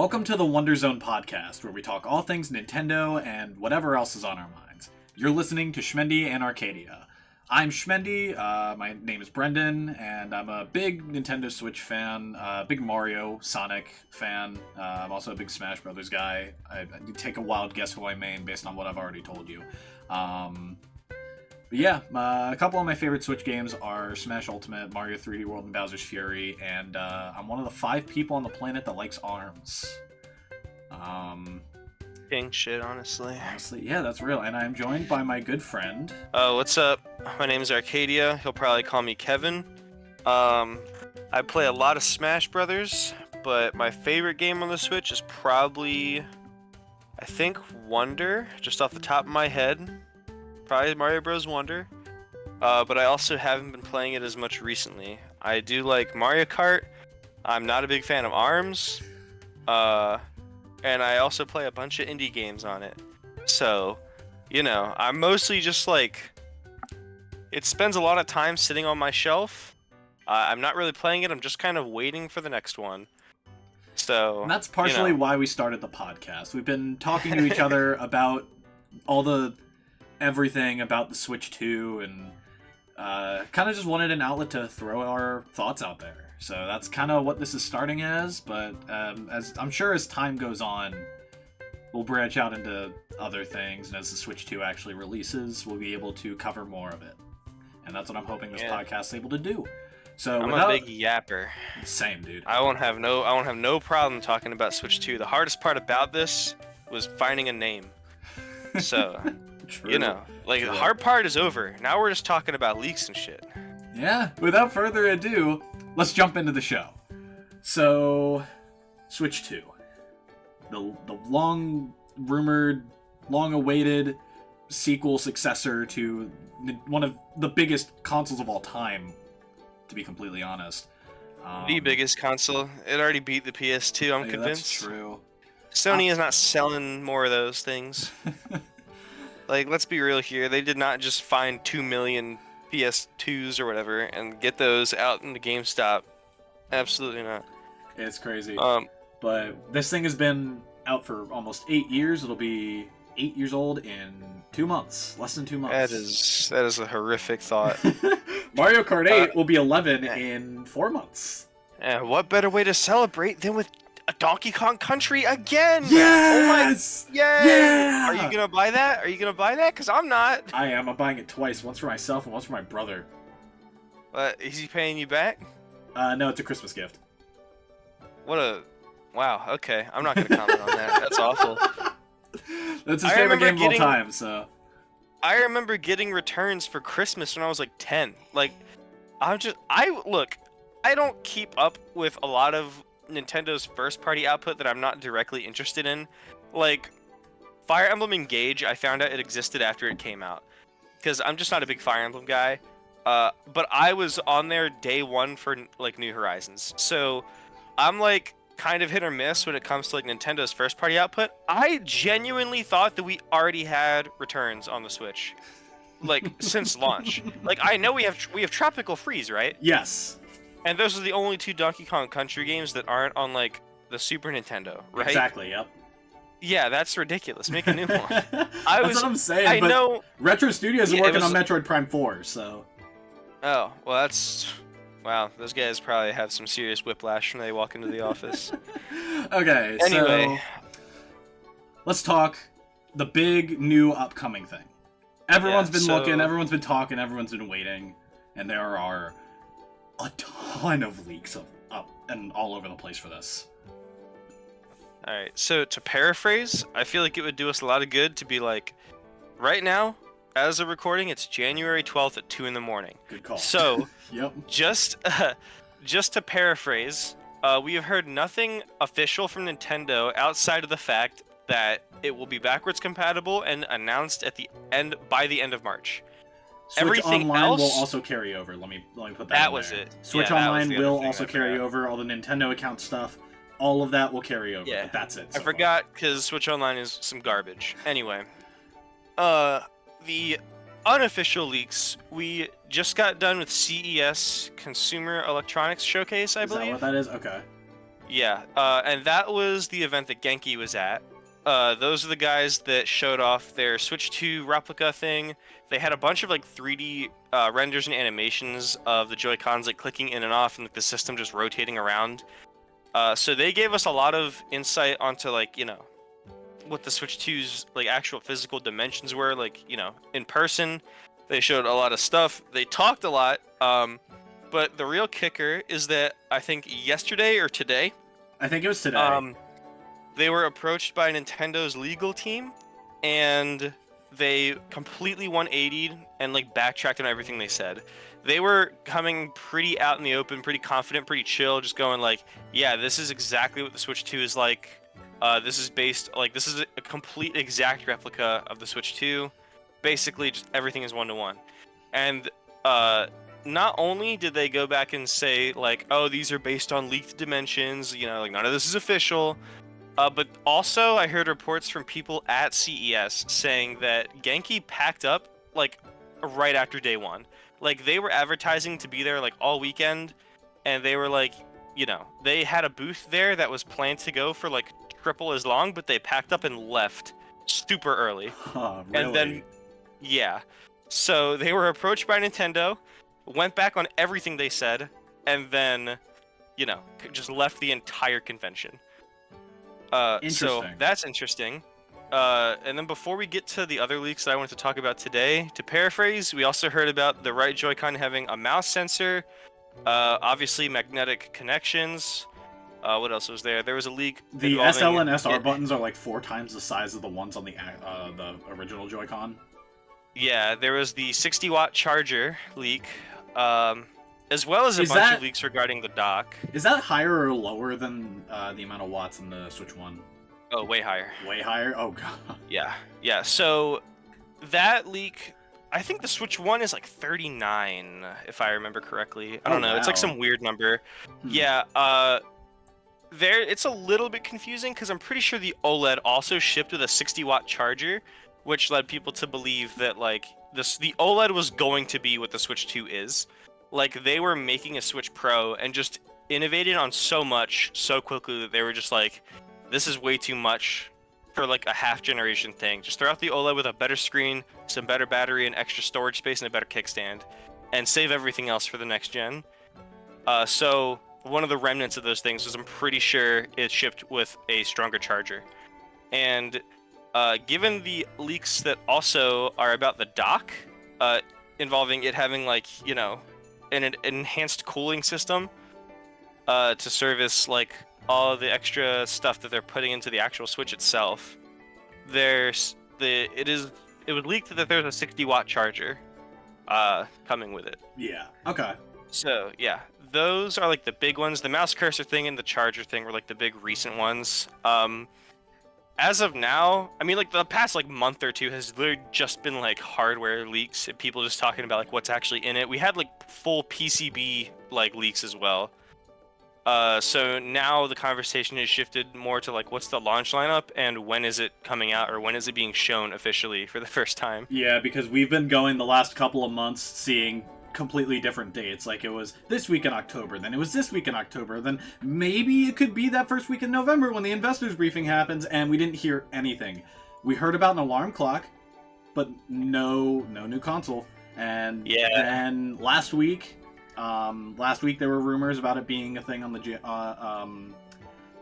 Welcome to the Wonder Zone podcast, where we talk all things Nintendo and whatever else is on our minds. You're listening to Schmendy and Arcadia. I'm Schmendy, my name is Brendan, and I'm a big Nintendo Switch fan, big Mario, Sonic fan. I'm also a big Smash Brothers guy. I take a wild guess who I main based on what I've already told you. A couple of my favorite Switch games are Smash Ultimate, Mario 3D World, and Bowser's Fury, and I'm one of the 5 people on the planet that likes ARMS. King shit, honestly. Yeah, that's real. And I'm joined by my good friend. What's up? My name is Arcadia. He'll probably call me Kevin. I play a lot of Smash Brothers, but my favorite game on the Switch is probably, I think, Wonder, just off the top of my head. Probably Mario Bros. Wonder. But I also haven't been playing it as much recently. I do like Mario Kart. I'm not a big fan of ARMS. And I also play a bunch of indie games on it. So, I'm mostly just like, it spends a lot of time sitting on my shelf. I'm not really playing it, I'm just kind of waiting for the next one. So, and that's partially why we started the podcast. We've been talking to each other about everything about the Switch 2, and kind of just wanted an outlet to throw our thoughts out there. So that's kind of what this is starting as, but as I'm sure as time goes on, we'll branch out into other things, and as the Switch 2 actually releases, we'll be able to cover more of it. And that's what I'm hoping this podcast is able to do. So I'm a big yapper. Same, dude. I won't have no problem talking about Switch 2. The hardest part about this was finding a name. So, True. The hard part is over. Now we're just talking about leaks and shit. Yeah, without further ado, let's jump into the show. So, Switch 2. The long-rumored, long-awaited sequel successor to one of the biggest consoles of all time, to be completely honest. The biggest console. It already beat the PS2, I'm convinced. That's true. Sony is not selling more of those things. Let's be real here. They did not just find 2 million PS2s or whatever and get those out into GameStop. Absolutely not. It's crazy. But this thing has been out for almost 8 years. It'll be 8 years old in 2 months. Less than 2 months. That is a horrific thought. Mario Kart 8 will be 11 in 4 months. What better way to celebrate than with a Donkey Kong Country again? Yes! Oh my... Yay! Yeah! Are you gonna buy that? Because I'm not. I am. I'm buying it twice. Once for myself and once for my brother. Is he paying you back? No, it's a Christmas gift. Wow, okay. I'm not gonna comment on that. That's awful. That's his favorite game of all time, so... I remember getting returns for Christmas when I was 10. I don't keep up with a lot of Nintendo's first-party output that I'm not directly interested in. Fire Emblem Engage, I found out it existed after it came out. Because I'm just not a big Fire Emblem guy. But I was on there day one for, New Horizons. So, I'm, kind of hit or miss when it comes to, Nintendo's first-party output. I genuinely thought that we already had returns on the Switch. Since launch. I know we have Tropical Freeze, right? Yes. And those are the only 2 Donkey Kong Country games that aren't on, the Super Nintendo, right? Exactly, yep. Yeah, that's ridiculous. Make a new one. That's what I'm saying, I know... Retro Studios are working on Metroid Prime 4, so... Oh, well, that's... Wow, those guys probably have some serious whiplash when they walk into the office. Okay, anyway. So... Let's talk the big, new, upcoming thing. Everyone's been looking, everyone's been talking, everyone's been waiting, and there are a ton of leaks up and all over the place for this. Alright, so to paraphrase, I feel like it would do us a lot of good to be right now, as of recording, it's January 12th at 2 in the morning. Good call. So, yep. just to paraphrase, we have heard nothing official from Nintendo outside of the fact that it will be backwards compatible and announced by the end of March. Switch Everything Online else will also carry over. Let me put that. That in was there. it. Switch Online will also carry over. All the Nintendo account stuff, all of that will carry over. Yeah. But that's it. I forgot because Switch Online is some garbage. Anyway, the unofficial leaks. We just got done with CES, Consumer Electronics Showcase, I believe. Is that what that is? Okay. Yeah, and that was the event that Genki was at. Those are the guys that showed off their Switch 2 replica thing. They had a bunch of like 3D renders and animations of the Joy-Cons like clicking in and off, and like, the system just rotating around. So they gave us a lot of insight onto like what the Switch 2's like actual physical dimensions were, like in person. They showed a lot of stuff. They talked a lot. But the real kicker is that I think yesterday or today, I think it was today. they were approached by Nintendo's legal team, and they completely 180'd and like backtracked on everything they said. They were coming pretty out in the open, pretty confident, pretty chill, just going like, yeah, this is exactly what the Switch 2 is like. This is a complete exact replica of the Switch 2. Basically, just everything is 1-to-1. And not only did they go back and say like, oh, these are based on leaked dimensions, like none of this is official, but also I heard reports from people at CES saying that Genki packed up like right after day one. Like they were advertising to be there like all weekend, and they were like, they had a booth there that was planned to go for like triple as long, but they packed up and left super early. Oh, really? And then, yeah. So they were approached by Nintendo, went back on everything they said, and then, just left the entire convention. So that's interesting. And then before we get to the other leaks that I wanted to talk about today, to paraphrase, we also heard about the right Joy-Con having a mouse sensor, obviously magnetic connections. What else was there? There was a leak. The SL and SR buttons are like 4 times the size of the ones on the original Joy-Con. Yeah, there was the 60-watt charger leak, as well as a bunch of leaks regarding the dock. Is that higher or lower than the amount of watts in the Switch 1? Oh, way higher. Way higher? Oh, God. Yeah. So that leak, I think the Switch 1 is like 39, if I remember correctly. I don't know. Wow. It's like some weird number. Yeah, it's a little bit confusing because I'm pretty sure the OLED also shipped with a 60-watt charger, which led people to believe that like the OLED was going to be what the Switch 2 is. Like they were making a Switch Pro and just innovated on so much so quickly that they were just like, this is way too much for like a half generation thing. Just throw out the OLED with a better screen, some better battery, and extra storage space, and a better kickstand, and save everything else for the next gen. So one of the remnants of those things was, I'm pretty sure, it shipped with a stronger charger. And given the leaks that also are about the dock, involving it having like an enhanced cooling system to service like all the extra stuff that they're putting into the actual Switch itself, it was leaked that there's a 60-watt charger coming with it. Yeah. Okay. So yeah, those are like the big ones. The mouse cursor thing and the charger thing were like the big recent ones. As of now, I mean, like the past like month or two has literally just been like hardware leaks and people just talking about like what's actually in it. We had like full PCB like leaks as well. So now the conversation has shifted more to like what's the launch lineup and when is it coming out, or when is it being shown officially for the first time? Yeah, because we've been going the last couple of months seeing completely different dates. Like it was this week in October, then it was this week in October, then maybe it could be that first week in November when the investors briefing happens, and we didn't hear anything. We heard about an alarm clock, but no new console. And then last week there were rumors about it being a thing on the 8th, on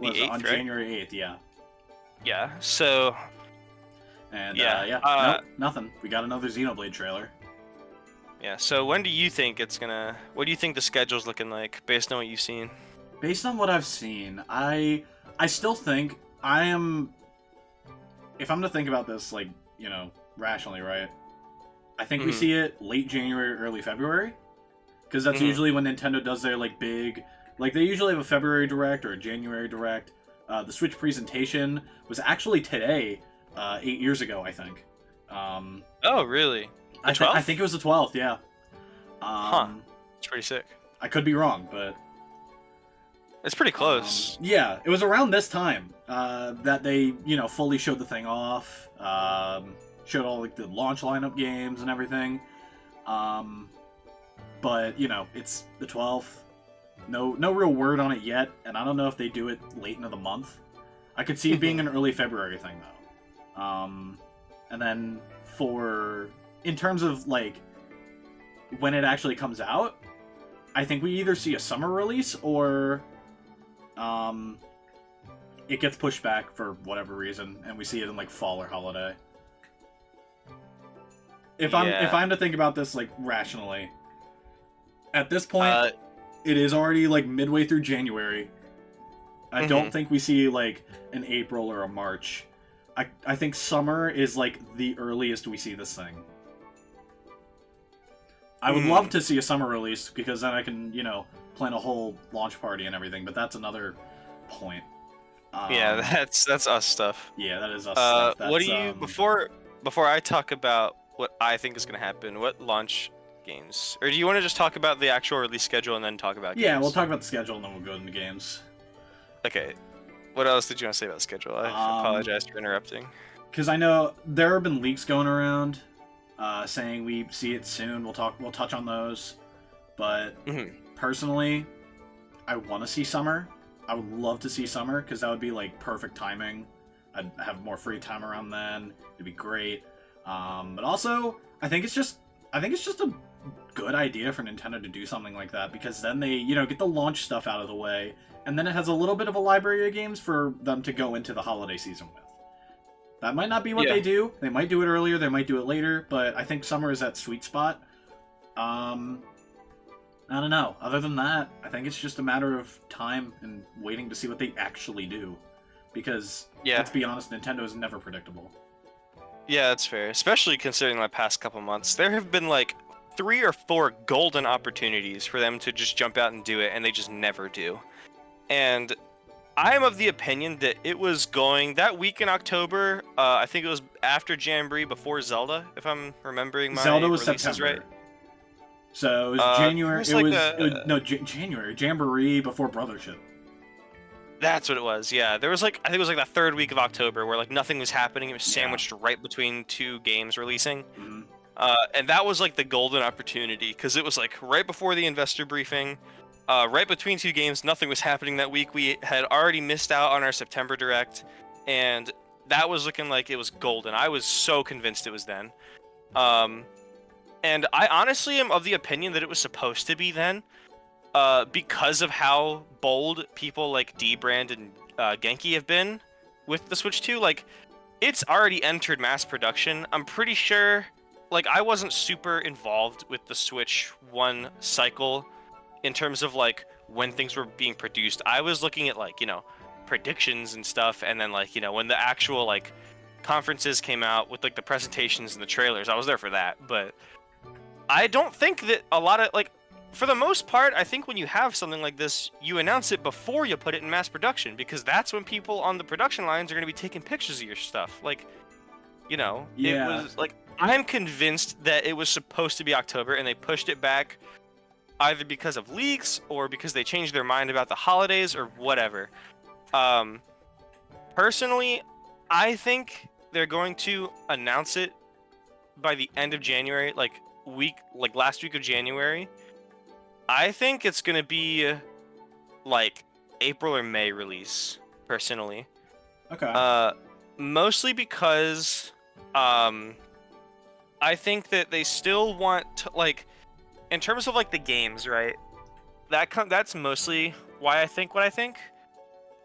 right? January 8th. Yeah. So. And nope, nothing. We got another Xenoblade trailer. Yeah, so when do you think it's gonna... What do you think the schedule's looking like, based on what you've seen? Based on what I've seen, I still think I am... If I'm to think about this, like, rationally, right? I think we see it late January, early February. Because that's usually when Nintendo does their, like, big... Like, they usually have a February Direct or a January Direct. The Switch presentation was actually today, 8 years ago, I think. Oh, really? I think it was the 12th, yeah. It's pretty sick. I could be wrong, but... It's pretty close. Yeah, it was around this time that they, fully showed the thing off. Showed all, like, the launch lineup games and everything. But, it's the 12th. No real word on it yet, and I don't know if they do it late into the month. I could see it being an early February thing though. And then in terms of like when it actually comes out, I think we either see a summer release or it gets pushed back for whatever reason, and we see it in like fall or holiday. If I'm to think about this like rationally, at this point, it is already like midway through January. I don't think we see like an April or a March. I think summer is like the earliest we see this thing. I would love to see a summer release because then I can, plan a whole launch party and everything, but that's another point. Yeah, that's us stuff. Yeah, that is us stuff. That's, what do you before I talk about what I think is going to happen? What launch games, or do you want to just talk about the actual release schedule and then talk about games? Yeah, we'll talk about the schedule and then we'll go into games. Okay. What else did you want to say about the schedule? I apologize for interrupting. Because I know there have been leaks going around saying we see it soon. We'll touch on those. But personally, I want to see summer. I would love to see summer because that would be like perfect timing. I'd have more free time around then. It'd be great. But also, I think it's just a good idea for Nintendo to do something like that because then they, get the launch stuff out of the way, and then it has a little bit of a library of games for them to go into the holiday season with. That might not be what they do. They might do it earlier, they might do it later, but I think summer is that sweet spot. I don't know. Other than that, I think it's just a matter of time and waiting to see what they actually do. Because, let's be honest, Nintendo is never predictable. Yeah, that's fair. Especially considering the past couple months. There have been like 3 or 4 golden opportunities for them to just jump out and do it, and they just never do. And I am of the opinion that it was going that week in October. I think it was after Jamboree, before Zelda, if I'm remembering my Zelda was releases September. right. So it was January. January. Jamboree before Brothership. That's what it was. Yeah, there was I think it was like the 3rd week of October where like nothing was happening. It was sandwiched right between 2 games releasing. Mm-hmm. And that was like the golden opportunity because it was like right before the investor briefing, right between 2 games. Nothing was happening that week. We had already missed out on our September Direct, and that was looking like it was golden. I was so convinced it was then. And I honestly am of the opinion that it was supposed to be then, because of how bold people like D-Brand and Genki have been with the Switch 2. Like, it's already entered mass production. I'm pretty sure, like, I wasn't super involved with the Switch 1 cycle in terms of, like, when things were being produced. I was looking at, like, predictions and stuff, and then, like, when the actual, like, conferences came out with, like, the presentations and the trailers. I was there for that, but I don't think that a lot of, like, for the most part, I think when you have something like this, you announce it before you put it in mass production, because that's when people on the production lines are going to be taking pictures of your stuff. Like, it was, like, I'm convinced that it was supposed to be October, and they pushed it back either because of leaks or because they changed their mind about the holidays or whatever. Personally, I think they're going to announce it by the end of January, last week of January. I think it's gonna be like April or May release, personally. Okay. Mostly because I think that they still want to, like, in terms of like the games, right? That's mostly why I think what I think.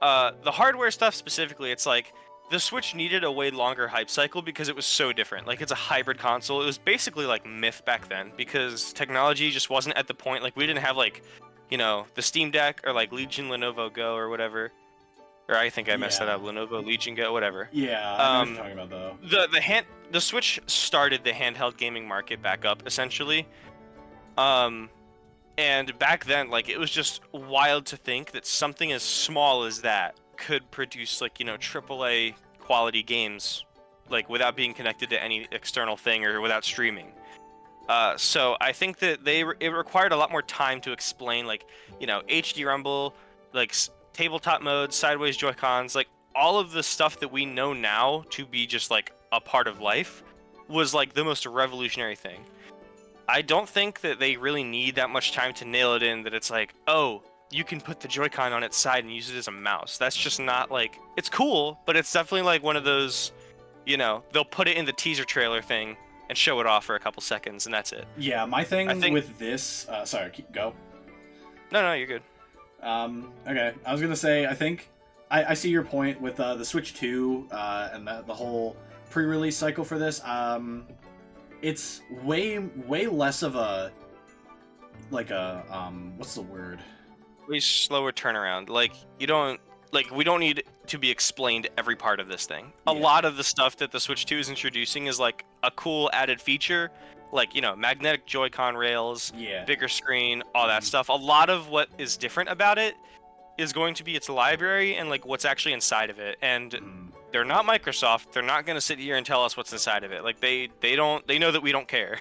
The hardware stuff specifically, it's like the Switch needed a way longer hype cycle because it was so different. Like, it's a hybrid console. It was basically like Myth back then because technology just wasn't at the point. Like, we didn't have like, the Steam Deck or like Legion Lenovo Go or whatever. Or I think I messed that up. Lenovo Legion Go, whatever. Yeah, I know what you're talking about though. The Switch started the handheld gaming market back up essentially. And back then, like, it was just wild to think that something as small as that could produce, like, AAA quality games, like, without being connected to any external thing or without streaming. So I think that it required a lot more time to explain, like, HD Rumble, like, tabletop modes, sideways Joy-Cons, like, all of the stuff that we know now to be just, like, a part of life was, like, the most revolutionary thing. I don't think that they really need that much time to nail it in, that it's like, oh, you can put the Joy-Con on its side and use it as a mouse. That's just not like, it's cool, but it's definitely like one of those, you know, they'll put it in the teaser trailer thing and show it off for a couple seconds, and that's it. Yeah, my thing with this, sorry, go. No, you're good. Okay, I was gonna say, I think I see your point with the Switch 2 and the whole pre-release cycle for this. It's way less of a like a what's the word? Way slower turnaround. Like we don't need to be explained every part of this thing. A lot of the stuff that the Switch 2 is introducing is like a cool added feature, like, you know, magnetic Joy-Con rails, bigger screen, all that stuff. A lot of what is different about it is going to be its library and like what's actually inside of it. And they're not Microsoft. They're not going to sit here and tell us what's inside of it. Like they know that we don't care.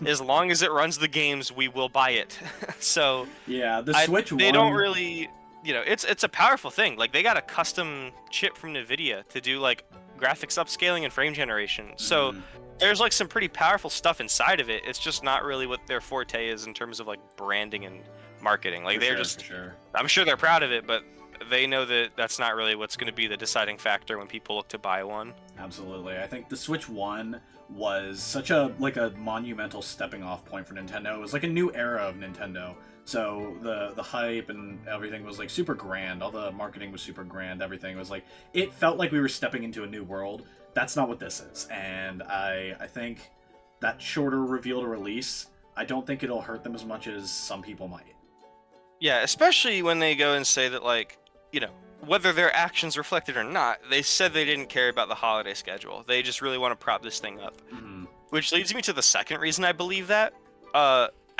As long as it runs the games, we will buy it. So yeah, the Switch they don't really, you know, it's a powerful thing. Like they got a custom chip from NVIDIA to do like graphics upscaling and frame generation. So there's like some pretty powerful stuff inside of it. It's just not really what their forte is in terms of like branding and marketing. Like I'm sure they're proud of it, but they know that that's not really what's going to be the deciding factor when people look to buy one. Absolutely. I think the Switch 1 was such a monumental stepping off point for Nintendo. It was like a new era of Nintendo. So the hype and everything was like super grand. All the marketing was super grand. Everything was like, it felt like we were stepping into a new world. That's not what this is. And I think that shorter reveal to release, I don't think it'll hurt them as much as some people might. Yeah, especially when they go and say that, like, you know, whether their actions reflected or not, they said they didn't care about the holiday schedule. They just really want to prop this thing up. Which leads me to the second reason I believe that.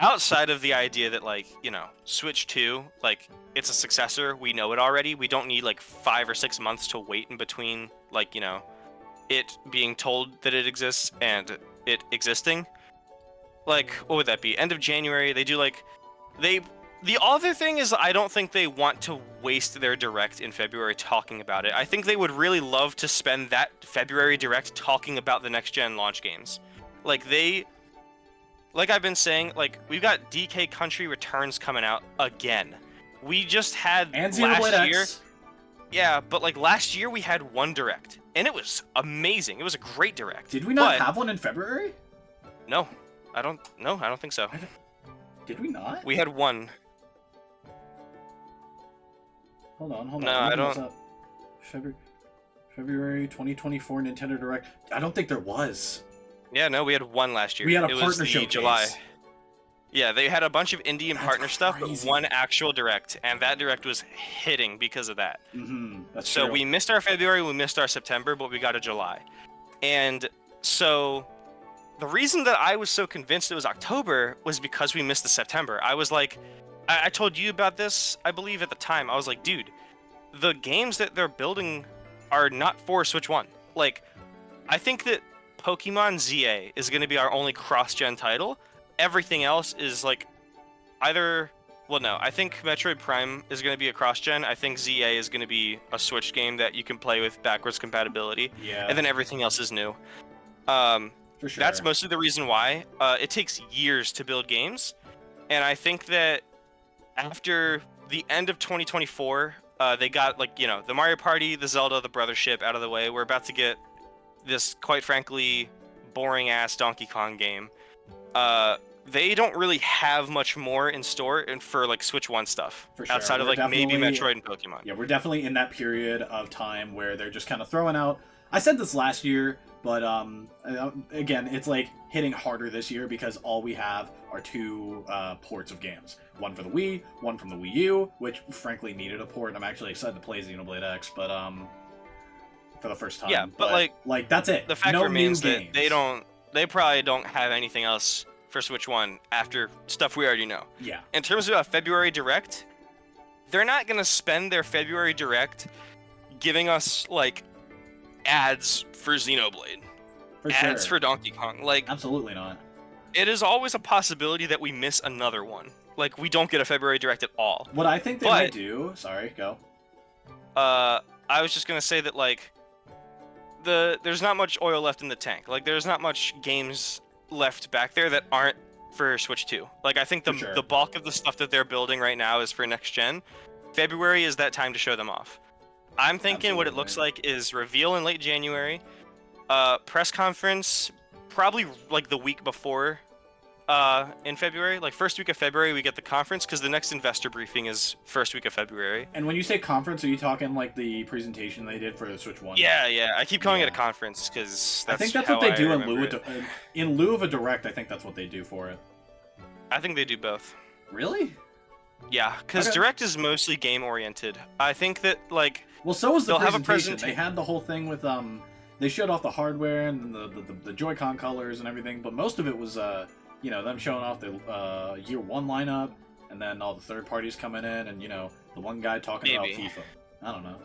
Outside of the idea that, like, you know, Switch 2, like, it's a successor, we know it already. We don't need, like, 5 or 6 months to wait in between, like, you know, it being told that it exists and it existing. Like, what would that be? End of January, they do, like, the other thing is, I don't think they want to waste their Direct in February talking about it. I think they would really love to spend that February Direct talking about the next-gen launch games. Like, like I've been saying, like, we've got DK Country Returns coming out again. We just had and last year. X. Yeah, but, like, last year we had one Direct, and it was amazing. It was a great Direct. Did we not have one in February? No, I don't think so. Did we not? We had one. Hold on. No, I don't. February 2024 Nintendo Direct. I don't think there was. Yeah, no, we had one last year. We had a it partner was showcase. July. Yeah, they had a bunch of indie and partner stuff, but one actual Direct, and that Direct was hitting because of that. That's so true. We missed our February, we missed our September, but we got a July. And so the reason that I was so convinced it was October was because we missed the September. I was like, I told you about this, I believe, at the time. I was like, dude, the games that they're building are not for Switch 1. Like, I think that Pokemon ZA is going to be our only cross-gen title. Everything else is, like, either... Well, no, I think Metroid Prime is going to be a cross-gen. I think ZA is going to be a Switch game that you can play with backwards compatibility. Yeah. And then everything else is new. For sure. That's mostly the reason why. It takes years to build games. And I think that after the end of 2024, they got, like, you know, the Mario Party, the Zelda, the Brothership out of the way. We're about to get this, quite frankly, boring-ass Donkey Kong game. They don't really have much more in store for, like, Switch 1 stuff. For sure. Outside of, like, maybe Metroid and Pokemon. Yeah, we're definitely in that period of time where they're just kind of throwing out... I said this last year, but again, it's like hitting harder this year because all we have are 2 ports of games. One for the Wii, one from the Wii U, which frankly needed a port. I'm actually excited to play Xenoblade X, but for the first time. Yeah, but like that's it. The fact no remains new that games. they probably don't have anything else for Switch 1 after stuff we already know. Yeah. In terms of a February Direct, they're not going to spend their February Direct giving us, like, ads for Xenoblade. Ads for Donkey Kong. Like, absolutely not. It is always a possibility that we miss another one. Like, we don't get a February Direct at all. What I think they might do... Sorry, go. I was just going to say that, like, there's not much oil left in the tank. Like, there's not much games left back there that aren't for Switch 2. Like, I think For sure. the bulk of the stuff that they're building right now is for next gen. February is that time to show them off. I'm thinking what it looks like is reveal in late January, press conference probably like the week before in February. Like first week of February we get the conference because the next investor briefing is first week of February. And when you say conference, are you talking like the presentation they did for the Switch 1? Yeah. I keep calling it a conference because I think that's what they do in lieu of a direct. I think that's what they do for it. I think they do both. Really? Yeah, because direct is mostly game oriented. I think that like well, so was the presentation. They had the whole thing with they showed off the hardware and the Joy-Con colors and everything, but most of it was you know, them showing off the year 1 lineup, and then all the third parties coming in, and you know, the one guy talking about FIFA. I don't know.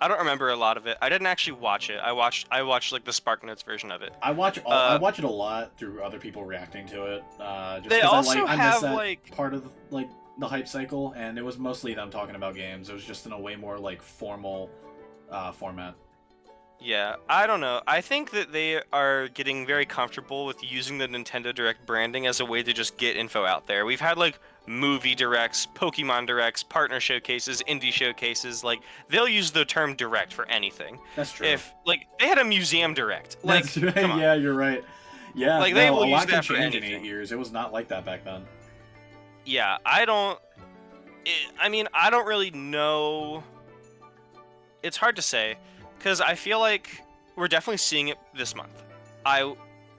I don't remember a lot of it. I didn't actually watch it. I watched like the SparkNotes version of it. I watch it a lot through other people reacting to it. Just they also I have miss that like part of like the hype cycle, and it was mostly them talking about games. It was just in a way more like formal format. Yeah, I don't know. I think that they are getting very comfortable with using the Nintendo Direct branding as a way to just get info out there. We've had like movie directs, Pokemon directs, partner showcases, indie showcases. Like they'll use the term direct for anything. That's true. If like they had a museum direct, like that's right. Yeah, you're right. Yeah, like they will use that for anything. In 8 years. It was not like that back then. Yeah, I don't really know. It's hard to say. Because I feel like we're definitely seeing it this month. I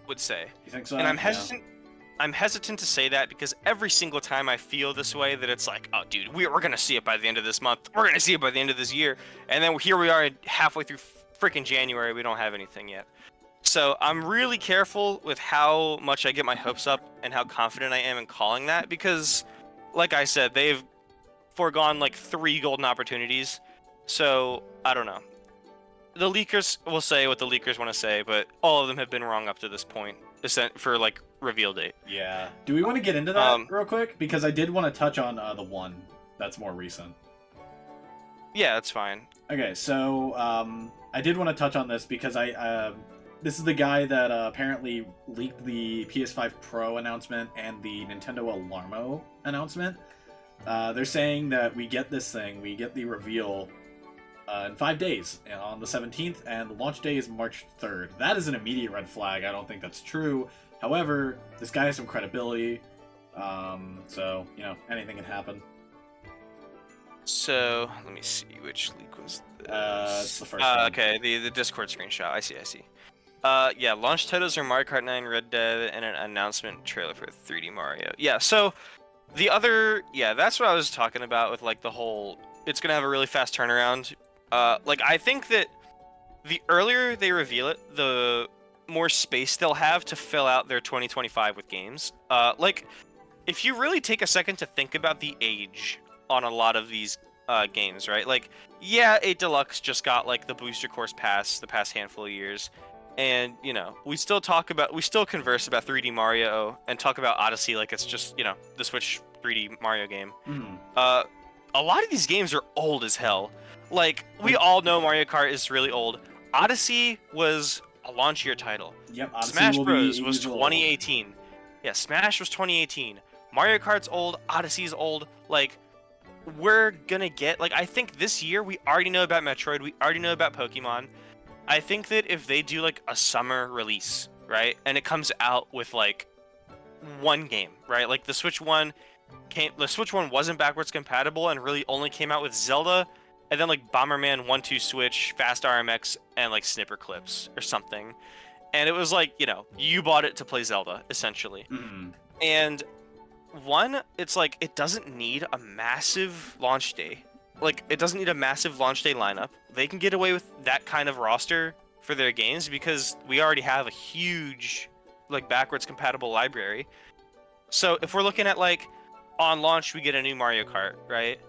would say. You think so? And I'm hesitant. Yeah. I'm hesitant to say that because every single time I feel this way, that it's like, oh, dude, we're gonna see it by the end of this month. We're gonna see it by the end of this year. And then here we are, halfway through freaking January. We don't have anything yet. So I'm really careful with how much I get my hopes up and how confident I am in calling that because, like I said, they've foregone like 3 golden opportunities. So I don't know. The leakers will say what the leakers want to say, but all of them have been wrong up to this point for like reveal date. Yeah. Do we want to get into that real quick? Because I did want to touch on the one that's more recent. Yeah, that's fine. Okay, so I did want to touch on this because this is the guy that apparently leaked the PS5 Pro announcement and the Nintendo Alarmo announcement. They're saying that we get the reveal in 5 days on the 17th, and the launch day is March 3rd. That is an immediate red flag. I don't think that's true. However, this guy has some credibility, so, you know, anything can happen. So, let me see, which leak was this? It's the first one. Okay, the Discord screenshot. I see. Yeah, launch titles are Mario Kart 9, Red Dead, and an announcement trailer for 3D Mario. Yeah, so, that's what I was talking about with, like, the whole, it's gonna have a really fast turnaround. Like, I think that the earlier they reveal it, the more space they'll have to fill out their 2025 with games. Like, if you really take a second to think about the age on a lot of these games, right? Like, yeah, 8 Deluxe just got, like, the Booster Course Pass the past handful of years. And, you know, we still converse about 3D Mario and talk about Odyssey like it's just, you know, the Switch 3D Mario game. A lot of these games are old as hell. Like, we all know Mario Kart is really old. Odyssey was a launch year title. Yep, Odyssey Smash Bros. Was 2018. Yeah, Smash was 2018. Mario Kart's old, Odyssey's old. Like, we're gonna get... Like, I think this year, we already know about Metroid, we already know about Pokemon. I think that if they do, like, a summer release, right? And it comes out with, like, one game, right? Like, the Switch 1 wasn't backwards compatible and really only came out with Zelda... And then, like, Bomberman 1-2 Switch, Fast RMX, and, like, Snipper Clips or something. And it was like, you know, you bought it to play Zelda, essentially. Mm-hmm. And, it's like, it doesn't need a massive launch day. Like, it doesn't need a massive launch day lineup. They can get away with that kind of roster for their games because we already have a huge, like, backwards compatible library. So, if we're looking at, like, on launch, we get a new Mario Kart, right?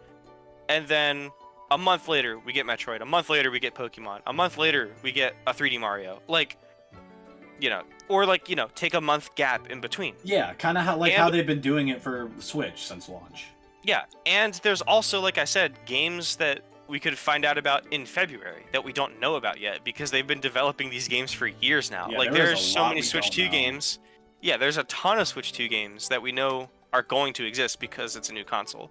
And then... a month later, we get Metroid. A month later, we get Pokemon. A month later, we get a 3D Mario. Like, you know, or like, you know, take a month gap in between. Yeah, kind of how they've been doing it for Switch since launch. Yeah, and there's also, like I said, games that we could find out about in February that we don't know about yet because they've been developing these games for years now. Yeah, like, there's so many Switch 2 games. yeah, there's a ton of Switch 2 games that we know are going to exist because it's a new console.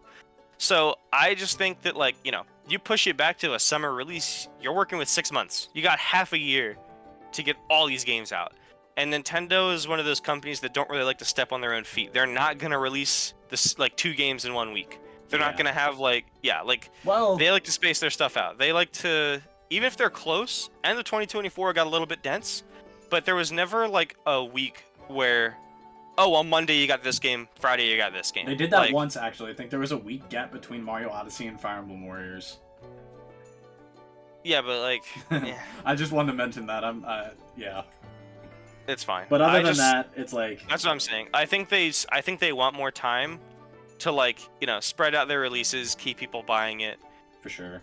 So I just think that, like, you know, you push it back to a summer release, you're working with 6 months. You got half a year to get all these games out. And Nintendo is one of those companies that don't really like to step on their own feet. They're not gonna release this like 2 games in 1 week. They're not gonna have like Well, they like to space their stuff out. They like to, even if they're close. End of 2024 got a little bit dense, but there was never like a week where, oh, on Monday you got this game, Friday you got this game. they did that like, once actually. I think there was a week gap between Mario Odyssey and Fire Emblem Warriors. Yeah, but like, yeah, I just wanted to mention that. Yeah. it's fine. But other than that, it's like That's what I'm saying. I think they want more time to, like, you know, spread out their releases, keep people buying it, for sure.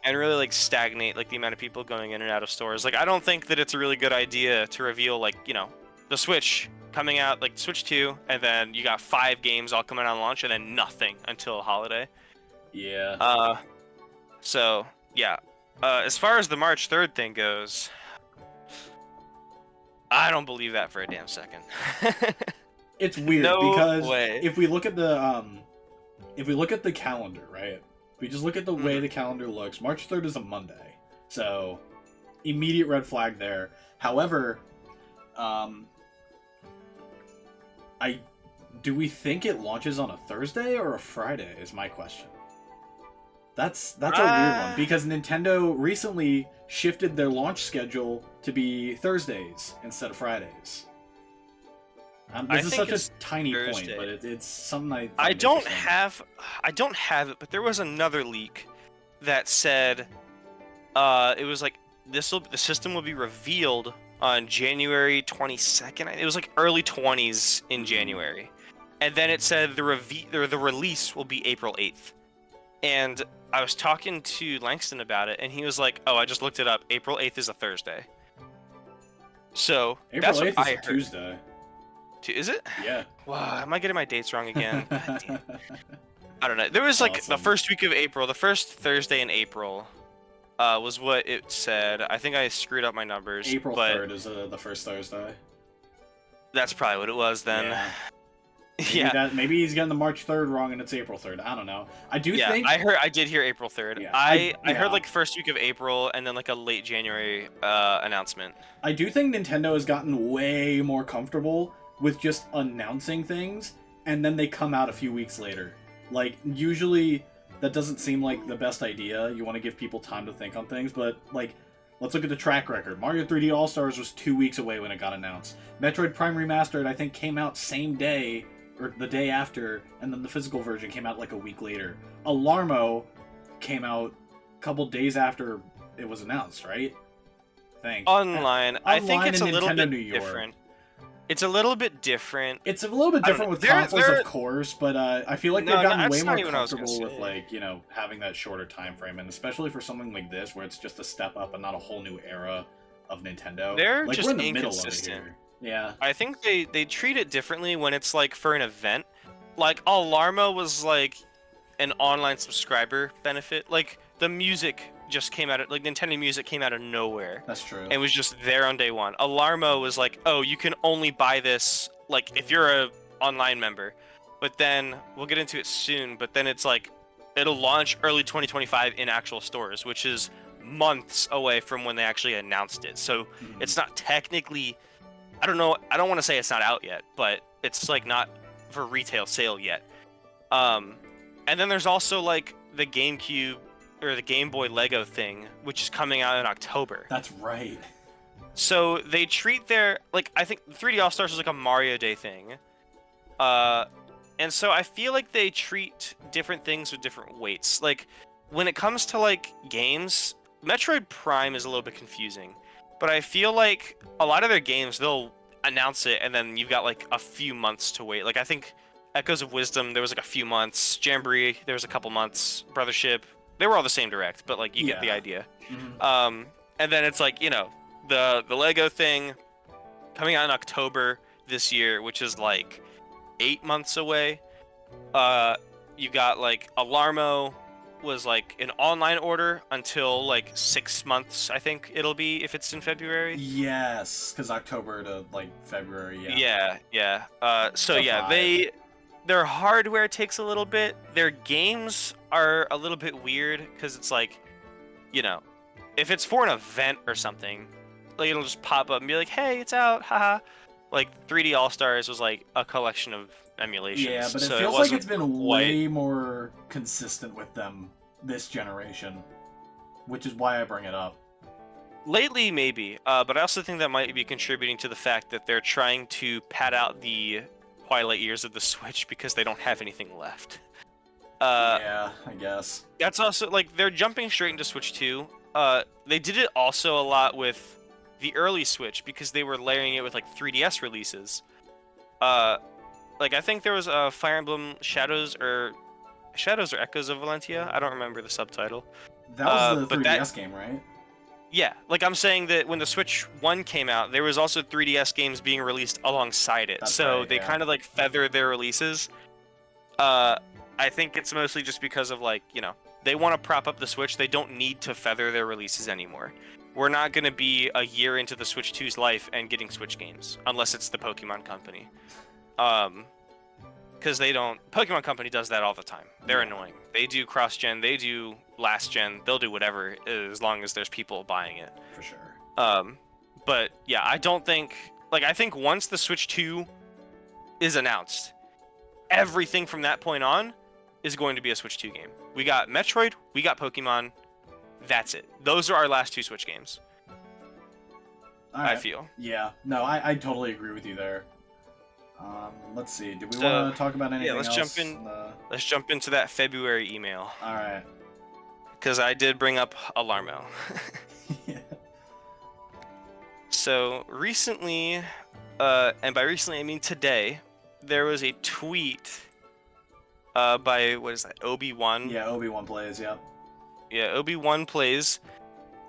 and really like stagnate like the amount of people going in and out of stores. Like, I don't think that it's a really good idea to reveal, like, you know, the Switch coming out, like Switch 2, and then you got 5 games all coming out on launch and then nothing until holiday. Yeah. So yeah. As far as the March 3rd thing goes, I don't believe that for a damn second. It's weird No because way. if we look at the calendar, right? If we just look at the way the calendar looks, March 3rd is a Monday. So immediate red flag there. However, do we think it launches on a Thursday or a Friday is my question. That's a weird one because Nintendo recently shifted their launch schedule to be Thursdays instead of Fridays. This is such a tiny Thursday. point, but it's something I don't have it, but there was another leak that said it was like the system will be revealed on January 22nd. It was like early 20s in January. And then it said the release will be April 8th. And I was talking to Langston about it, and he was like, "Oh, I just looked it up. April 8th is a Thursday." So April that's 8th what I is a heard. Tuesday. Is it? Yeah. Wow, am I getting my dates wrong again? God damn. I don't know. There was like the Awesome. first week of April, the first Thursday in April, was what it said. I think I screwed up my numbers. April but 3rd is the first Thursday. That's probably what it was then. Yeah. Yeah. Maybe he's getting the March 3rd wrong and it's April 3rd. I don't know. I think I did hear April 3rd. Yeah, I heard like first week of April and then like a late January announcement. I do think Nintendo has gotten way more comfortable with just announcing things and then they come out a few weeks later. Like, usually that doesn't seem like the best idea. You want to give people time to think on things, but like, let's look at the track record. Mario 3D All-Stars was 2 weeks away when it got announced. Metroid Prime Remastered, I think, came out same day or the day after, and then the physical version came out like a week later. Alarmo came out a couple days after it was announced, right? Online, I think it's a in little Nintendo bit New York. different. It's a little bit different. It's a little bit different with consoles, of course, but I feel like they've gotten way more comfortable with, like, you know, having that shorter time frame, and especially for something like this, where it's just a step up and not a whole new era of Nintendo. They're like, just we're in the inconsistent. middle of it here. Yeah. I think they treat it differently when it's like for an event. Like Alarma was like an online subscriber benefit. Like the music just came out of, like, Nintendo Music came out of nowhere. That's true. And was just there on day one. Alarmo was like, oh, you can only buy this like if you're a online member. But then we'll get into it soon. But then it's like it'll launch early 2025 in actual stores, which is months away from when they actually announced it. So it's not technically, I don't know, I don't want to say it's not out yet, but it's like not for retail sale yet. And then there's also like the GameCube or the Game Boy Lego thing, which is coming out in October. That's right. So they treat their, like, I think 3D All-Stars is like a Mario Day thing. And so I feel like they treat different things with different weights. Like, when it comes to, like, games, Metroid Prime is a little bit confusing. But I feel like a lot of their games, they'll announce it, and then you've got, like, a few months to wait. Like, I think Echoes of Wisdom, there was, like, a few months. Jamboree, there was a couple months. Brothership, they were all the same direct, but, like, you get the idea. And then it's, like, you know, the Lego thing coming out in October this year, which is, like, 8 months away. You got, like, Alarmo, was like an online order until like 6 months, I think it'll be if it's in February. Yes, because October to like February. Yeah. Yeah. So To yeah, 5. their hardware takes a little bit. Their games are a little bit weird because it's like, you know, if it's for an event or something, like it'll just pop up and be like, "Hey, it's out, haha." Like 3D All Stars was like a collection of emulations, Yeah, but it so feels like wasn't it's been quite. way more consistent with them this generation, which is why I bring it up. Lately, maybe, but I also think that might be contributing to the fact that they're trying to pad out the twilight years of the Switch because they don't have anything left. Yeah, I guess. That's also like they're jumping straight into Switch 2. They did it also a lot with the early Switch because they were layering it with like 3DS releases. Like I think there was Fire Emblem Shadows or Echoes of Valentia. I don't remember the subtitle. That was the But 3DS game, right? yeah, like I'm saying that when the Switch 1 came out, there was also 3DS games being released alongside it. That's So right, they yeah. kind of like feather their releases. I think it's mostly just because of like, they want to prop up the Switch. They don't need to feather their releases anymore. We're not going to be a year into the Switch 2's life and getting Switch games unless it's the Pokemon Company. Because Pokemon Company does that all the time. They're annoying. They do cross-gen, they do last-gen, they'll do whatever as long as there's people buying it. For sure. But yeah, I think once the Switch 2 is announced, everything from that point on is going to be a Switch 2 game. We got Metroid, we got Pokemon, that's it. Those are our last 2 Switch games. All right. I feel. Yeah, no, I totally agree with you there. Let's see. Do we want to talk about anything else? Let's jump into that February email. All right. Because I did bring up Alarmo. Yeah. So recently, and by recently I mean today, there was a tweet by, what is that, Obi-Wan? Yeah, Obi-Wan Plays, yep. Yeah, Obi-Wan Plays.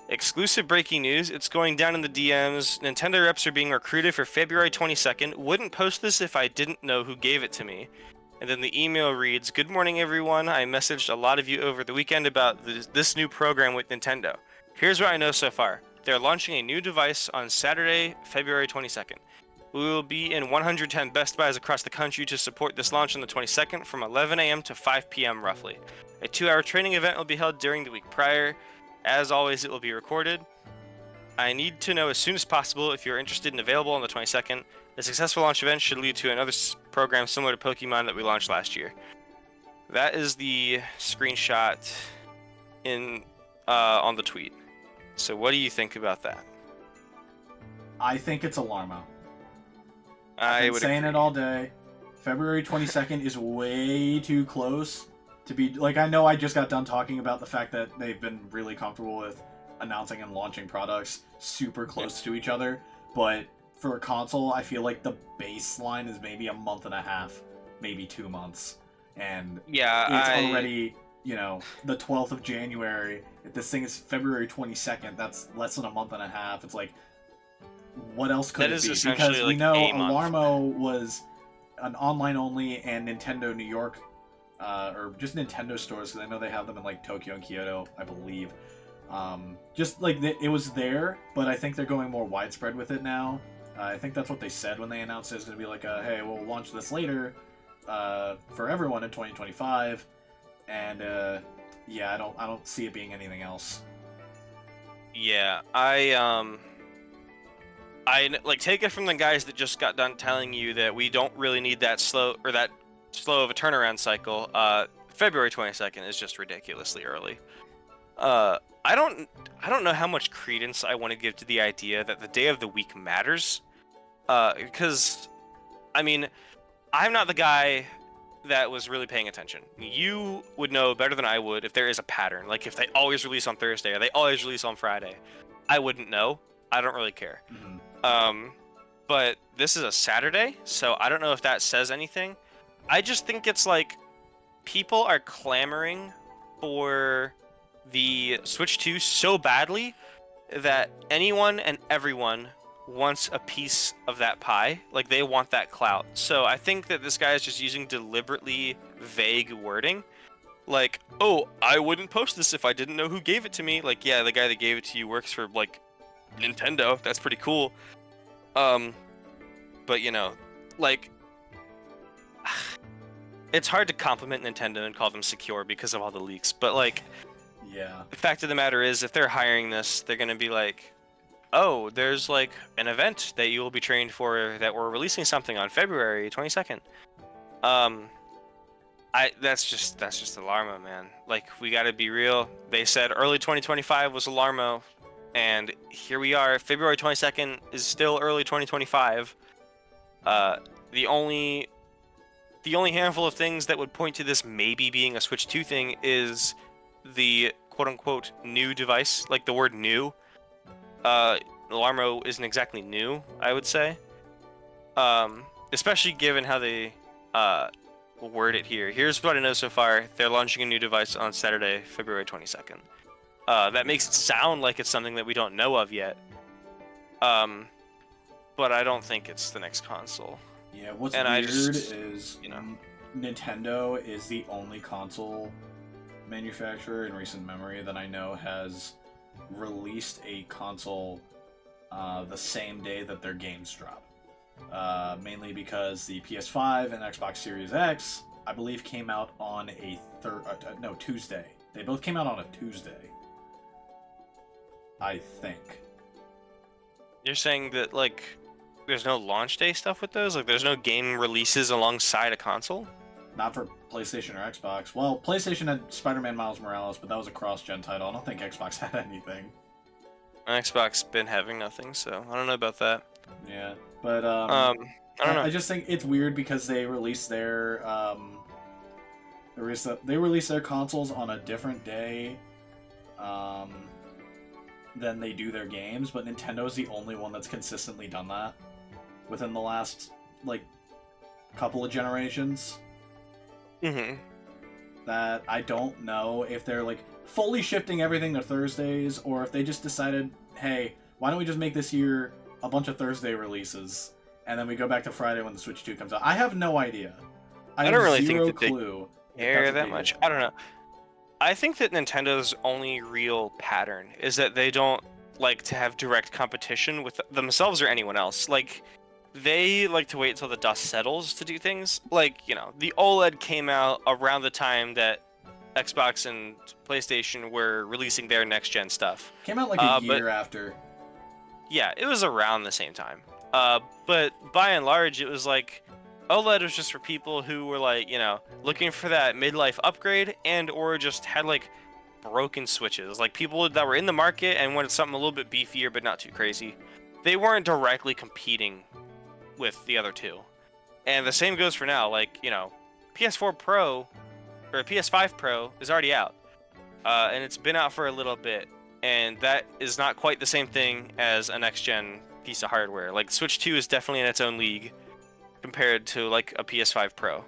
Exclusive breaking news, it's going down in the DMs. Nintendo reps are being recruited for February 22nd. Wouldn't post this if I didn't know who gave it to me. And then the email reads, "Good morning, everyone. I messaged a lot of you over the weekend about this new program with Nintendo. Here's what I know so far. They're launching a new device on Saturday, February 22nd. We will be in 110 Best Buys across the country to support this launch on the 22nd from 11 a.m. to 5 p.m. roughly. A 2-hour training event will be held during the week prior. As always, it will be recorded. I need to know as soon as possible if you're interested and available on the 22nd. A successful launch event should lead to another program similar to Pokemon that we launched last year." That is the screenshot on the tweet. So what do you think about that? I think it's Alarmo. I I've would been saying agree. it all day. February 22nd is way too close to be... Like, I know I just got done talking about the fact that they've been really comfortable with announcing and launching products super close to each other, but for a console, I feel like the baseline is maybe a month and a half, maybe 2 months. And Yeah, it's already, the 12th of January. If this thing is February 22nd, that's less than a month and a half. It's like, what else could That it is be? essentially Because we like know a month. Alarmo was an online only, and Nintendo New York, or just Nintendo stores, because I know they have them in like Tokyo and Kyoto, I believe. Just like it was there, but I think they're going more widespread with it now. I think that's what they said when they announced it. It's going to be like, hey, we'll launch this later for everyone in 2025. And yeah, I don't see it being anything else. Yeah, I like take it from the guys that just got done telling you that we don't really need that slow of a turnaround cycle. February 22nd is just ridiculously early. I don't know how much credence I want to give to the idea that the day of the week matters. Because, I mean, I'm not the guy that was really paying attention. You would know better than I would if there is a pattern. Like if they always release on Thursday or they always release on Friday. I wouldn't know. I don't really care. Mm-hmm. But this is a Saturday, so I don't know if that says anything. I just think it's like people are clamoring for the Switch 2 so badly that anyone and everyone wants a piece of that pie. Like they want that clout. So I think that this guy is just using deliberately vague wording Like, oh, I wouldn't post this if I didn't know who gave it to me. Like, yeah, the guy that gave it to you works for like Nintendo. That's pretty cool. Um, but you know, like, it's hard to compliment Nintendo and call them secure because of all the leaks. But like, Yeah. the fact of the matter is, if they're hiring this, they're gonna be like, oh, there's like an event that you will be trained for that we're releasing something on February 22nd. Um, that's just Alarmo, man. Like, we gotta be real. They said early 2025 was Alarmo, and here we are. February 22nd is still early 2025. Uh, the only handful of things that would point to this maybe being a Switch 2 thing is the quote unquote new device, like the word new. Alarmo isn't exactly new, I would say. Especially given how they word it here. Here's what I know so far. They're launching a new device on Saturday, February 22nd. That makes it sound like it's something that we don't know of yet. But I don't think it's the next console. Yeah, what's And weird is, Nintendo is the only console manufacturer in recent memory that I know has released a console the same day that their games drop. Mainly because the PS5 and Xbox Series X, I believe, came out on a Tuesday. They both came out on a Tuesday. I think. You're saying that, like, there's no launch day stuff with those? Like, there's no game releases alongside a console? Not for PlayStation or Xbox. Well, PlayStation had Spider-Man Miles Morales, but that was a cross-gen title. I don't think Xbox had anything. Xbox been having nothing, so I don't know about that. Yeah, but I don't know. I just think it's weird because they released their they released their consoles on a different day than they do their games, but Nintendo is the only one that's consistently done that within the last like couple of generations. Mm-hmm. That I don't know if they're like fully shifting everything to Thursdays or if they just decided, hey, why don't we just make this year a bunch of Thursday releases and then we go back to Friday when the Switch 2 comes out. I have no idea. I don't have really zero think that clue they care that much. I don't know. I think that Nintendo's only real pattern is that they don't like to have direct competition with themselves or anyone else. Like, they like to wait till the dust settles to do things. Like, you know, the OLED came out around the time that Xbox and PlayStation were releasing their next-gen stuff. Came out like a year after. Yeah, it was around the same time. But by and large, it was like OLED was just for people who were like, you know, looking for that midlife upgrade and or just had like broken switches. Like people that were in the market and wanted something a little bit beefier but not too crazy. They weren't directly competing with the other two. And the same goes for now. Like, you know, PS4 Pro or PS5 Pro is already out. And it's been out for a little bit. And that is not quite the same thing as a next-gen piece of hardware. Like, Switch 2 is definitely in its own league compared to, like, a PS5 Pro.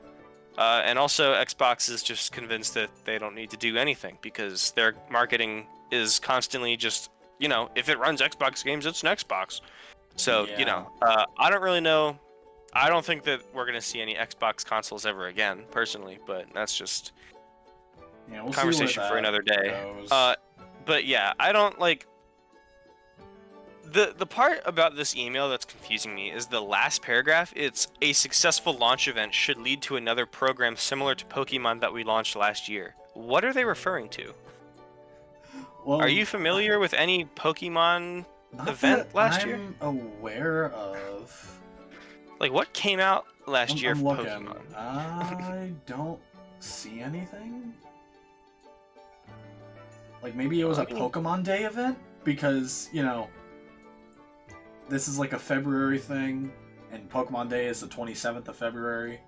And also, Xbox is just convinced that they don't need to do anything because their marketing is constantly just, you know, if it runs Xbox games, it's an Xbox. So, Yeah. you know, I don't really know. I don't think that we're going to see any Xbox consoles ever again, personally, but that's just We'll conversation for another day. But yeah, I don't like the part about this email that's confusing me is the last paragraph. It's a successful launch event should lead to another program similar to Pokemon that we launched last year. What are they referring to? Well, are you familiar with any Pokemon event last year? I'm aware of. Like, what came out last year for looking. Pokemon? I don't see anything. Like, maybe it was a Pokemon Day event? Because, you know, this is like a February thing, and Pokemon Day is the 27th of February.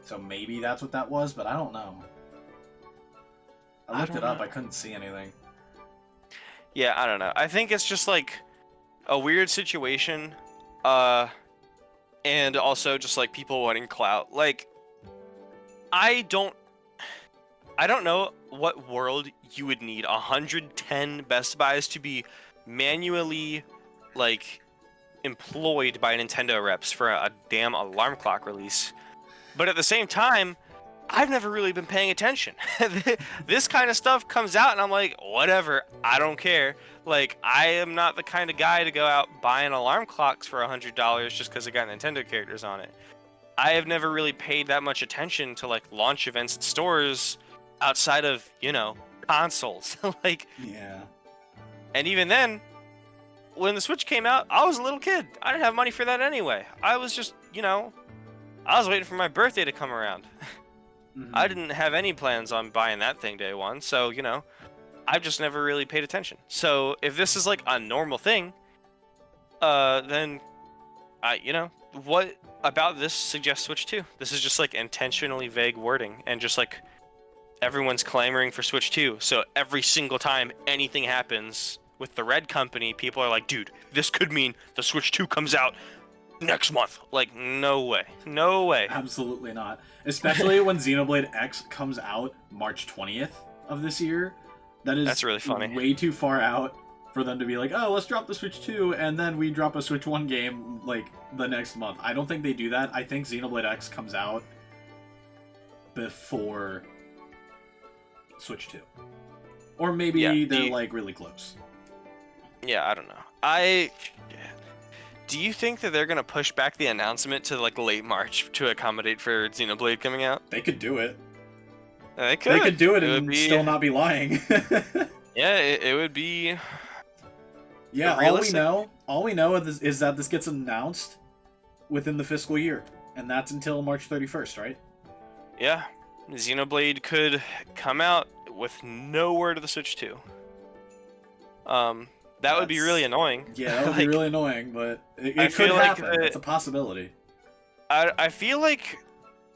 So maybe that's what that was, but I don't know. I looked it up, I couldn't see anything. Yeah, I don't know. I think it's just, like, a weird situation, and also just, like, people wanting clout. Like, I don't know what world you would need 110 Best Buys to be manually, like, employed by Nintendo reps for a damn alarm clock release. But at the same time, I've never really been paying attention. This kind of stuff comes out and I'm like, whatever, I don't care. Like, I am not the kind of guy to go out buying alarm clocks for $100 just because it got Nintendo characters on it. I have never really paid that much attention to like launch events at stores outside of, consoles. Like, Yeah. and even then, when the Switch came out, I was a little kid. I didn't have money for that anyway. I was just, I was waiting for my birthday to come around. Mm-hmm. I didn't have any plans on buying that thing day one, so, I've just never really paid attention. So if this is like a normal thing, then, what about this suggests Switch 2? This is just like intentionally vague wording and just like everyone's clamoring for Switch 2. So every single time anything happens with the Red Company, people are like, dude, this could mean the Switch 2 comes out next month. Like, no way. No way. Absolutely not. Especially when Xenoblade X comes out March 20th of this year. That's really funny. Way too far out for them to be like, oh, let's drop the Switch 2, and then we drop a Switch 1 game, like, the next month. I don't think they do that. I think Xenoblade X comes out before Switch 2. Or maybe they're, like, really close. Yeah, I don't know. Do you think that they're gonna push back the announcement to like late March to accommodate for Xenoblade coming out? They could do it. They could. They could do it and still not be lying. Yeah, it would be. Yeah, all we know is that this gets announced within the fiscal year, and that's until March 31st, right? Yeah, Xenoblade could come out with no word of the Switch 2. That would be really annoying. Yeah, that would be really annoying, but it could happen. It's a possibility. I feel like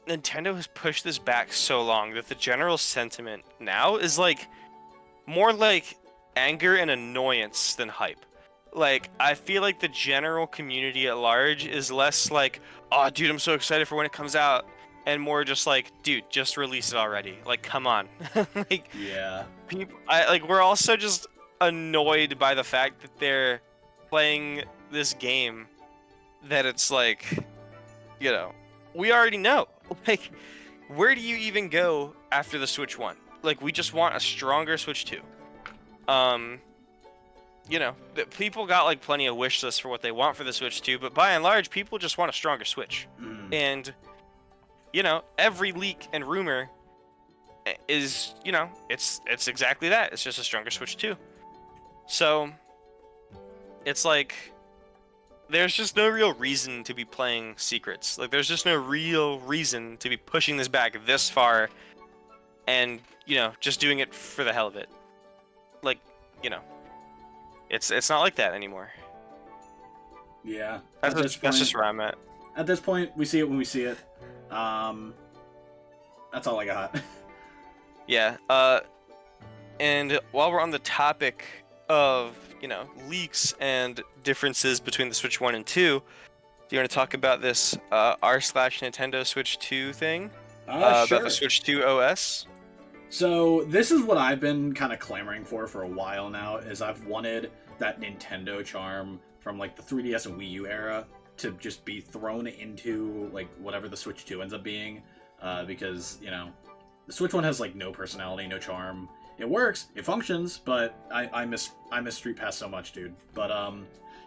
Nintendo has pushed this back so long that the general sentiment now is like more like anger and annoyance than hype. Like, I feel like the general community at large is less like, oh, dude, I'm so excited for when it comes out, and more just like, dude, just release it already. Like, come on. Like, yeah. We're also just annoyed by the fact that they're playing this game that it's like, we already know. Like, where do you even go after the Switch 1? Like, we just want a stronger Switch 2. People got like plenty of wish lists for what they want for the Switch 2, but by and large, people just want a stronger Switch. And, every leak and rumor is, it's exactly that. It's just a stronger Switch 2. So, it's like, there's just no real reason to be playing secrets. Like, there's just no real reason to be pushing this back this far and, just doing it for the hell of it. Like, it's not like that anymore. Yeah. That's just where I'm at. At this point, we see it when we see it. That's all I got. Yeah. And while we're on the topic of, leaks and differences between the Switch 1 and 2, do you want to talk about this r/Nintendo Switch 2 thing? Sure. About the Switch 2 OS? So this is what I've been kind of clamoring for a while now, is I've wanted that Nintendo charm from like the 3DS and Wii U era to just be thrown into like whatever the Switch 2 ends up being, because, the Switch 1 has like no personality, no charm. It works, it functions, but I miss Street Pass so much, dude. But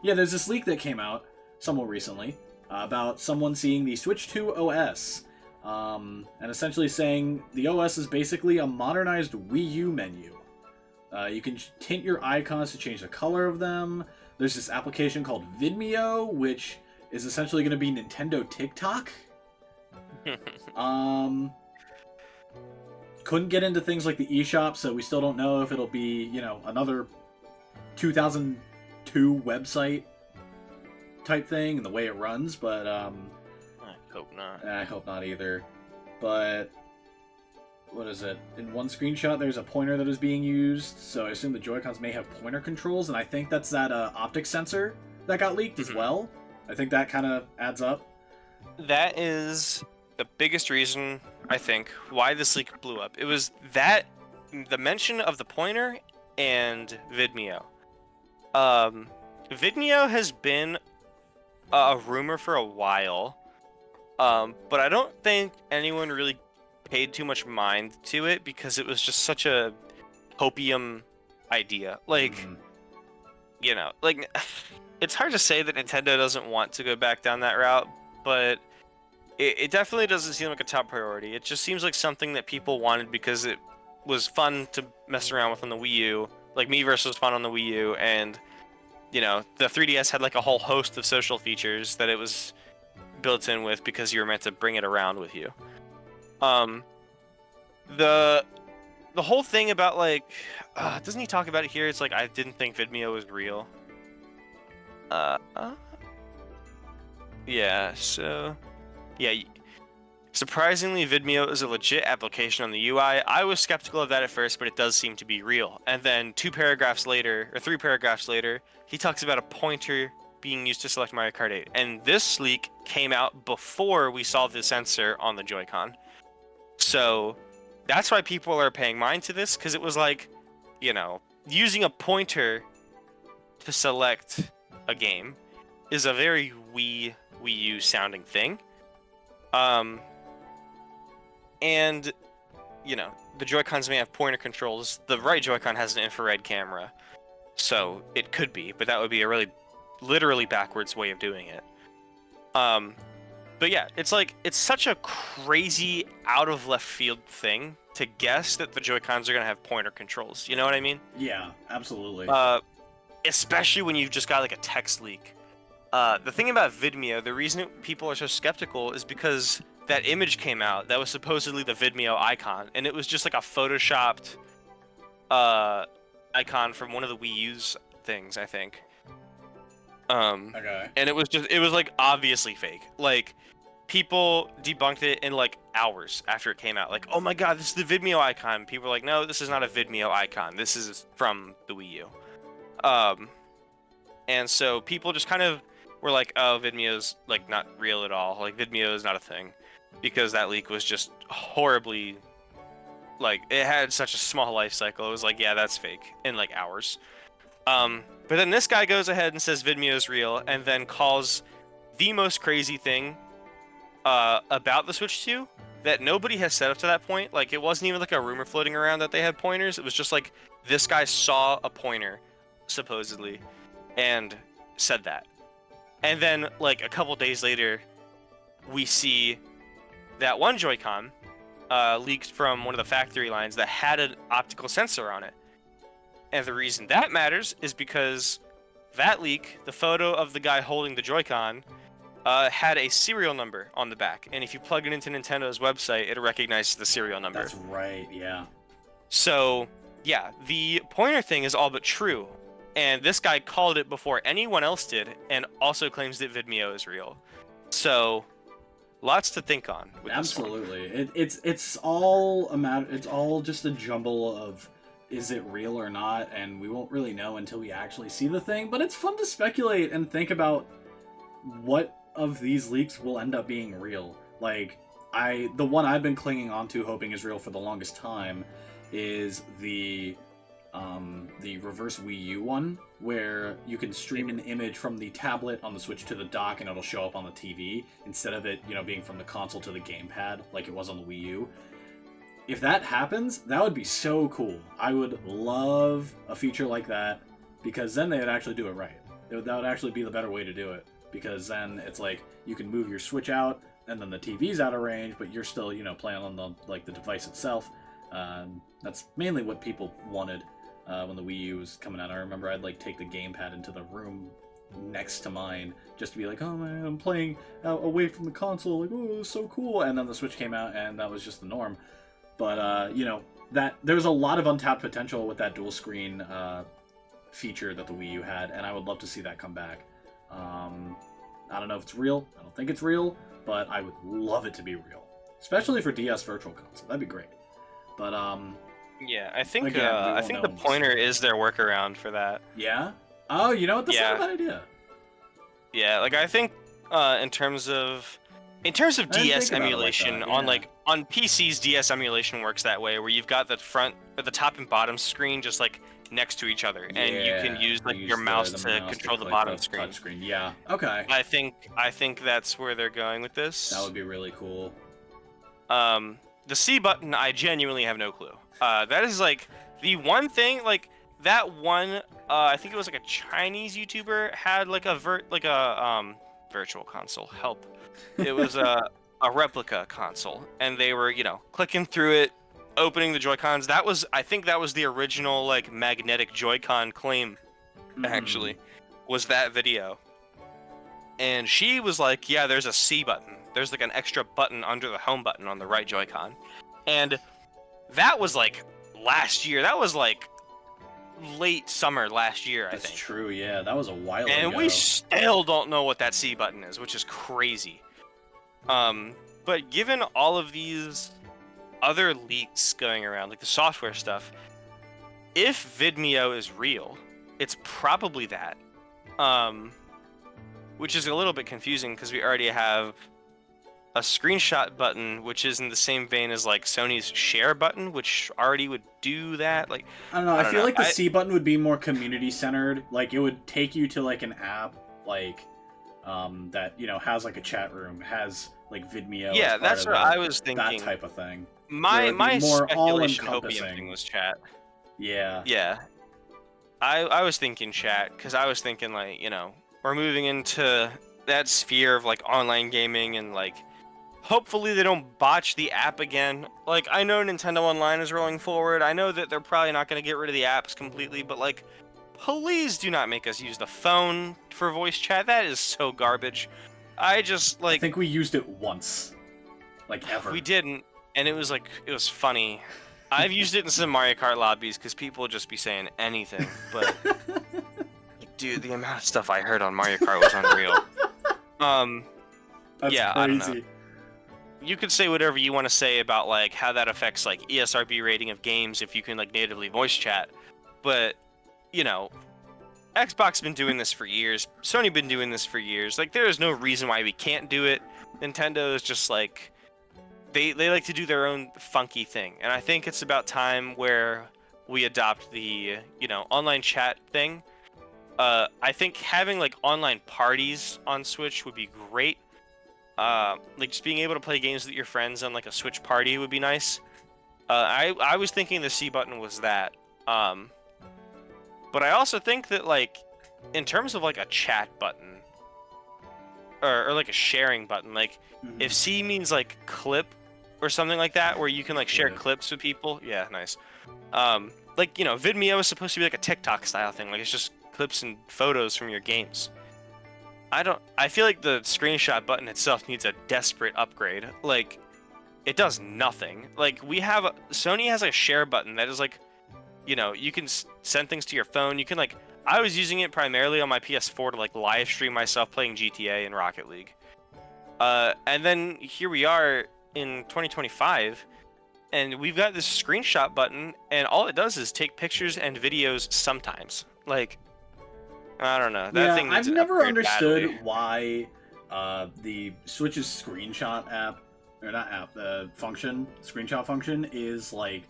yeah, there's this leak that came out somewhat recently about someone seeing the Switch 2 OS. And essentially saying the OS is basically a modernized Wii U menu. You can tint your icons to change the color of them. There's this application called Vidmeo, which is essentially going to be Nintendo TikTok. Couldn't get into things like the eShop, so we still don't know if it'll be, another 2002 website type thing and the way it runs, but I hope not. I hope not either. But what is it? In one screenshot, there's a pointer that is being used, so I assume the Joy-Cons may have pointer controls, and I think that's that optic sensor that got leaked as well. I think that kind of adds up. That is the biggest reason, I think, why this leak blew up. It was that, the mention of the pointer and Vidmeo. Vidmeo has been a rumor for a while. But I don't think anyone really paid too much mind to it because it was just such a hopium idea. Like, you know, like it's hard to say that Nintendo doesn't want to go back down that route, but it definitely doesn't seem like a top priority. It just seems like something that people wanted because it was fun to mess around with on the Wii U. Like Miiverse was fun on the Wii U, and you know, the 3DS had like a whole host of social features that it was built in with because you were meant to bring it around with you. The whole thing about like, doesn't he talk about it here? It's like I didn't think Vidmeo was real. Yeah. So, yeah. Surprisingly, Vidmeo is a legit application on the UI. I was skeptical of that at first, but it does seem to be real. And then 3 paragraphs later, he talks about a pointer being used to select Mario Kart 8. And this leak came out before we saw the sensor on the Joy-Con. So that's why people are paying mind to this, because it was like, you know, using a pointer to select a game is a very Wii U sounding thing. And, you know, the Joy-Cons may have pointer controls. The right Joy-Con has an infrared camera. So it could be, but that would be a really literally backwards way of doing it. But yeah, it's like, it's such a crazy out of left field thing to guess that the Joy-Cons are going to have pointer controls. You know what I mean? Yeah, absolutely. Especially when you've just got like a text leak. The thing about Vidmeo, the reason people are so skeptical is because that image came out that was supposedly the Vidmeo icon, and it was just like a photoshopped icon from one of the Wii U's things, I think. Okay. And it was like obviously fake. Like, people debunked it in like hours after it came out. Like, oh my god, this is the Vidmeo icon. People were like, no, this is not a Vidmeo icon. This is from the Wii U. And so people just kind of were like, oh, Vidmeo's like not real at all. Like, Vidmeo is not a thing. Because that leak was just horribly, like, it had such a small life cycle. It was like, yeah, that's fake in like hours. But then this guy goes ahead and says Vidmeo is real, and then calls the most crazy thing about the Switch 2 that nobody has said up to that point. Like, it wasn't even like a rumor floating around that they had pointers. It was just like, this guy saw a pointer, supposedly, and said that. And then, like, a couple days later, we see that one Joy-Con leaked from one of the factory lines that had an optical sensor on it. And the reason that matters is because that leak, the photo of the guy holding the Joy-Con, had a serial number on the back. And if you plug it into Nintendo's website, it recognizes the serial number. That's right, yeah. So, yeah, the pointer thing is all but true. And this guy called it before anyone else did, and also claims that Vidmeo is real. So, lots to think on with Absolutely. It's all a matter. It's all just a jumble of, is it real or not, and we won't really know until we actually see the thing. But it's fun to speculate and think about what of these leaks will end up being real. Like, the one I've been clinging on to, hoping is real for the longest time, is the reverse Wii U one, where you can stream an image from the tablet on the Switch to the dock and it'll show up on the TV instead of it, you know, being from the console to the gamepad like it was on the Wii U. If that happens, that would be so cool. I would love a feature like that, because then they'd actually do it right. That would actually be the better way to do it, because then it's like you can move your Switch out and then the TV's out of range, but you're still, you know, playing on the device itself. That's mainly what people wanted when the Wii U was coming out. I remember I'd like take the gamepad into the room next to mine just to be like, oh man, I'm playing away from the console, like, oh, it was so cool. And then the Switch came out and that was just the norm. But you know, that there was a lot of untapped potential with that dual screen feature that the Wii U had, and I would love to see that come back. I don't know if it's real. I don't think it's real, but I would love it to be real, especially for DS Virtual Console. That'd be great. But yeah, I think again, I think the pointer is their workaround for that. Yeah. Oh, you know what? That's Yeah. not a bad idea. Yeah, like I think in terms of DS think about it like emulation that, on yeah. like on PCs, DS emulation works that way, where you've got the front or the top and bottom screen just like next to each other, and you can use like your mouse to control the click bottom the screen. touch screen. Yeah. Okay. I think that's where they're going with this. That would be really cool. the C button, I genuinely have no clue. That is like the one thing, like that one. I think it was like a Chinese YouTuber had like a virtual console. Help! It was a replica console, and they were clicking through it, opening the Joy-Cons. I think that was the original like magnetic Joy-Con claim. Actually, was that video. And she was like, yeah, there's a C button. There's like an extra button under the home button on the right Joy-Con. And that was like last year. That was like late summer last year, I think. That's true, yeah. That was a while ago. And we still don't know what that C button is, which is crazy. But given all of these other leaks going around, like the software stuff, if Vidmeo is real, it's probably that. Which is a little bit confusing because we already have a screenshot button, which is in the same vein as like Sony's share button, which already would do that. Like, I don't know. I feel like the C button would be more community centered. Like, it would take you to like an app, like that has like a chat room, has like Vidmeo. Yeah, that's what I was thinking. That type of thing. My more speculation hopium thing was chat. Yeah. Yeah. I was thinking chat because I was thinking like we're moving into that sphere of like online gaming, and like hopefully they don't botch the app again. Like, I know Nintendo Online is rolling forward. I know that they're probably not going to get rid of the apps completely, but like, please do not make us use the phone for voice chat. That is so garbage. I think we used it once, like ever. We didn't, and it was funny. I've used it in some Mario Kart lobbies because people would just be saying anything, but dude, the amount of stuff I heard on Mario Kart was unreal. That's yeah, crazy. I don't know. You could say whatever you want to say about like how that affects like ESRB rating of games if you can like natively voice chat, but Xbox been doing this for years. Sony been doing this for years. Like, there is no reason why we can't do it. Nintendo is just like they like to do their own funky thing, and I think it's about time where we adopt the online chat thing. I think having like online parties on Switch would be great. Like just being able to play games with your friends on like a Switch party would be nice. I was thinking the C button was that. But I also think that like in terms of like a chat button or like a sharing button, like if C means like clip or something like that, where you can like share clips with people. Yeah, nice. Like Vidmeo is supposed to be like a TikTok style thing. Like, it's just clips and photos from your games. I feel like the screenshot button itself needs a desperate upgrade. Like, it does nothing. Like, Sony has a share button that is like, you can send things to your phone. You can like, I was using it primarily on my PS4 to like live stream myself playing GTA and Rocket League. And then here we are in 2025, and we've got this screenshot button, and all it does is take pictures and videos sometimes. Like, I don't know. That thing I've never understood badly. why the Switch's screenshot app, or not app, the screenshot function is like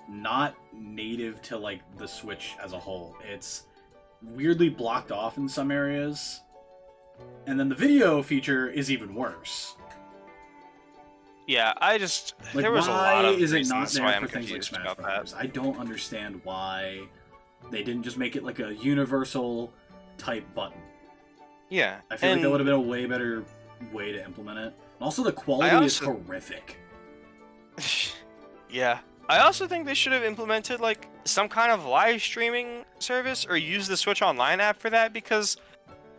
not native to like the Switch as a whole. It's weirdly blocked off in some areas, and then the video feature is even worse. Yeah, there was a lot of is it not reasons why there I'm for things like confused Smash about Brothers? that. I don't understand why they didn't just make it like a universal type button. Yeah, I feel like that would have been a way better way to implement it. And also, the quality is horrific. Yeah. I also think they should have implemented like some kind of live streaming service or use the Switch Online app for that, because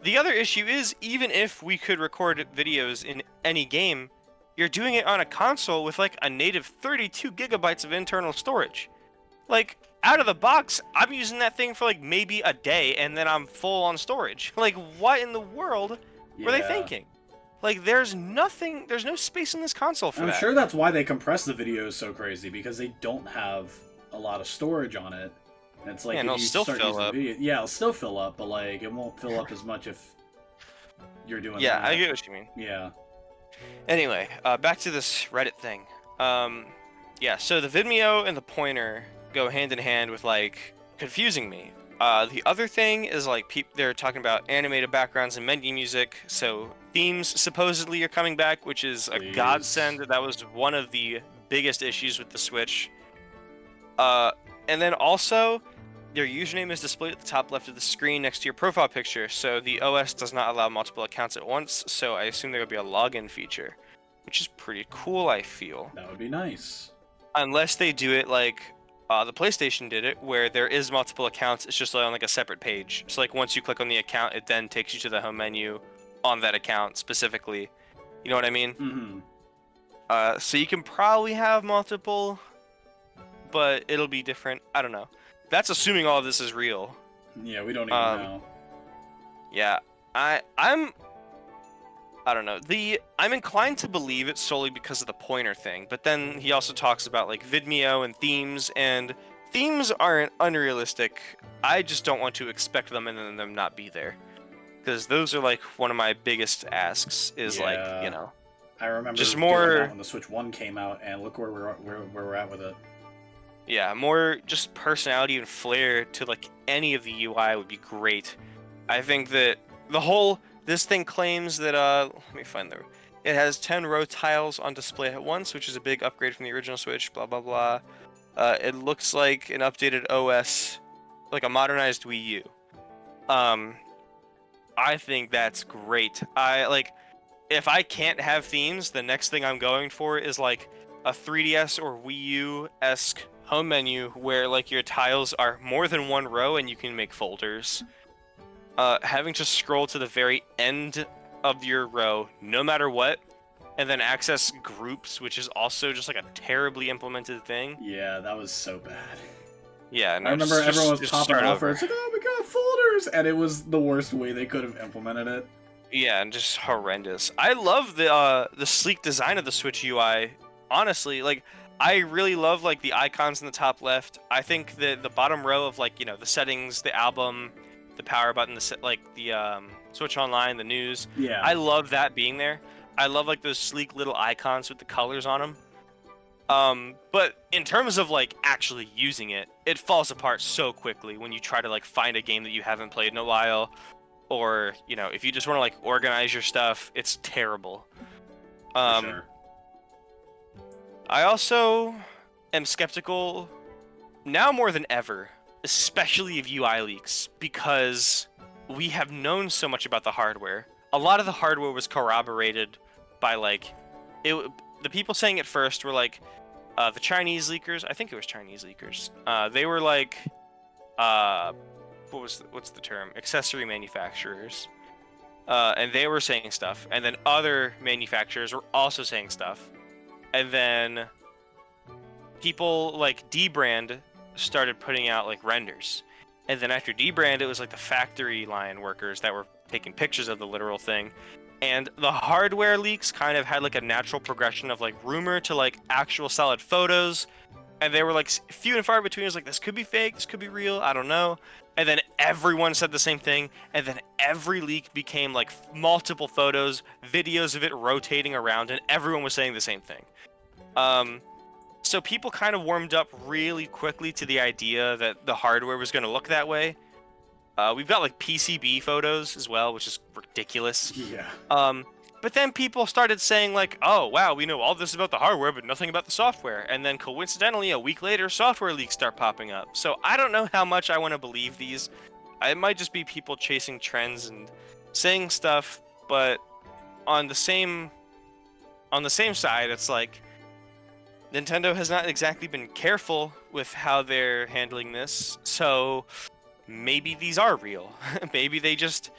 the other issue is, even if we could record videos in any game, you're doing it on a console with like a native 32 gigabytes of internal storage. Like, out of the box, I'm using that thing for like maybe a day, and then I'm full on storage. Like, what in the world were they thinking? Like, there's no space in this console for that. I'm sure that's why they compress the videos so crazy, because they don't have a lot of storage on it. And it's like, yeah, if it'll you still start fill using up. yeah, it'll still fill up, but like, it won't fill up as much if you're doing Yeah, that. I get what you mean. Yeah. Anyway, back to this Reddit thing. Yeah, so the Vimeo and the pointer go hand in hand with like confusing me. The other thing is like they're talking about animated backgrounds and menu music, so themes supposedly are coming back, which is a godsend. That was one of the biggest issues with the Switch. And then also, your username is displayed at the top left of the screen next to your profile picture, so the OS does not allow multiple accounts at once, so I assume there will be a login feature, which is pretty cool, I feel. That would be nice. Unless they do it like the PlayStation did it, where there is multiple accounts, it's just on like a separate page. So like once you click on the account, it then takes you to the home menu on that account specifically. You know what I mean? Mm-hmm. So you can probably have multiple, but it'll be different. I don't know. That's assuming all of this is real. Yeah, we don't even know. Yeah, I don't know. I'm inclined to believe it solely because of the pointer thing, but then he also talks about like Vidmeo and themes aren't unrealistic. I just don't want to expect them and then them not be there, because those are like one of my biggest asks. Is like, you know, I remember just doing more that when the Switch 1 came out, and look where we're at with it. Yeah, more just personality and flair to like any of the UI would be great. I think that this thing claims that let me find it has 10 row tiles on display at once, which is a big upgrade from the original Switch, blah blah blah. It looks like an updated OS, like a modernized Wii U. I think that's great. If I can't have themes, the next thing I'm going for is like a 3DS or Wii U-esque home menu where like your tiles are more than one row and you can make folders. Having to scroll to the very end of your row, no matter what, and then access groups, which is also just like a terribly implemented thing. Yeah, that was so bad. Yeah, no, I remember everyone was popping off over. it's like, oh, we got folders, and it was the worst way they could have implemented it. Yeah, and just horrendous. I love the sleek design of the Switch UI. Honestly, like I really love like the icons in the top left. I think that the bottom row of like, you know, the settings, the album, the power button, the Switch Online, the news. Yeah. I love that being there. I love like those sleek little icons with the colors on them. But in terms of like actually using it, it falls apart so quickly when you try to like find a game that you haven't played in a while, or you know, if you just want to like organize your stuff, it's terrible. For sure. I also am skeptical now more than ever, especially of UI leaks, because we have known so much about the hardware. A lot of the hardware was corroborated by like the people saying it first were like the Chinese leakers. I think it was Chinese leakers. They were like what's the term? Accessory manufacturers. And they were saying stuff, and then other manufacturers were also saying stuff. And then people like Dbrand started putting out like renders. And then after Dbrand, it was like the factory line workers that were taking pictures of the literal thing. And the hardware leaks kind of had like a natural progression of like rumor to like actual solid photos. And they were like few and far between. It was like, this could be fake, this could be real, I don't know. And then everyone said the same thing. And then every leak became like multiple photos, videos of it rotating around, and everyone was saying the same thing. So people kind of warmed up really quickly to the idea that the hardware was going to look that way. We've got like PCB photos as well, which is ridiculous. Yeah. But then people started saying like, oh wow, we know all this about the hardware, but nothing about the software. And then coincidentally, a week later, software leaks start popping up. So I don't know how much I want to believe these. It might just be people chasing trends and saying stuff, but on the same side, it's like Nintendo has not exactly been careful with how they're handling this. So maybe these are real. Maybe they just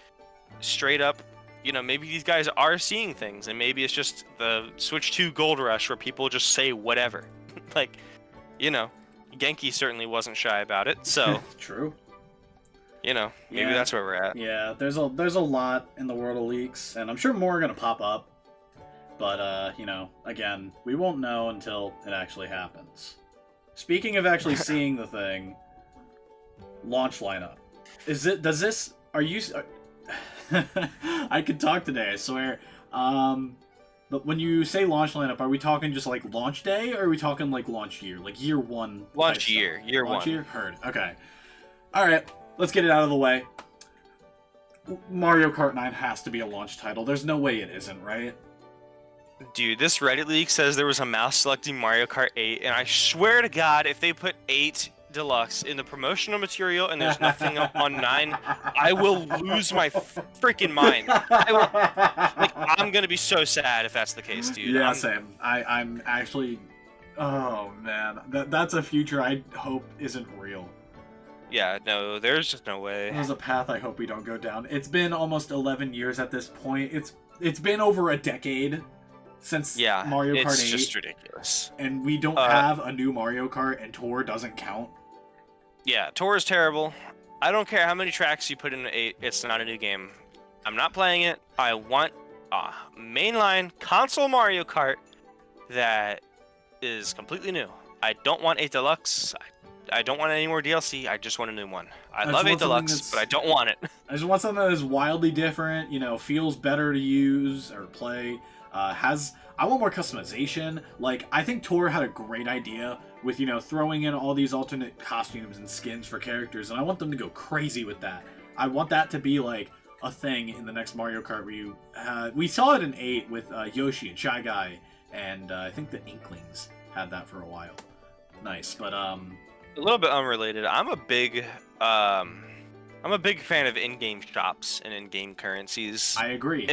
straight up, you know, maybe these guys are seeing things, and maybe it's just the Switch 2 Gold Rush where people just say whatever. Like, you know, Genki certainly wasn't shy about it, so True. You know, maybe that's where we're at. Yeah, there's a lot in the world of leaks, and I'm sure more are gonna pop up. But you know, again, we won't know until it actually happens. Speaking of actually seeing the thing, launch lineup. Are you I could talk today, I swear. But when you say launch lineup, are we talking just like launch day, or are we talking like launch year? Like year one? Launch year. Year launch one. Year? Heard. Okay. Alright, let's get it out of the way. Mario Kart 9 has to be a launch title. There's no way it isn't, right? Dude, this Reddit leak says there was a mouse selecting Mario Kart 8, and I swear to God, if they put 8 Deluxe in the promotional material and there's nothing on 9, I will lose my freaking mind. I will, like, I'm gonna be so sad if that's the case, dude. Yeah, same. I'm actually, oh man, that's a future I hope isn't real. Yeah, no, there's just no way. There's a path I hope we don't go down. It's been almost 11 years at this point. It's been over a decade since Mario Kart 8. It's just ridiculous. And we don't have a new Mario Kart, and Tour doesn't count. Yeah, Tour is terrible. I don't care how many tracks you put in 8, it's not a new game. I'm not playing it. I want a mainline console Mario Kart that is completely new. I don't want 8 Deluxe. I don't want any more DLC. I just want a new one. I love 8 Deluxe, but I don't want it. I just want something that is wildly different, feels better to use or play. I want more customization. Like, I think Tor had a great idea with, throwing in all these alternate costumes and skins for characters, and I want them to go crazy with that. I want that to be, like, a thing in the next Mario Kart where you... we saw it in 8 with Yoshi and Shy Guy, and I think the Inklings had that for a while. Nice, but, A little bit unrelated. I'm a big fan of in-game shops and in-game currencies. I agree.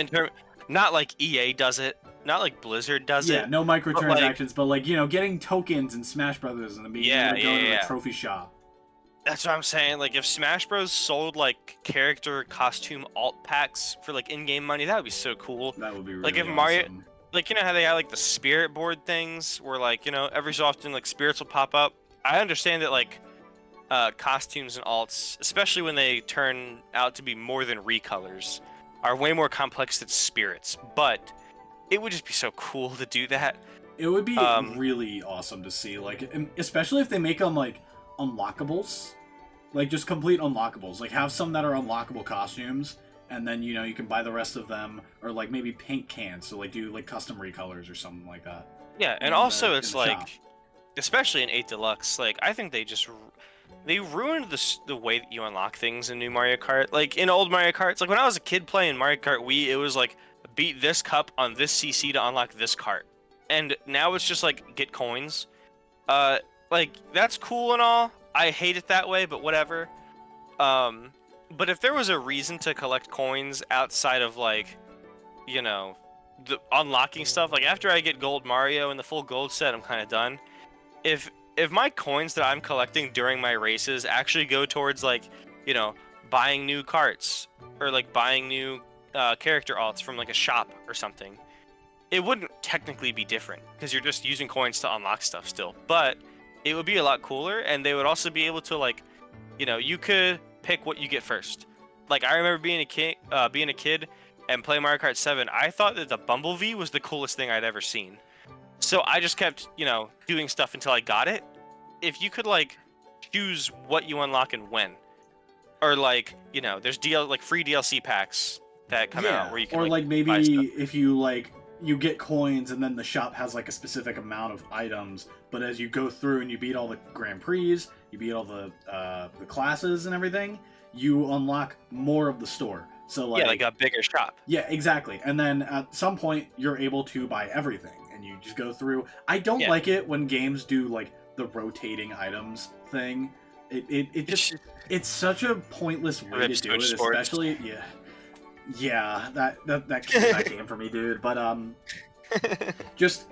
Not like EA does it, not like Blizzard does it. Yeah, no microtransactions, but getting tokens in Smash Brothers and then being able to go to a trophy shop. That's what I'm saying. Like, if Smash Bros sold like character costume alt packs for like in-game money, that would be so cool. That would be really like if awesome. Mario, like how they have like the spirit board things where like every so often like spirits will pop up. I understand that like costumes and alts, especially when they turn out to be more than recolors, are way more complex than spirits, but it would just be so cool to do that. It would be really awesome to see, like, especially if they make them like unlockables, like just complete unlockables, like have some that are unlockable costumes, and then you can buy the rest of them, or like maybe paint cans, so like do like custom recolors or something like that. Yeah, and also it's like, especially in 8 Deluxe, like I think they ruined the way that you unlock things in new Mario Kart. Like in old Mario Karts, like when I was a kid playing Mario Kart Wii, it was like beat this cup on this CC to unlock this cart. And now it's just like get coins. Like that's cool and all. I hate it that way, but whatever. But if there was a reason to collect coins outside of like, the unlocking stuff, like after I get Gold Mario and the full gold set, I'm kind of done. If my coins that I'm collecting during my races actually go towards like, buying new carts or like buying new character alts from like a shop or something, it wouldn't technically be different because you're just using coins to unlock stuff still. But it would be a lot cooler, and they would also be able to like, you could pick what you get first. Like I remember being a kid and playing Mario Kart 7. I thought that the Bumblebee was the coolest thing I'd ever seen. So I just kept, doing stuff until I got it. If you could like choose what you unlock and when, or like, there's free DLC packs that come out where you can, or like maybe if you get coins and then the shop has like a specific amount of items, but as you go through and you beat all the Grand Prix, you beat all the classes and everything, you unlock more of the store. So like a bigger shop. Yeah, exactly. And then at some point you're able to buy everything and you just go through. I don't like it when games do like the rotating items thing. It just it's such a pointless way to do it, especially that killed that game for me, dude. But just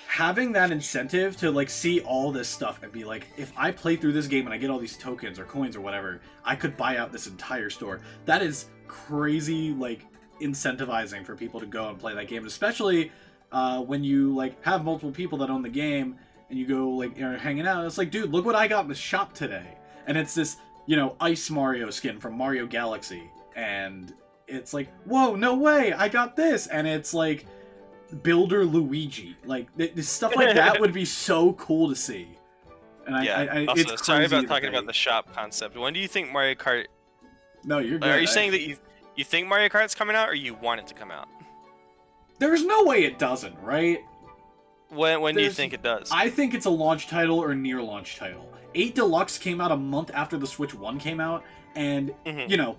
having that incentive to like see all this stuff and be like, if I play through this game and I get all these tokens or coins or whatever, I could buy out this entire store. That is crazy, like incentivizing for people to go and play that game, especially when you like have multiple people that own the game and you go like hanging out. It's like, dude, look what I got in the shop today, and it's this Ice Mario skin from Mario Galaxy, and it's like, whoa, no way, I got this, and it's like Builder Luigi, like this stuff like that would be so cool to see. And I also, it's sorry about talking about the shop concept. When do you think Mario Kart? No, you're good. Are you saying that you think Mario Kart's coming out, or you want it to come out? There's no way it doesn't, right? When do you think it does? I think it's a launch title or near launch title. 8 Deluxe came out a month after the Switch 1 came out, and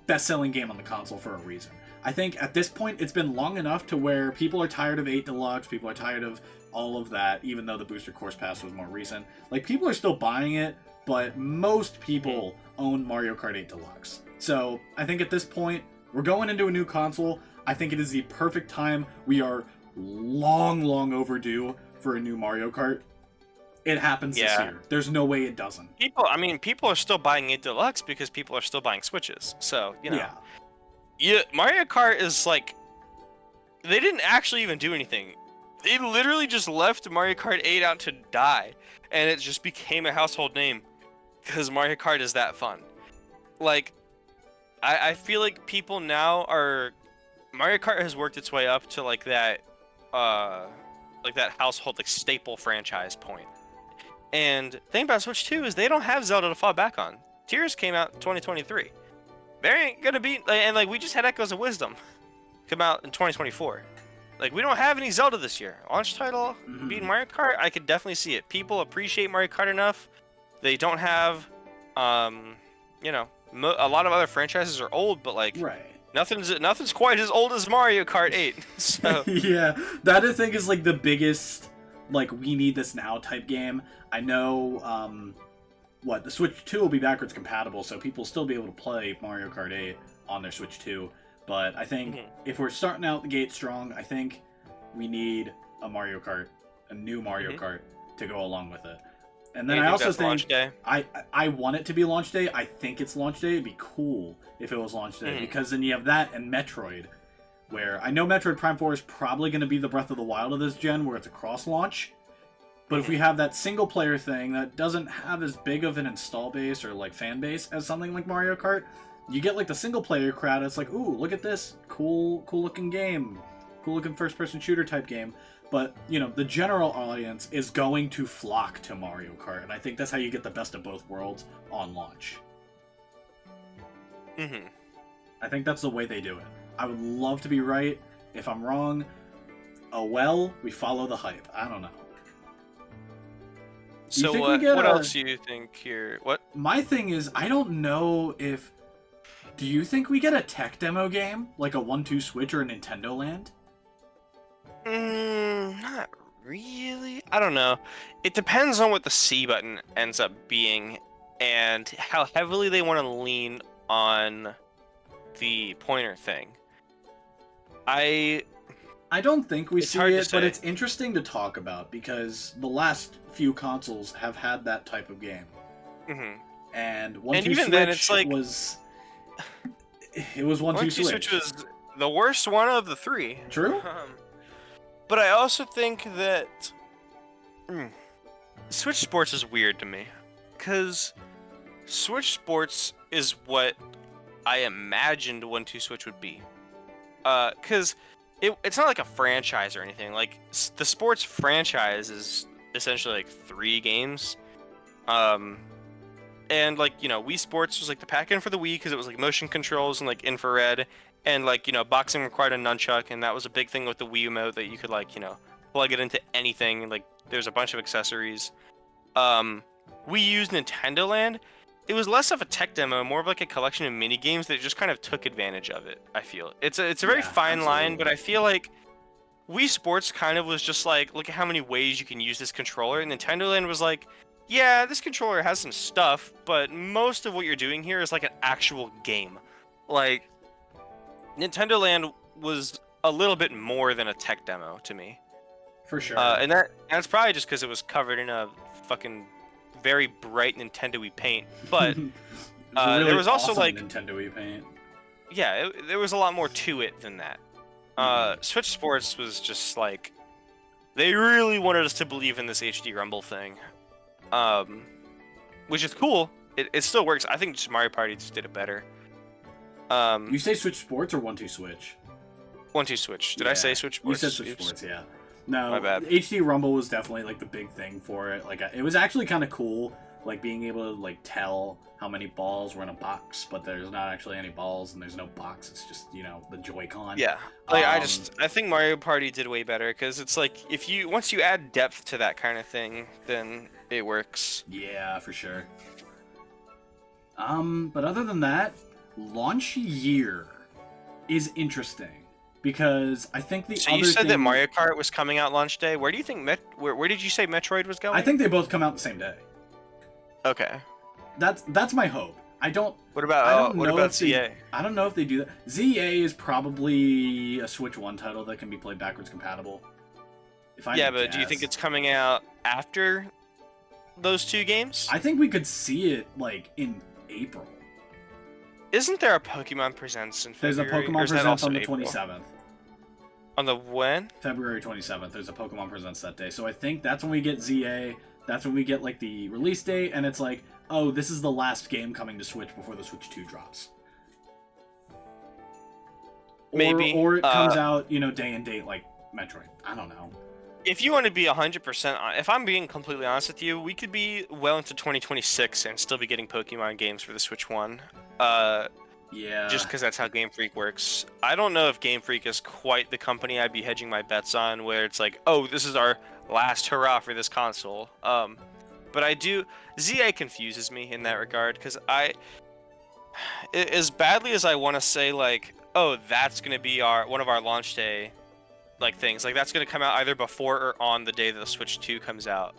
best-selling game on the console for a reason. I think at this point it's been long enough to where people are tired of 8 Deluxe, people are tired of all of that, even though the Booster Course Pass was more recent. Like, people are still buying it, but most people own Mario Kart 8 Deluxe. So I think at this point, we're going into a new console. I think it is the perfect time. We are long overdue for a new Mario Kart. It happens this year. There's no way it doesn't. People are still buying 8 Deluxe because people are still buying Switches. So, Yeah, Mario Kart is like, they didn't actually even do anything. They literally just left Mario Kart 8 out to die, and it just became a household name because Mario Kart is that fun. Like, I feel like people now are, Mario Kart has worked its way up to like that household, like, staple franchise point. And the thing about Switch 2 is they don't have Zelda to fall back on. Tears came out in 2023. There ain't gonna be, and like, we just had Echoes of Wisdom come out in 2024. Like, we don't have any Zelda this year. Launch title being Mario Kart, I could definitely see it. People appreciate Mario Kart enough. They don't have, a lot of other franchises are old, but like, nothing's quite as old as Mario Kart 8. So yeah, that I think is like the biggest, like, we need this now type game. I know, the Switch 2 will be backwards compatible, so people will still be able to play Mario Kart 8 on their Switch 2. But I think if we're starting out the gate strong, I think we need a new Mario Kart to go along with it. And then I also think launch day? I want it to be launch day. I think it's launch day. It'd be cool if it was launch day, because then you have that and Metroid, where I know Metroid Prime 4 is probably going to be the Breath of the Wild of this gen, where it's a cross launch. But if we have that single player thing that doesn't have as big of an install base or like fan base as something like Mario Kart, you get like the single player crowd. It's like, ooh, look at this cool looking game, cool looking first person shooter type game. But the general audience is going to flock to Mario Kart, and I think that's how you get the best of both worlds on launch. I think that's the way they do it. I would love to be right. If I'm wrong, oh well, we follow the hype. I don't know. So what else do you think here? What? My thing is, I don't know if... Do you think we get a tech demo game? Like a 1-2 Switch or a Nintendo Land? Not really. I don't know. It depends on what the C button ends up being and how heavily they want to lean on the pointer thing. I don't think we see it, but it's interesting to talk about because the last few consoles have had that type of game. And 1-2 Switch then it's like, was... It was 1-2 Switch. 1-2 Switch was the worst one of the three. True. But I also think that Switch Sports is weird to me, because Switch Sports is what I imagined 1-2 Switch would be. Because it's not like a franchise or anything. Like, the sports franchise is essentially like 3 games. And like, Wii Sports was like the pack-in for the Wii because it was like motion controls and like infrared. And like, boxing required a nunchuck, and that was a big thing with the Wii Remote, that you could like, plug it into anything. Like, there's a bunch of accessories. We used Nintendo Land. It was less of a tech demo, more of like a collection of mini games that just kind of took advantage of it. I feel it's a very fine line, but I feel like Wii Sports kind of was just like, look at how many ways you can use this controller. And Nintendo Land was like, yeah, this controller has some stuff, but most of what you're doing here is like an actual game. Like, Nintendo Land was a little bit more than a tech demo to me. For sure. And that's probably just because it was covered in a fucking very bright Nintendo-y paint. But really there was also awesome like Nintendo-y paint. Yeah, there was a lot more to it than that. Switch Sports was just like, they really wanted us to believe in this HD Rumble thing, which is cool. It still works. I think just Mario Party just did it better. You say Switch Sports or 1-2 Switch? 1-2 Switch. Did I say Switch Sports? You said Switch Sports, yeah. No, my bad. HD Rumble was definitely like the big thing for it. Like, it was actually kind of cool, like being able to like tell how many balls were in a box, but there's not actually any balls and there's no box. It's just the Joy-Con. Yeah, like I think Mario Party did way better because it's like once you add depth to that kind of thing, then it works. Yeah, for sure. But other than that, launch year. is interesting because I think the So other you said that thing- Mario Kart was coming out launch day. Where do you think where did you say Metroid was going? I think they both come out the same day. Okay. That's my hope. I don't What I about don't what know about if they, ZA? I don't know if they do that. ZA is probably a Switch 1 title that can be played backwards compatible. If I Yeah, had to but do you think guess. it's coming out after those two games? I think we could see it like in April. Isn't there a Pokemon Presents in There's a February? Or Pokemon is that Presents also on the April? 27th. On the when? February 27th. There's a Pokemon Presents that day. So I think that's when we get ZA. That's when we get like the release date, and it's like, oh, this is the last game coming to Switch before the Switch 2 drops. Maybe. Or it comes out, day and date like Metroid. I don't know. If you want to be 100%, if I'm being completely honest with you, we could be well into 2026 and still be getting Pokemon games for the Switch 1. Yeah. Just because that's how Game Freak works. I don't know if Game Freak is quite the company I'd be hedging my bets on, where it's like, oh, this is our last hurrah for this console. But I do. ZA confuses me in that regard, because as badly as I want to say, like, oh, that's going to be one of our launch day like things, like that's going to come out either before or on the day that the Switch 2 comes out.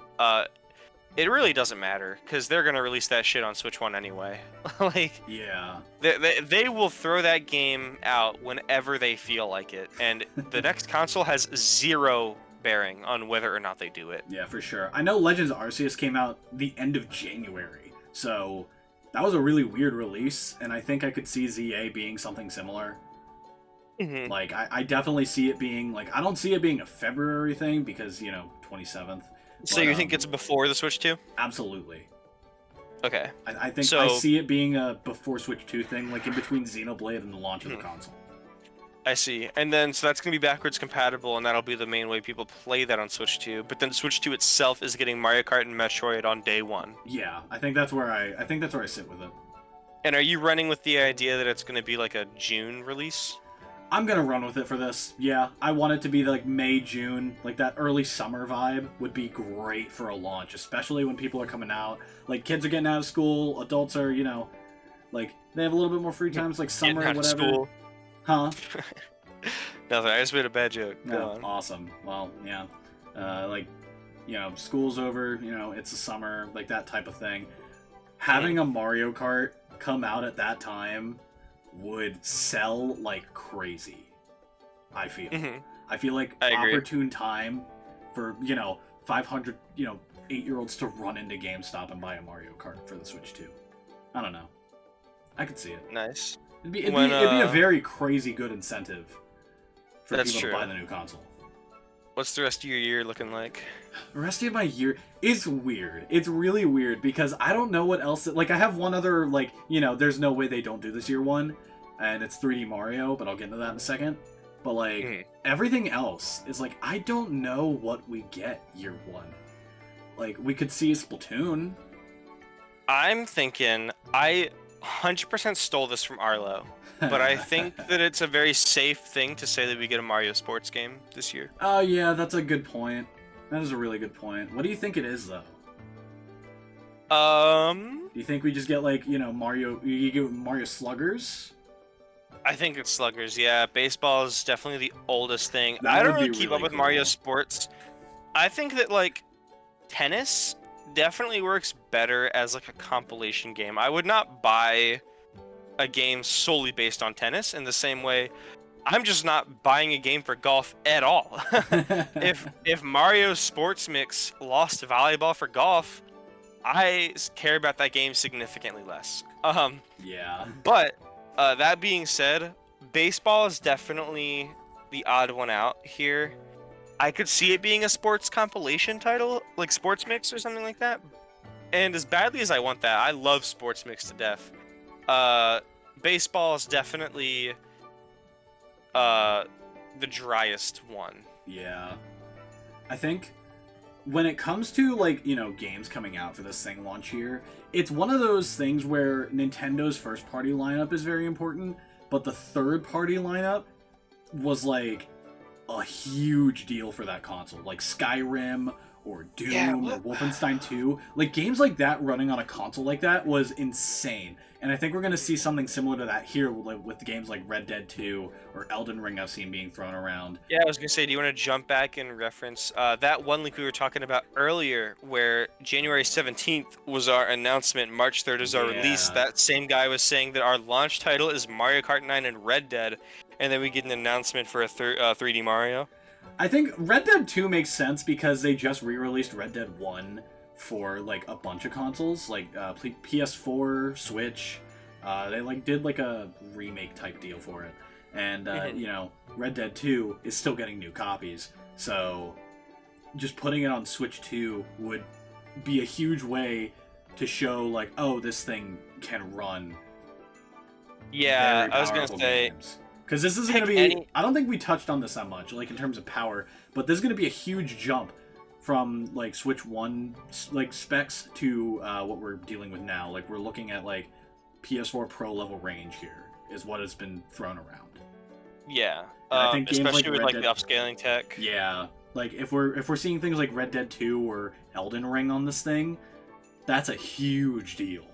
It really doesn't matter, because they're going to release that shit on Switch 1 anyway. Like, yeah. they will throw that game out whenever they feel like it, and the next console has zero bearing on whether or not they do it. Yeah, for sure. I know Legends Arceus came out the end of January, so that was a really weird release, and I think I could see ZA being something similar. Mm-hmm. Like, I definitely see it being, like, I don't see it being a February thing because, 27th. So But, you think it's before the Switch 2? Absolutely. Okay. I think So- I see it being a before Switch 2 thing, like in between Xenoblade and the launch of the console. I see. And then, so that's going to be backwards compatible, and that'll be the main way people play that on Switch 2. But then Switch 2 itself is getting Mario Kart and Metroid on day one. Yeah, I think that's where I sit with it. And are you running with the idea that it's going to be like a June release? I'm gonna run with it for this. Yeah, I want it to be like May, June, like that early summer vibe would be great for a launch, especially when people are coming out. Like, kids are getting out of school, adults are, like, they have a little bit more free times, like summer or Getting out of whatever. school. Huh? Nothing. I just made a bad joke. Go No, on. awesome. Well, yeah. School's over, it's the summer, like that type of thing. Having a Mario Kart come out at that time would sell like crazy. I feel. Mm-hmm. I feel like I agree. opportune time for 500 8-year-olds to run into GameStop and buy a Mario Kart for the Switch 2. I don't know. I could see it. Nice. It'd be When, a very crazy good incentive for That's people true. to buy the new console. What's the rest of your year looking like? The rest of my year is weird. It's really weird because I don't know what else. Like, I have one other, like, there's no way they don't do this year one, and it's 3D Mario, but I'll get into that in a second. But, like, everything else is, like, I don't know what we get year one. Like, we could see a Splatoon. I'm thinking, I 100% stole this from Arlo, but I think that it's a very safe thing to say that we get a Mario sports game this year. Oh, yeah, that's a good point. That is a really good point. What do you think it is, though? Do you think we just get, like, Mario... You get Mario Sluggers? I think it's Sluggers, yeah. Baseball is definitely the oldest thing. That I don't would be really keep really up with cool. Mario sports. I think that, like, tennis definitely works better as, like, a compilation game. I would not buy a game solely based on tennis in the same way I'm just not buying a game for golf at all. If Mario Sports Mix lost volleyball for golf, I care about that game significantly less. Yeah. But that being said, baseball is definitely the odd one out here. I could see it being a sports compilation title, like Sports Mix or something like that. And as badly as I want that, I love Sports Mix to death. Baseball is definitely the driest one. Yeah. I think when it comes to, like, games coming out for this thing launch year, it's one of those things where Nintendo's first-party lineup is very important, but the third-party lineup was, like, a huge deal for that console. Like Skyrim or Doom Yeah, or Wolfenstein 2. Like, games like that running on a console like that was insane. And I think we're going to see something similar to that here with games like Red Dead 2 or Elden Ring I've seen being thrown around. Yeah, I was gonna say, do you want to jump back and reference that one link we were talking about earlier, where January 17th was our announcement, March 3rd is our release. Yeah. That same guy was saying that our launch title is Mario Kart 9 and Red Dead, and then we get an announcement for a 3D Mario. I think Red Dead 2 makes sense because they just re-released Red Dead 1 for like a bunch of consoles, like PS4, Switch. They like did like a remake type deal for it, and you know, Red Dead 2 is still getting new copies. So just putting it on Switch 2 would be a huge way to show like, oh, this thing can run. Yeah, I was gonna say. Because this is going to be... I don't think we touched on this that much, like, in terms of power, but this is going to be a huge jump from, like, Switch 1, like, specs to what we're dealing with now. Like, we're looking at, like, PS4 Pro level range here, is what has been thrown around. Yeah, I think especially like with, like, Dead... the upscaling tech. Yeah, like, if we're seeing things like Red Dead 2 or Elden Ring on this thing, that's a huge deal.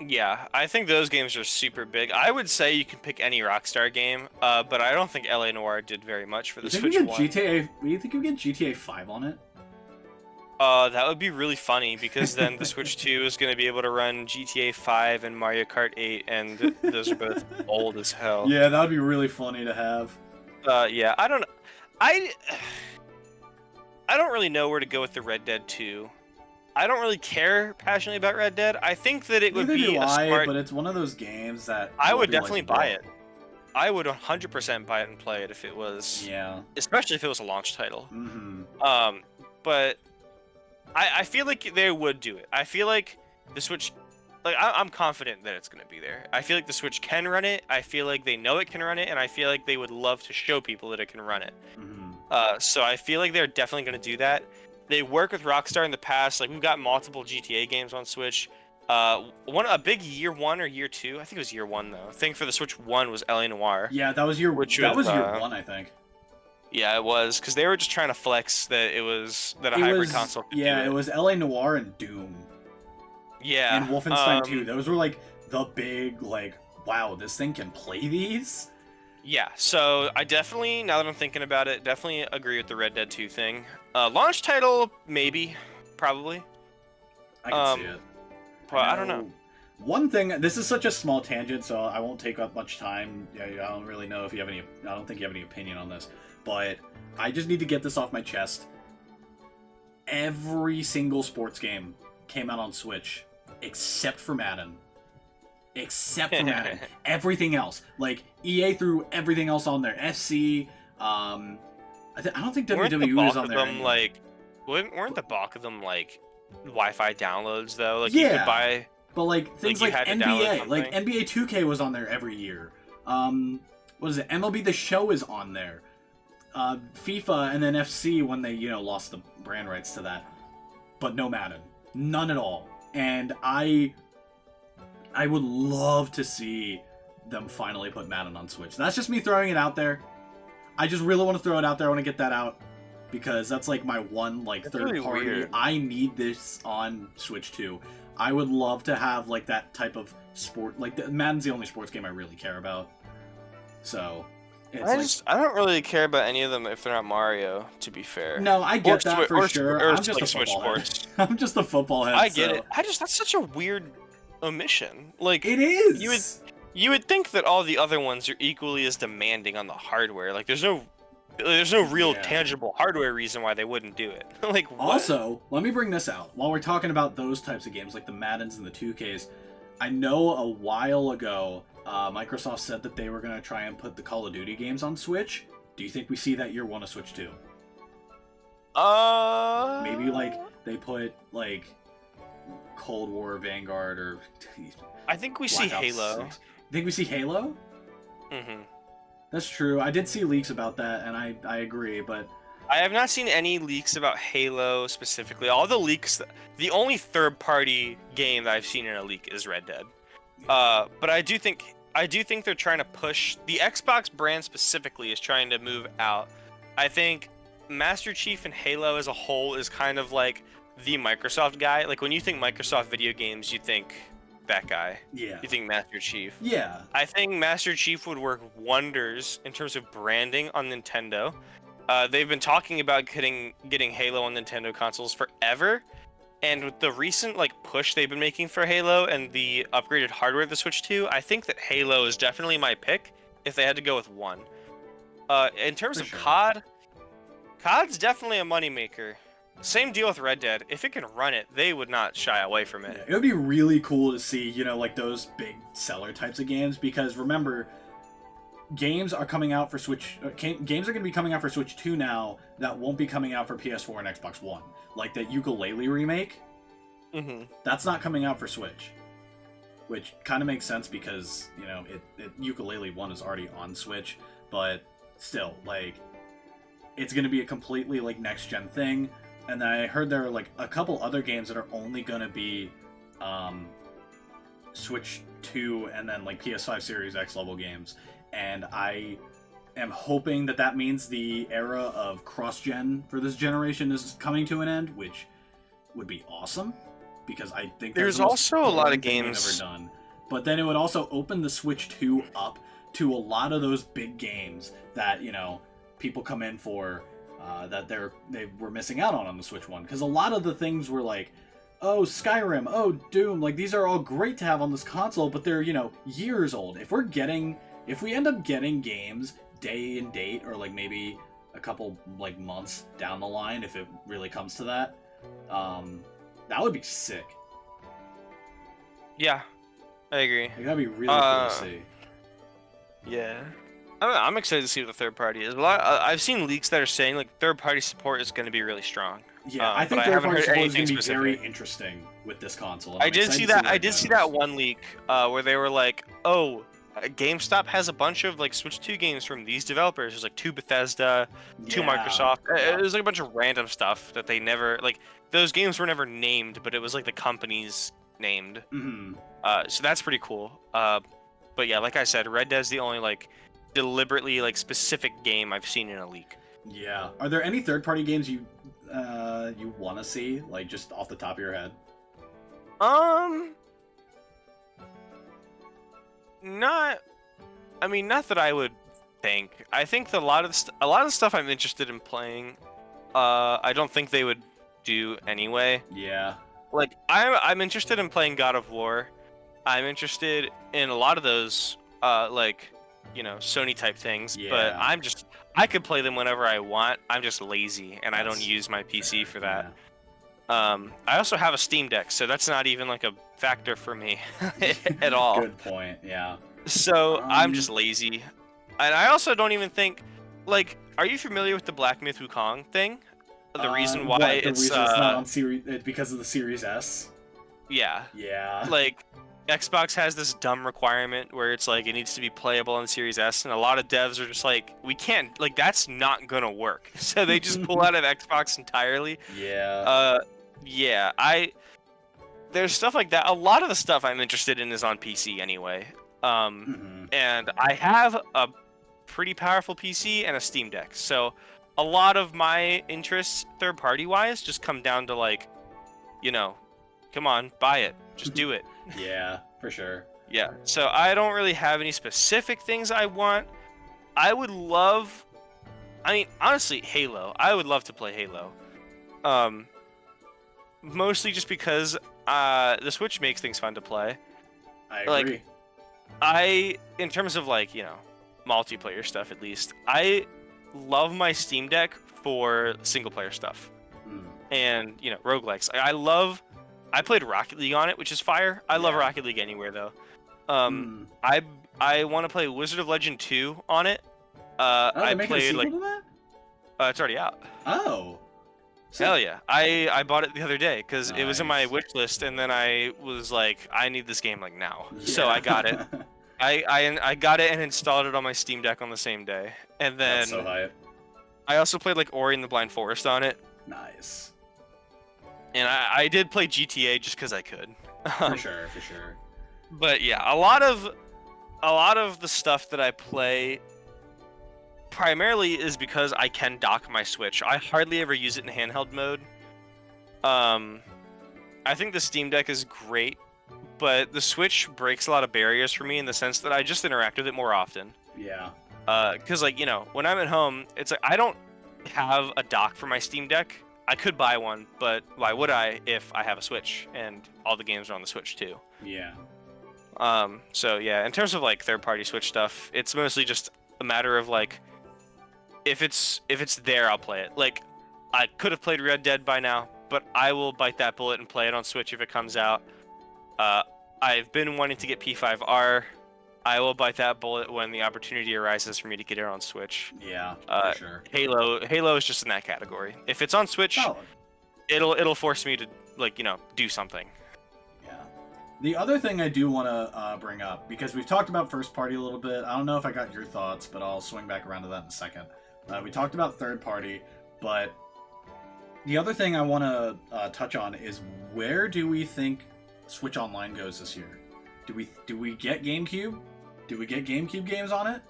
Yeah, I think those games are super big. I would say you can pick any Rockstar game, but I don't think LA Noire did very much for the Switch 1. Do you think you get GTA 5 on it? That would be really funny, because then the Switch 2 is going to be able to run GTA 5 and Mario Kart 8, and those are both old as hell. Yeah, that would be really funny to have. Yeah, I don't know. I don't really know where to go with the Red Dead 2. I don't really care passionately about Red Dead. I think that it would be a smart... but it's one of those games that... I would definitely buy it. I would 100% buy it and play it if it was... Yeah. Especially if it was a launch title. Mm-hmm. But I feel like they would do it. I feel like the Switch... Like, I'm confident that it's going to be there. I feel like the Switch can run it. I feel like they know it can run it. And I feel like they would love to show people that it can run it. Mm-hmm. So I feel like they're definitely going to do that. They work with Rockstar in the past. Like, we've got multiple GTA games on Switch. A big year 1 or year 2. I think it was year 1 though. I think for the Switch 1 was LA Noire. Yeah, that was year 1, I think. Yeah, it was, because they were just trying to flex that a hybrid console could do it. It was LA Noire and Doom. Yeah. And Wolfenstein 2. Those were like the big, like, wow, this thing can play these? Yeah, so I definitely, now that I'm thinking about it, definitely agree with the Red Dead 2 thing. Launch title, maybe, probably. I can see it. But I don't know. One thing, this is such a small tangent, so I won't take up much time. I don't really know if you have any, I don't think you have any opinion on this, but I just need to get this off my chest. Every single sports game came out on Switch, except for Madden. Except for Madden. Everything else. Like, EA threw everything else on there. FC, I don't think WWE was on there anymore. Weren't the bulk of them, like, Wi-Fi downloads, though? Like, yeah, you could buy... But, like, things like NBA. Like, NBA 2K was on there every year. What is it? MLB The Show is on there. FIFA and then FC when they, lost the brand rights to that. But no Madden. None at all. And I would love to see them finally put Madden on Switch. That's just me throwing it out there. I just really want to throw it out there. I want to get that out because that's like my one third really party. weird. I need this on Switch too. I would love to have like that type of sport. Like Madden's the only sports game I really care about. So I don't really care about any of them if they're not Mario. To be fair. No, I get that for sure. I'm just a Switch football sports. head. I'm just a football head. I get it. That's such a weird omission. Like it is. You would think that all the other ones are equally as demanding on the hardware. Like there's no real tangible hardware reason why they wouldn't do it. Like what? Also, let me bring this out. While we're talking about those types of games like the Maddens and the 2Ks, I know a while ago Microsoft said that they were going to try and put the Call of Duty games on Switch. Do you think we see that year 1 of Switch 2? Maybe like they put like Cold War, Vanguard, or I think we see Halo. 6. You think we see Halo? Mm-hmm. That's true. I did see leaks about that, and I agree, but I have not seen any leaks about Halo specifically. All the leaks, the only third-party game that I've seen in a leak is Red Dead. But I do think they're trying to push the Xbox brand specifically is trying to move out. I think Master Chief and Halo as a whole is kind of like the Microsoft guy. Like when you think Microsoft video games, you think that guy. Yeah. You think Master Chief. Yeah. I think Master Chief would work wonders in terms of branding on Nintendo. They've been talking about getting Halo on Nintendo consoles forever, and with the recent like push they've been making for Halo and the upgraded hardware of the Switch 2, I think that Halo is definitely my pick if they had to go with one. In terms For of sure. COD's definitely a moneymaker. Same deal with Red Dead. If it can run it, they would not shy away from it. Yeah, it would be really cool to see, you know, like those big seller types of games, because remember, games are coming out for Switch. Games are going to be coming out for Switch 2 now that won't be coming out for PS4 and Xbox One. Like that Yooka-Laylee remake. Mm-hmm. That's not coming out for Switch, which kind of makes sense because, you know, Yooka-Laylee 1 is already on Switch, but still, like, it's going to be a completely like next gen thing. And then I heard there are like a couple other games that are only going to be Switch 2 and then like PS5 Series X level games. And I am hoping that that means the era of cross-gen for this generation is coming to an end, which would be awesome, because I think there's also a lot of Never games done. But then it would also open the Switch 2 up to a lot of those big games that, you know, people come in for, that they were missing out on the Switch 1. Because a lot of the things were like, oh, Skyrim, oh, Doom, like these are all great to have on this console, but they're, you know, years old. If we end up getting games day and date, or like maybe a couple like months down the line, if it really comes to that, that would be sick. Yeah, I agree. Like, that'd be really cool to see. Yeah. I don't know, I'm excited to see what the third party is. I've seen leaks that are saying like third party support is going to be really strong. Yeah, I think but I haven't third-party heard support is going anything to be very specific. interesting with this console. I did see that. I did see that one leak where they were like, "Oh, GameStop has a bunch of like Switch 2 games from these developers. There's like 2 Bethesda, 2 Microsoft. Yeah. It was like a bunch of random stuff that they never like. Those games were never named, but it was like the companies named. Mm-hmm. So that's pretty cool. But yeah, like I said, Red Dead's the only like deliberately like specific game I've seen in a leak. Yeah. Are there any third-party games you want to see, like just off the top of your head? Not. I mean, not that I would think. I think a lot of the stuff I'm interested in playing, I don't think they would do anyway. Yeah. Like I'm interested in playing God of War. I'm interested in a lot of those, like, you know, Sony type things. Yeah. But I could play them whenever I want. I'm just lazy and I don't That's use my PC fair, for that. yeah. I also have a Steam Deck, so that's not even like a factor for me at all. Good point. Yeah. So I'm just lazy, and I also don't even think, like, are you familiar with the Black Myth Wukong thing? The reason why the it's reason it's not on Series, because of the Series S. yeah, Yeah. like Xbox has this dumb requirement where it's like it needs to be playable on Series S, and a lot of devs are just like, we can't, like, that's not gonna work. So they just pull out of Xbox entirely. Yeah. Yeah, there's stuff like that. A lot of the stuff I'm interested in is on PC anyway. And I have a pretty powerful PC and a Steam Deck. So a lot of my interests, third party wise, just come down to like, you know, come on, buy it. Just do it. Yeah, for sure. Yeah. So I don't really have any specific things I want. I would love, I mean, honestly, Halo. I would love to play Halo. Mostly just because the Switch makes things fun to play. I Like, agree. in terms of like, you know, multiplayer stuff at least, I love my Steam Deck for single player stuff. And, you know, roguelikes. I played Rocket League on it, which is fire. I love Yeah. Rocket League anywhere though. I want to play Wizard of Legend 2 on it. I making a played sequel like to that? it's already out. Oh. Hell yeah. I bought it the other day because it was in my Nice. wish list, and then I was like, I need this game like now. So Yeah. I got it. I got it and installed it on my Steam Deck on the same day. And then That's so hype. I also played like Ori and the Blind Forest on it. Nice. And I did play GTA just because I could. For sure, for sure. But yeah, a lot of the stuff that I play primarily is because I can dock my Switch. I hardly ever use it in handheld mode. I think the Steam Deck is great, but the Switch breaks a lot of barriers for me in the sense that I just interact with it more often. Yeah. Because, like, you know, when I'm at home, it's like I don't have a dock for my Steam Deck. I could buy one, but why would I if I have a Switch and all the games are on the Switch too? Yeah. So yeah, in terms of like third-party Switch stuff, it's mostly just a matter of like if it's there, I'll play it. Like I could have played Red Dead by now, but I will bite that bullet and play it on Switch if it comes out. I've been wanting to get P5R. I will bite that bullet when the opportunity arises for me to get it on Switch. Yeah, for sure. Halo is just in that category. If it's on Switch, it'll force me to, like, you know, do something. Yeah. The other thing I do want to bring up, because we've talked about first party a little bit. I don't know if I got your thoughts, but I'll swing back around to that in a second. We talked about third party, but the other thing I want to touch on is where do we think Switch Online goes this year? Do we get GameCube? Do we get GameCube games on it?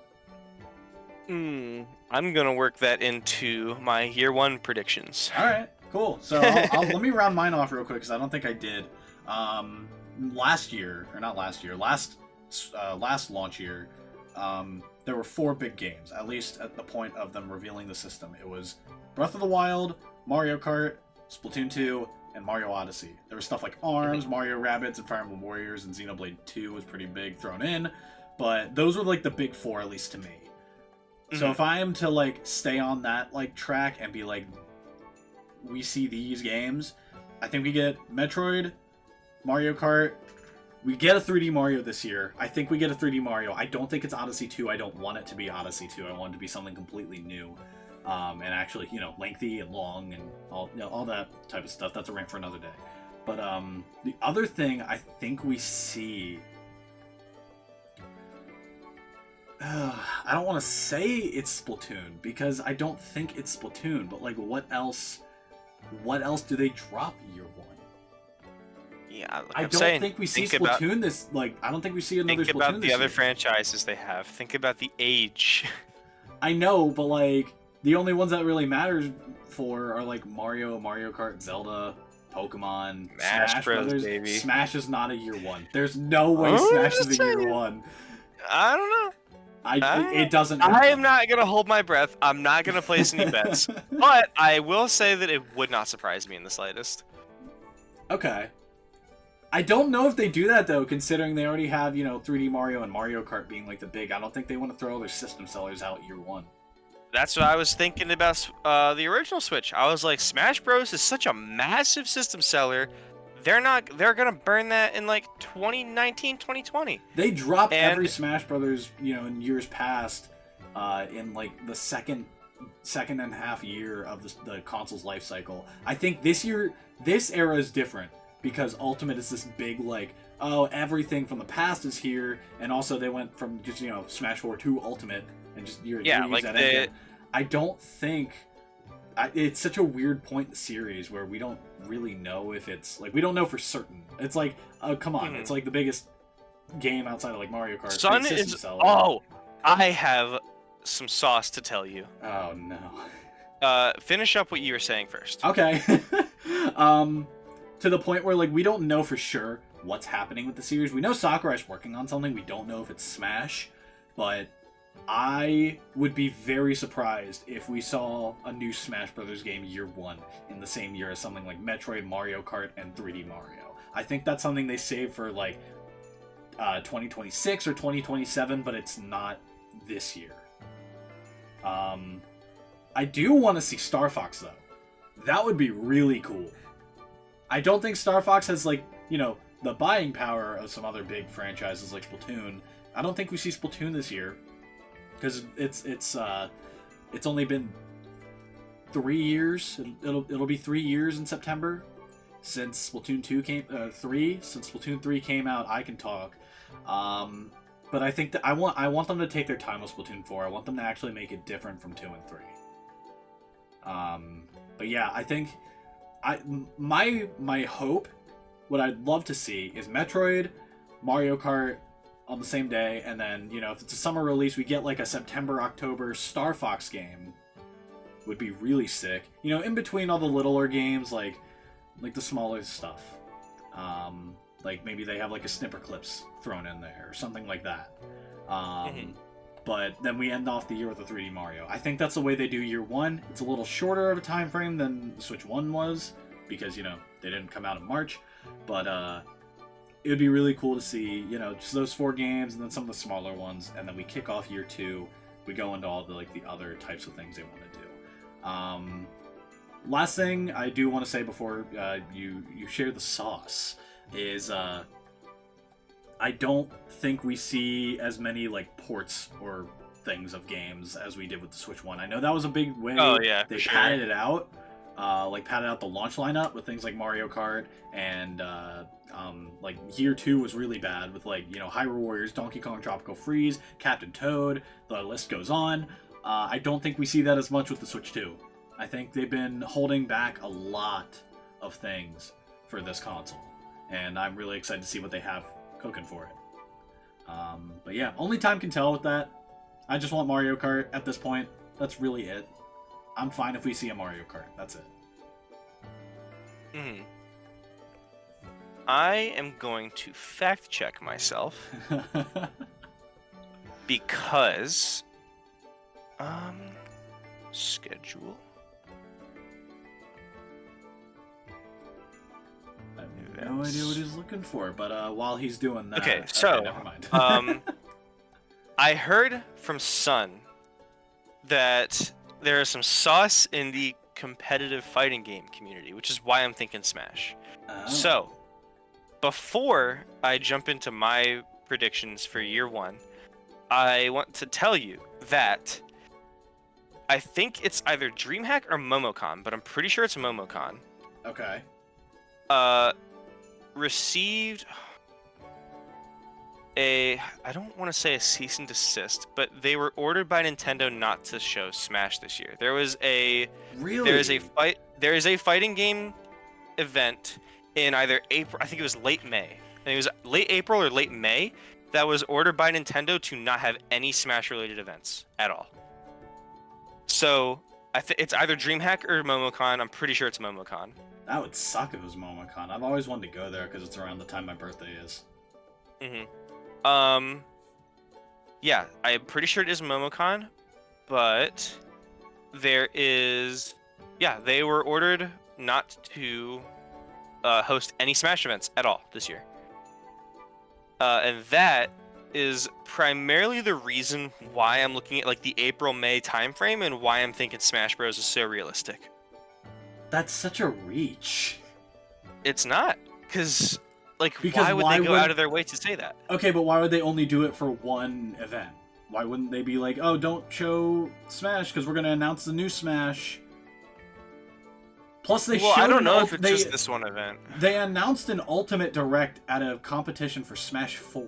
I'm gonna work that into my year one predictions. All right, cool. So let me round mine off real quick because I don't think I did. Last launch year, there were 4 big games, at least at the point of them revealing the system. It was Breath of the Wild, Mario Kart, Splatoon 2, and Mario Odyssey. There was stuff like ARMS, Mario Rabbids, and Fire Emblem Warriors, and Xenoblade 2 was pretty big thrown in, but those were like the big 4, at least to me. So if I am to like stay on that like track and be like, we see these games, I think we get Metroid, Mario Kart, we get a 3D Mario this year. I think we get a 3D Mario. I don't think it's Odyssey 2. I don't want it to be Odyssey 2. I want it to be something completely new. And actually, you know, lengthy and long and all, you know, all that type of stuff. That's a rant for another day. But the other thing I think we see, I don't want to say it's Splatoon because I don't think it's Splatoon. But like, what else? What else do they drop year one? Yeah, like I don't think we see Splatoon this. Like, I don't think we see another Splatoon this year. Think about the other franchises they have. Think about the age. I know, but like, the only ones that really matters for are like Mario, Mario Kart, Zelda, Pokemon, Smash Brothers. Baby. Smash is not a year one. There's no way Smash is a year one. I don't know. It doesn't happen. I am not going to hold my breath. I'm not going to place any bets. But I will say that it would not surprise me in the slightest. Okay. I don't know if they do that, though, considering they already have, you know, 3D Mario and Mario Kart being, like, the big. I don't think they want to throw their system sellers out year one. That's what I was thinking about the original Switch. I was like, Smash Bros. Is such a massive system seller. They're going to burn that in, like, 2019, 2020. They dropped every Smash Brothers, you know, in years past, in, like, the second and a half year of the console's life cycle. I think this year, this era is different. Because Ultimate is this big, like, oh, everything from the past is here, and also they went from just, you know, Smash 4 to Ultimate, and just like that engine. I don't think it's such a weird point in the series where we don't really know if it's like we don't know for certain. It's like, oh, come on, it's like the biggest game outside of like Mario Kart. Sun is I have some sauce to tell you. Oh no. Finish up what you were saying first. Okay. To the point where, like, we don't know for sure what's happening with the series. We know Sakurai's working on something. We don't know if it's Smash. But I would be very surprised if we saw a new Smash Brothers game year one in the same year as something like Metroid, Mario Kart, and 3D Mario. I think that's something they save for, like, 2026 or 2027, but it's not this year. I do want to see Star Fox, though. That would be really cool. I don't think Star Fox has, like, you know, the buying power of some other big franchises like Splatoon. I don't think we see Splatoon this year because it's only been 3 years. It'll be 3 years in September since Splatoon 3 came out. I can talk, but I think that I want them to take their time with Splatoon 4. I want them to actually make it different from 2 and 3. But yeah, I think. My hope, what I'd love to see is Metroid, Mario Kart, on the same day, and then, you know, if it's a summer release, we get like a September, October Star Fox game. Would be really sick. You know, in between all the littler games, like the smaller stuff. Like maybe they have like a Snipper Clips thrown in there or something like that. But then we end off the year with a 3D Mario. I think that's the way they do year one. It's a little shorter of a time frame than the Switch 1 was, because, you know, they didn't come out in March. But it would be really cool to see, you know, just those 4 games and then some of the smaller ones, and then we kick off year 2. We go into all the like the other types of things they want to do. Last thing I do want to say before you share the sauce is I don't think we see as many like ports or things of games as we did with the Switch 1. I know that was a big way they padded it out. Like padded out the launch lineup with things like Mario Kart, and like year 2 was really bad with, like, you know, Hyrule Warriors, Donkey Kong Tropical Freeze, Captain Toad, the list goes on. I don't think we see that as much with the Switch 2. I think they've been holding back a lot of things for this console, and I'm really excited to see what they have cooking for it. But yeah, only time can tell with that. I just want Mario Kart at this point. That's really it. I'm fine if we see a Mario Kart. That's it. I am going to fact check myself because schedule. I have no idea what he's looking for, but while he's doing that, okay, so never mind. I heard from Sun that there is some sauce in the competitive fighting game community, which is why I'm thinking Smash. Oh. So, before I jump into my predictions for year 1, I want to tell you that I think it's either DreamHack or Momocon, but I'm pretty sure it's Momocon. Okay. Received I don't want to say a cease and desist, but they were ordered by Nintendo not to show Smash this year. There is a fighting game event in either April, I think it was late May. And it was late April or late May that was ordered by Nintendo to not have any Smash related events at all. So it's either DreamHack or Momocon. I'm pretty sure it's Momocon. That would suck if it was Momocon. I've always wanted to go there because it's around the time my birthday is. Yeah, I'm pretty sure it is Momocon, but there is, they were ordered not to host any Smash events at all this year. And that is primarily the reason why I'm looking at like the April-May timeframe and why I'm thinking Smash Bros. Is so realistic. That's such a reach. It's not, because why would they go out of their way to say that? Okay, but why would they only do it for one event? Why wouldn't they be like, oh, don't show Smash because we're going to announce the new Smash? Plus, I don't know if it's just this one event. They announced an Ultimate Direct at a competition for Smash 4.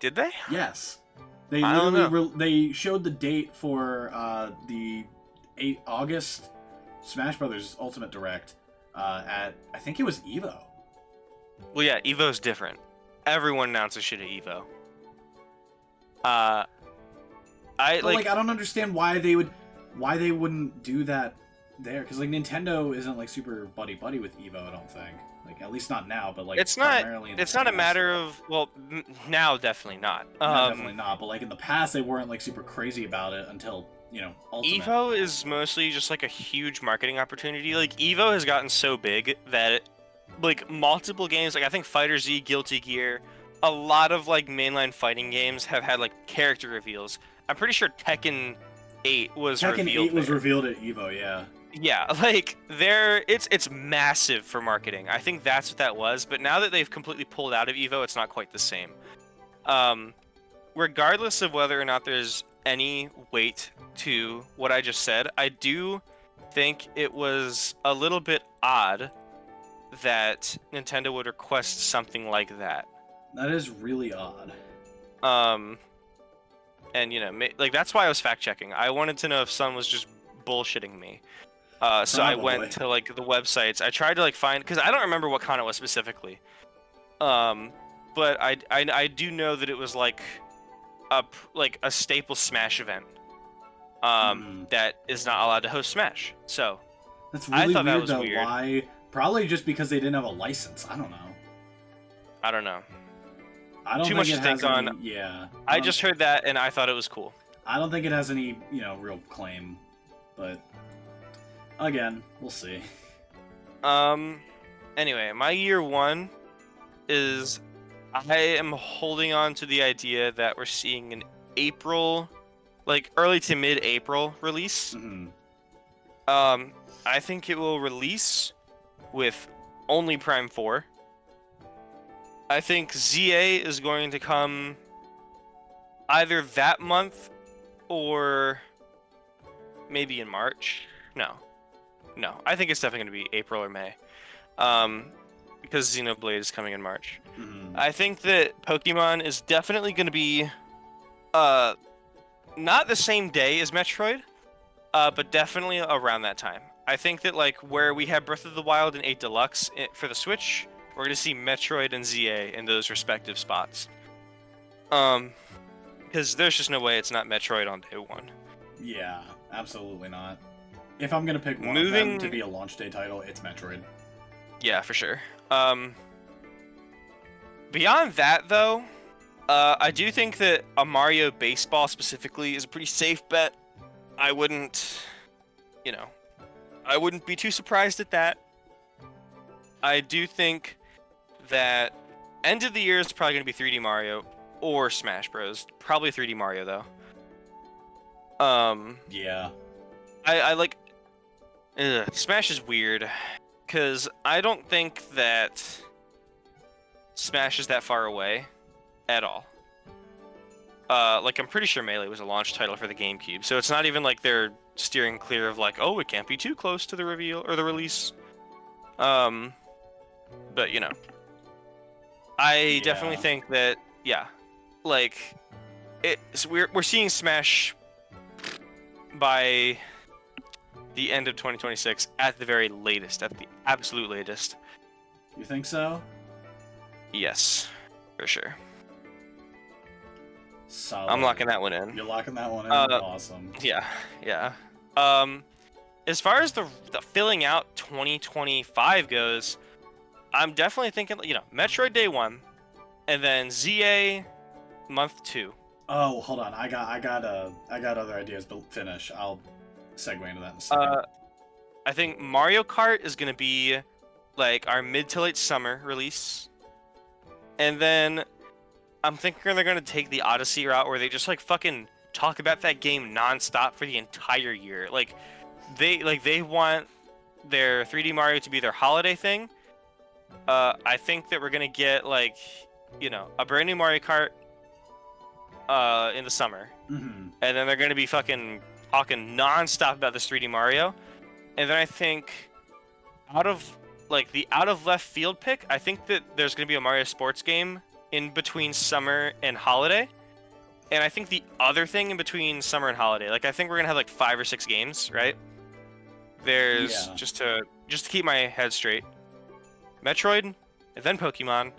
Did they? Yes. They literally they showed the date for the 8 August Smash Brothers Ultimate Direct at, I think it was EVO. Well, yeah, EVO's different. Everyone announces shit at EVO. I don't understand why they wouldn't do that there, because like Nintendo isn't like super buddy with EVO. I don't think, like, at least not now. But like it's not a matter of, well, now definitely not. Definitely not. But like in the past, they weren't like super crazy about it until, you know, Ultimate. EVO is mostly just like a huge marketing opportunity. Like EVO has gotten so big that like multiple games, like I think Fighter Z, Guilty Gear, a lot of like mainline fighting games have had like character reveals. I'm pretty sure Tekken 8 was revealed at EVO, yeah. Yeah, like it's massive for marketing. I think that's what that was, but now that they've completely pulled out of EVO, it's not quite the same. Regardless of whether or not there's any weight to what I just said, I do think it was a little bit odd that Nintendo would request something like that. That is really odd. And you know, like that's why I was fact checking. I wanted to know if Sun was just bullshitting me. So I went to like the websites. I tried to like find, because I don't remember what con it was specifically. But I do know that it was like a staple Smash event. That is not allowed to host Smash. So That's I really thought that weird, was though. weird. Why? Probably just because they didn't have a license. I don't know. I don't know. I don't Too think much it to has think any. on. Yeah. I just heard that and I thought it was cool. I don't think it has any, real claim. But again, we'll see. Anyway, my year one is I am holding on to the idea that we're seeing an April, like early to mid-April release. Mhm. I think it will release with only Prime 4. I think ZA is going to come either that month or maybe in March. No. I think it's definitely going to be April or May. Because Xenoblade is coming in March. Mhm. I think that Pokemon is definitely going to be not the same day as Metroid, but definitely around that time. I think that like where we have Breath of the Wild and 8 Deluxe for the Switch, we're going to see Metroid and ZA in those respective spots. Because there's just no way it's not Metroid on day one. Yeah, absolutely not. If I'm gonna pick one of them to be a launch day title, it's Metroid. Yeah, for sure. Beyond that, though, I do think that a Mario Baseball specifically is a pretty safe bet. I wouldn't be too surprised at that. I do think that end of the year is probably going to be 3D Mario or Smash Bros. Probably 3D Mario, though. Yeah. I like... Smash is weird, because I don't think that Smash is that far away at all. Like, I'm pretty sure Melee was a launch title for the GameCube, so it's not even like they're steering clear of like, oh, it can't be too close to the reveal or the release. But I definitely think that, yeah, like, we're seeing Smash by the end of 2026 at the very latest, at the absolute latest. You think so? Yes, for sure. Solid. I'm locking that one in. You're locking that one in? Awesome. Yeah. As far as the filling out 2025 goes, I'm definitely thinking, Metroid Day 1, and then ZA month 2. Oh, hold on. I got other ideas, but finish. I'll segue into that in a second. I think Mario Kart is gonna be like our mid to late summer release, and then I'm thinking they're gonna take the Odyssey route where they just like fucking talk about that game nonstop for the entire year. Like they want their 3D Mario to be their holiday thing. I think that we're gonna get like, a brand new Mario Kart in the summer, Mm-hmm. and then they're gonna be fucking talking nonstop about this 3D Mario, and then I think out of left field pick, I think that there's gonna be a Mario Sports game in between summer and holiday, and I think the other thing in between summer and holiday, like I think we're gonna have like 5 or 6 games, right? There's just to keep my head straight, Metroid, and then Pokemon,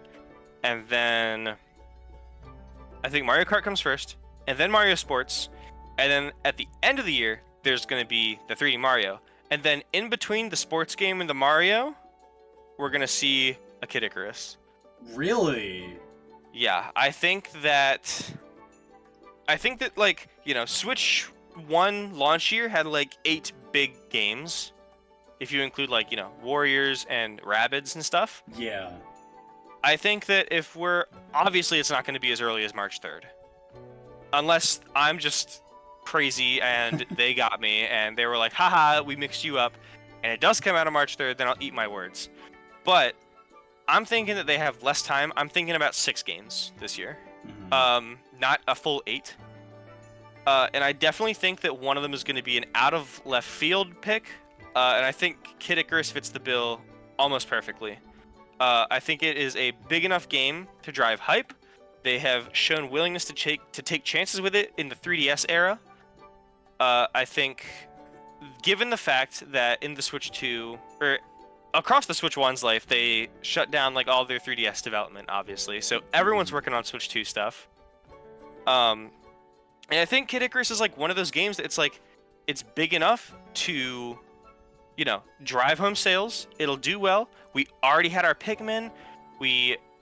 and then I think Mario Kart comes first, and then Mario Sports, and then at the end of the year, there's going to be the 3D Mario. And then in between the sports game and the Mario, we're going to see a Kid Icarus. Really? Yeah, I think that like, Switch 1 launch year had like 8 big games. If you include like, Warriors and Rabbids and stuff. Yeah. I think that obviously it's not going to be as early as March 3rd. Unless I'm just crazy and they got me and they were like, haha, we mixed you up, and it does come out on March 3rd, then I'll eat my words. But I'm thinking that they have less time. I'm thinking about 6 games this year. Mm-hmm. Not a full 8. And I definitely think that one of them is going to be an out of left field pick. And I think Kid Icarus fits the bill almost perfectly. I think it is a big enough game to drive hype. They have shown willingness to take chances with it in the 3DS era. I think, given the fact that in the Switch 2, or across the Switch One's life, they shut down like all their 3DS development, obviously. So everyone's working on Switch 2 stuff. And I think Kid Icarus is like one of those games that it's big enough to, drive home sales. It'll do well. We already had our Pikmin.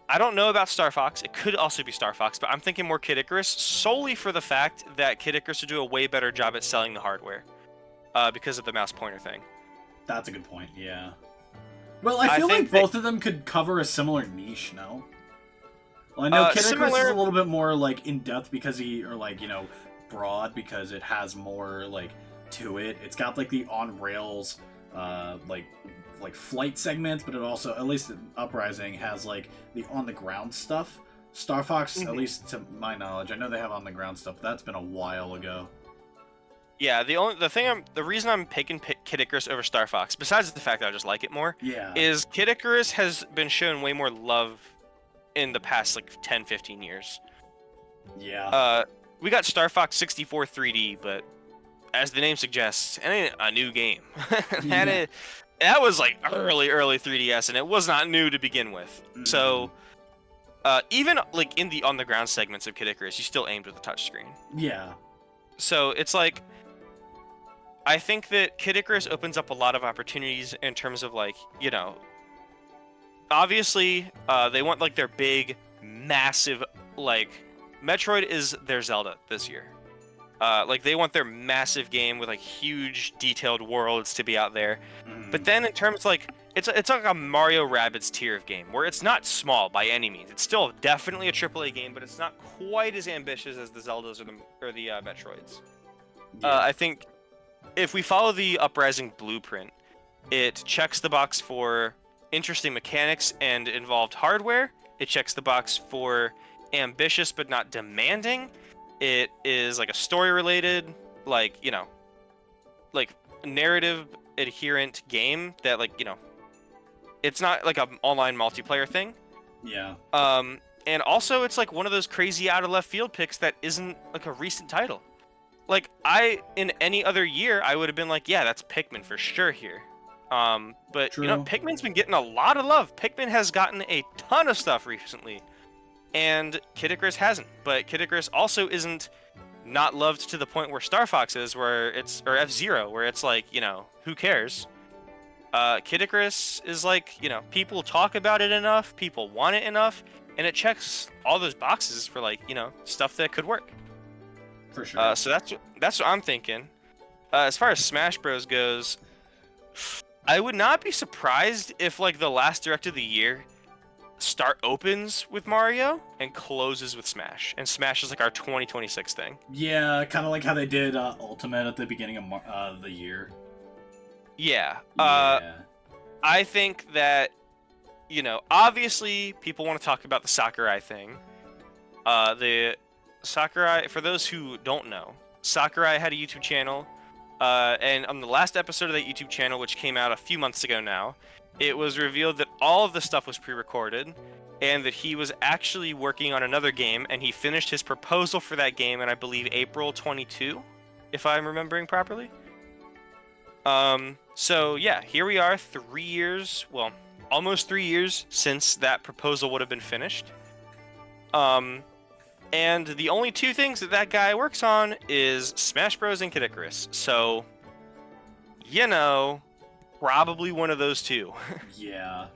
I don't know about Star Fox. It could also be Star Fox, but I'm thinking more Kid Icarus solely for the fact that Kid Icarus would do a way better job at selling the hardware because of the mouse pointer thing. That's a good point, yeah. Well, I feel like both of them could cover a similar niche, no? Well, I know Kid Icarus is a little bit more, like, in-depth because broad because it has more, like, to it. It's got, like, the on-rails, like flight segments, but it also, at least Uprising, has like the on the ground stuff. Star Fox, at least to my knowledge, I know they have on the ground stuff, but that's been a while ago. Yeah, the reason I'm picking Kid Icarus over Star Fox, besides the fact that I just like it more, is Kid Icarus has been shown way more love in the past like 10-15 years. Yeah. We got Star Fox 64 3D, but as the name suggests, it ain't a new game. That was like early 3DS, and it was not new to begin with. Mm-hmm. So, even like in the on the ground segments of Kid Icarus, you still aimed with the touchscreen. Yeah. So it's like, I think that Kid Icarus opens up a lot of opportunities in terms of like, obviously, they want like their big, massive, like, Metroid is their Zelda this year. Like they want their massive game with like huge detailed worlds to be out there. But then in terms like it's like a Mario Rabbids tier of game where it's not small by any means. It's still definitely a AAA game, but it's not quite as ambitious as the Zeldas or the Metroids. Yeah. I think if we follow the Uprising blueprint, it checks the box for interesting mechanics and involved hardware. It checks the box for ambitious but not demanding. It is like a story related, like, like narrative adherent game that like, it's not like an online multiplayer thing. Yeah. And also it's like one of those crazy out of left field picks that isn't like a recent title. Like in any other year, I would have been like, yeah, that's Pikmin for sure here. But True. Pikmin's been getting a lot of love. Pikmin has gotten a ton of stuff recently. And Kid Icarus hasn't, but Kid Icarus also isn't not loved to the point where Star Fox is, or F-Zero, where it's like, who cares? Kid Icarus is like, people talk about it enough, people want it enough, and it checks all those boxes for like, stuff that could work. For sure. So that's what I'm thinking. As far as Smash Bros goes, I would not be surprised if like the last Direct of the Year opens with Mario and closes with Smash, and Smash is like our 2026 thing. Yeah, kind of like how they did Ultimate at the beginning of the year. Yeah. I think that, obviously people want to talk about the Sakurai thing. The Sakurai, for those who don't know, Sakurai had a YouTube channel, and on the last episode of that YouTube channel, which came out a few months ago now, it was revealed that all of the stuff was pre-recorded and that he was actually working on another game, and he finished his proposal for that game in, I believe, April 22, if I'm remembering properly. So yeah, here we are 3 years, well, almost 3 years since that proposal would have been finished. And the only two things that guy works on is Smash Bros. And Kid Icarus. So, probably one of those two. Yeah.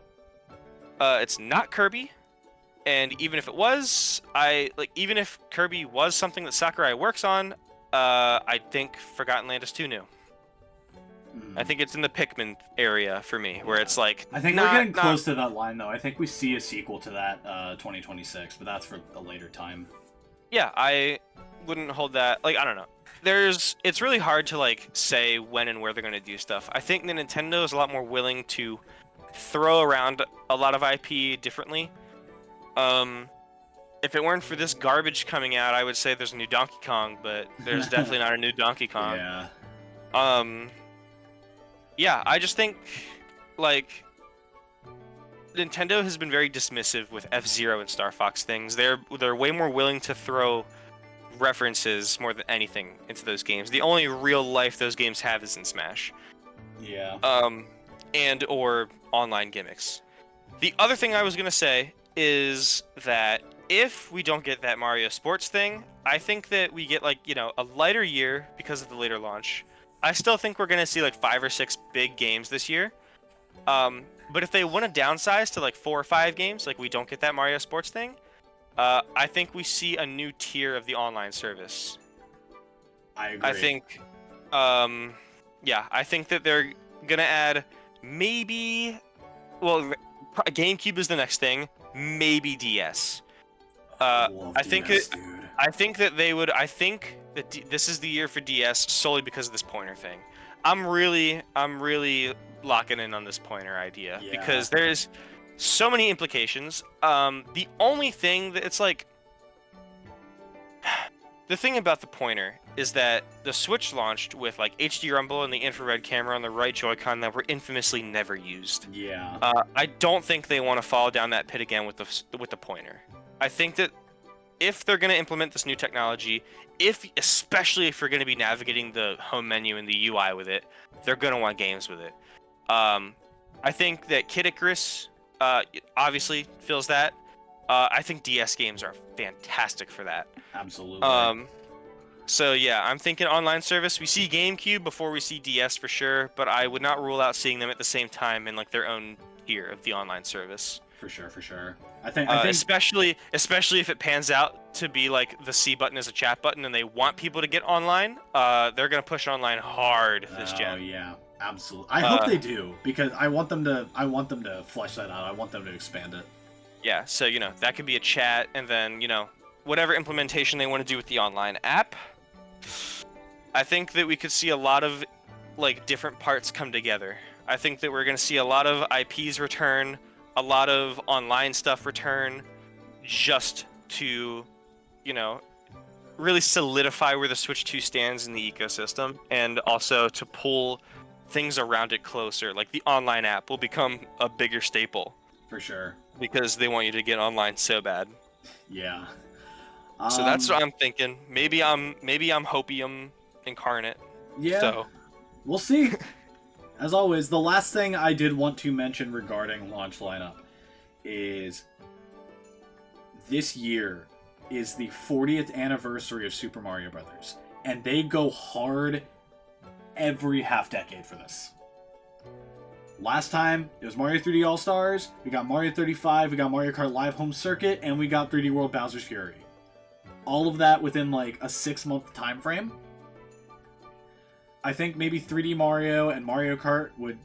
It's not Kirby, and even if it was, even if Kirby was something that Sakurai works on, I think Forgotten Land is too new. I think it's in the Pikmin area for me, where it's like... I think we're getting close to that line, though. I think we see a sequel to that 2026, but that's for a later time. Yeah, I wouldn't hold that... I don't know. It's really hard to say when and where they're going to do stuff. I think Nintendo is a lot more willing to throw around a lot of IP differently. If it weren't for this garbage coming out, I would say there's a new Donkey Kong, but there's definitely not a new Donkey Kong. Yeah. Yeah, I just think Nintendo has been very dismissive with F-Zero and Star Fox things. They're way more willing to throw references more than anything into those games. The only real life those games have is in Smash. Yeah. and or online gimmicks. The other thing I was gonna say is that if we don't get that Mario Sports thing, I think that we get like, a lighter year because of the later launch. I still think we're gonna see like 5 or 6 big games this year. But if they want to downsize to like 4 or 5 games, like we don't get that Mario Sports thing, I think we see a new tier of the online service. I agree. I think, I think that they're gonna add maybe, well, GameCube is the next thing, maybe DS. I think DS, dude. I think that they would. I think that this is the year for DS solely because of this pointer thing. I'm really locking in on this pointer idea because there's so many implications. The only thing that it's like, the thing about the pointer is that the Switch launched with like HD rumble and the infrared camera on the right Joy-Con that were infamously never used. Yeah. I don't think they want to fall down that pit again with the pointer. I think that if they're going to implement this new technology, especially if you're going to be navigating the home menu and the UI with it, they're going to want games with it. I think that Kid Icarus obviously feels that. I think DS games are fantastic for that. Absolutely. So yeah, I'm thinking online service. We see GameCube before we see DS for sure, but I would not rule out seeing them at the same time in like their own tier of the online service. For sure. I think especially if it pans out to be like the C button is a chat button and they want people to get online, they're gonna push online hard this gen. Oh yeah, absolutely. I hope they do because I want them to flesh that out. I want them to expand it. Yeah, so that could be a chat, and then whatever implementation they want to do with the online app. I think that we could see a lot of like different parts come together. I think that we're gonna see a lot of IPs return, a lot of online stuff return, just to, really solidify where the Switch 2 stands in the ecosystem, and also to pull things around it closer. Like the online app will become a bigger staple. For sure. Because they want you to get online so bad. Yeah. So that's what I'm thinking. Maybe I'm Hopium incarnate. Yeah. So we'll see. As always, the last thing I did want to mention regarding launch lineup is this year is the 40th anniversary of Super Mario Brothers, and they go hard every half decade for this. Last time, it was Mario 3D All-Stars, we got Mario 35, we got Mario Kart Live Home Circuit, and we got 3D World Bowser's Fury. All of that within like a 6-month time frame. I think maybe 3D Mario and Mario Kart would,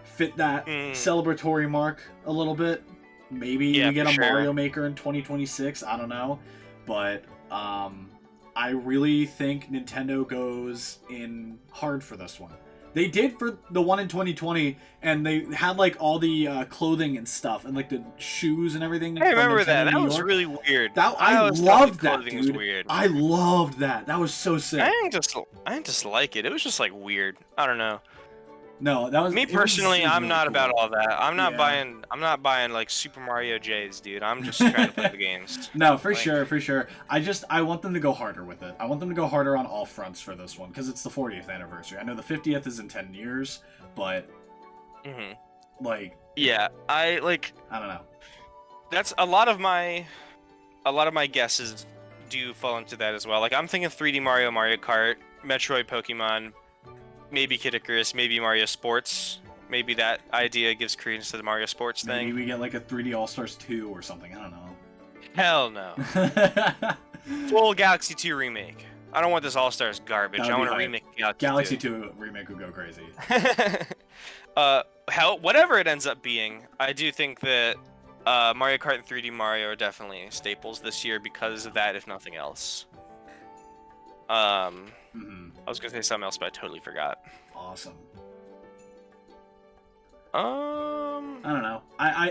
fit that celebratory mark a little bit. Maybe we get a Mario Maker in 2026, I don't know. But I really think Nintendo goes in hard for this one. They did for the one in 2020, and they had like all the clothing and stuff, and like the shoes and everything. I remember that. That was really weird. I loved that, dude. Was weird. I loved that. That was so sick. I didn't just like it. It was just like weird. I don't know. No, that was me personally. I'm not about all that. I'm not buying like Super Mario J's, dude. I'm just trying to play the games. No, for sure. I want them to go harder with it. I want them to go harder on all fronts for this one because it's the 40th anniversary. I know the 50th is in 10 years, but like I don't know. That's a lot of my guesses do fall into that as well. Like I'm thinking 3D Mario, Mario Kart, Metroid, Pokemon. Maybe Kid Icarus, maybe Mario Sports. Maybe that idea gives credence to the Mario Sports thing. Maybe we get like a 3D All-Stars 2 or something. I don't know. Hell no. Full Galaxy 2 remake. I don't want this All-Stars garbage. I want to remake Galaxy 2 remake would go crazy. Whatever it ends up being, I do think that Mario Kart and 3D Mario are definitely staples this year because of that, if nothing else. I was gonna say something else, but I totally forgot. Awesome. I don't know.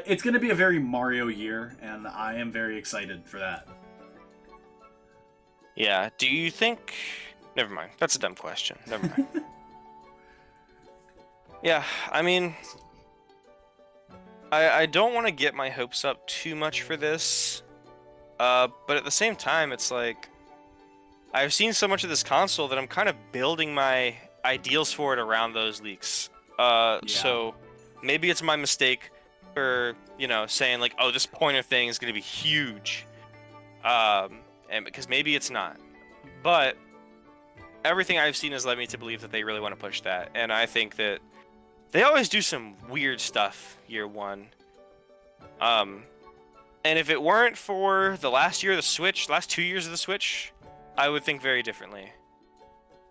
It's gonna be a very Mario year, and I am very excited for that. Yeah. Do you think? Never mind. That's a dumb question. Never mind. Yeah. I mean, I don't want to get my hopes up too much for this, but at the same time, it's like. I've seen so much of this console that I'm kind of building my ideals for it around those leaks. So maybe it's my mistake for, saying like, oh, this pointer thing is going to be huge. And because maybe it's not. But everything I've seen has led me to believe that they really want to push that. And I think that they always do some weird stuff year one. And if it weren't for the last year of the Switch, last 2 years of the Switch, I would think very differently.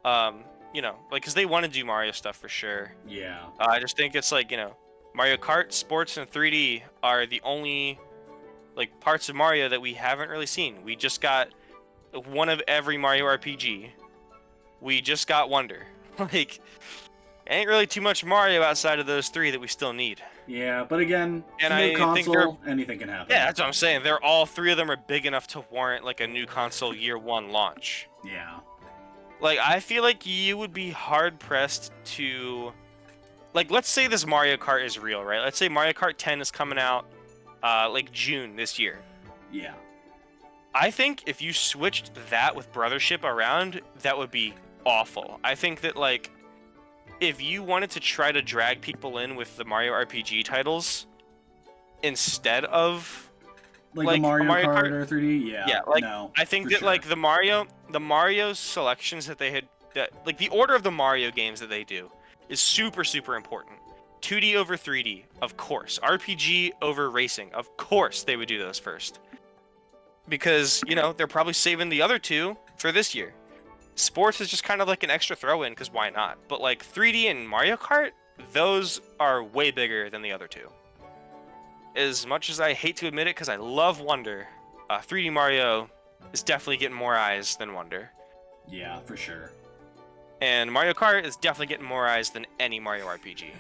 Because they want to do Mario stuff for sure. Yeah. I just think it's like, Mario Kart, Sports, and 3D are the only parts of Mario that we haven't really seen. We just got one of every Mario RPG. We just got Wonder. Ain't really too much Mario outside of those three that we still need. Yeah, but again, and new I console, anything can happen. Yeah, that's what I'm saying. They're all three of them are big enough to warrant a new console year one launch. Yeah. I feel like you would be hard pressed to, let's say this Mario Kart is real, right? Let's say Mario Kart 10 is coming out, June this year. Yeah. I think if you switched that with Brothership around, that would be awful. I think that if you wanted to try to drag people in with the Mario RPG titles instead of the Mario Kart or 3D, no. I think that sure. the Mario selections that they had, the order of the Mario games that they do is super super important. 2D over 3D, of course. RPG over racing, of course they would do those first. Because, they're probably saving the other two for this year. Sports is just kind of an extra throw-in, because why not? But 3D and Mario Kart, those are way bigger than the other two. As much as I hate to admit it, because I love Wonder, 3D Mario is definitely getting more eyes than Wonder. Yeah, for sure. And Mario Kart is definitely getting more eyes than any Mario RPG.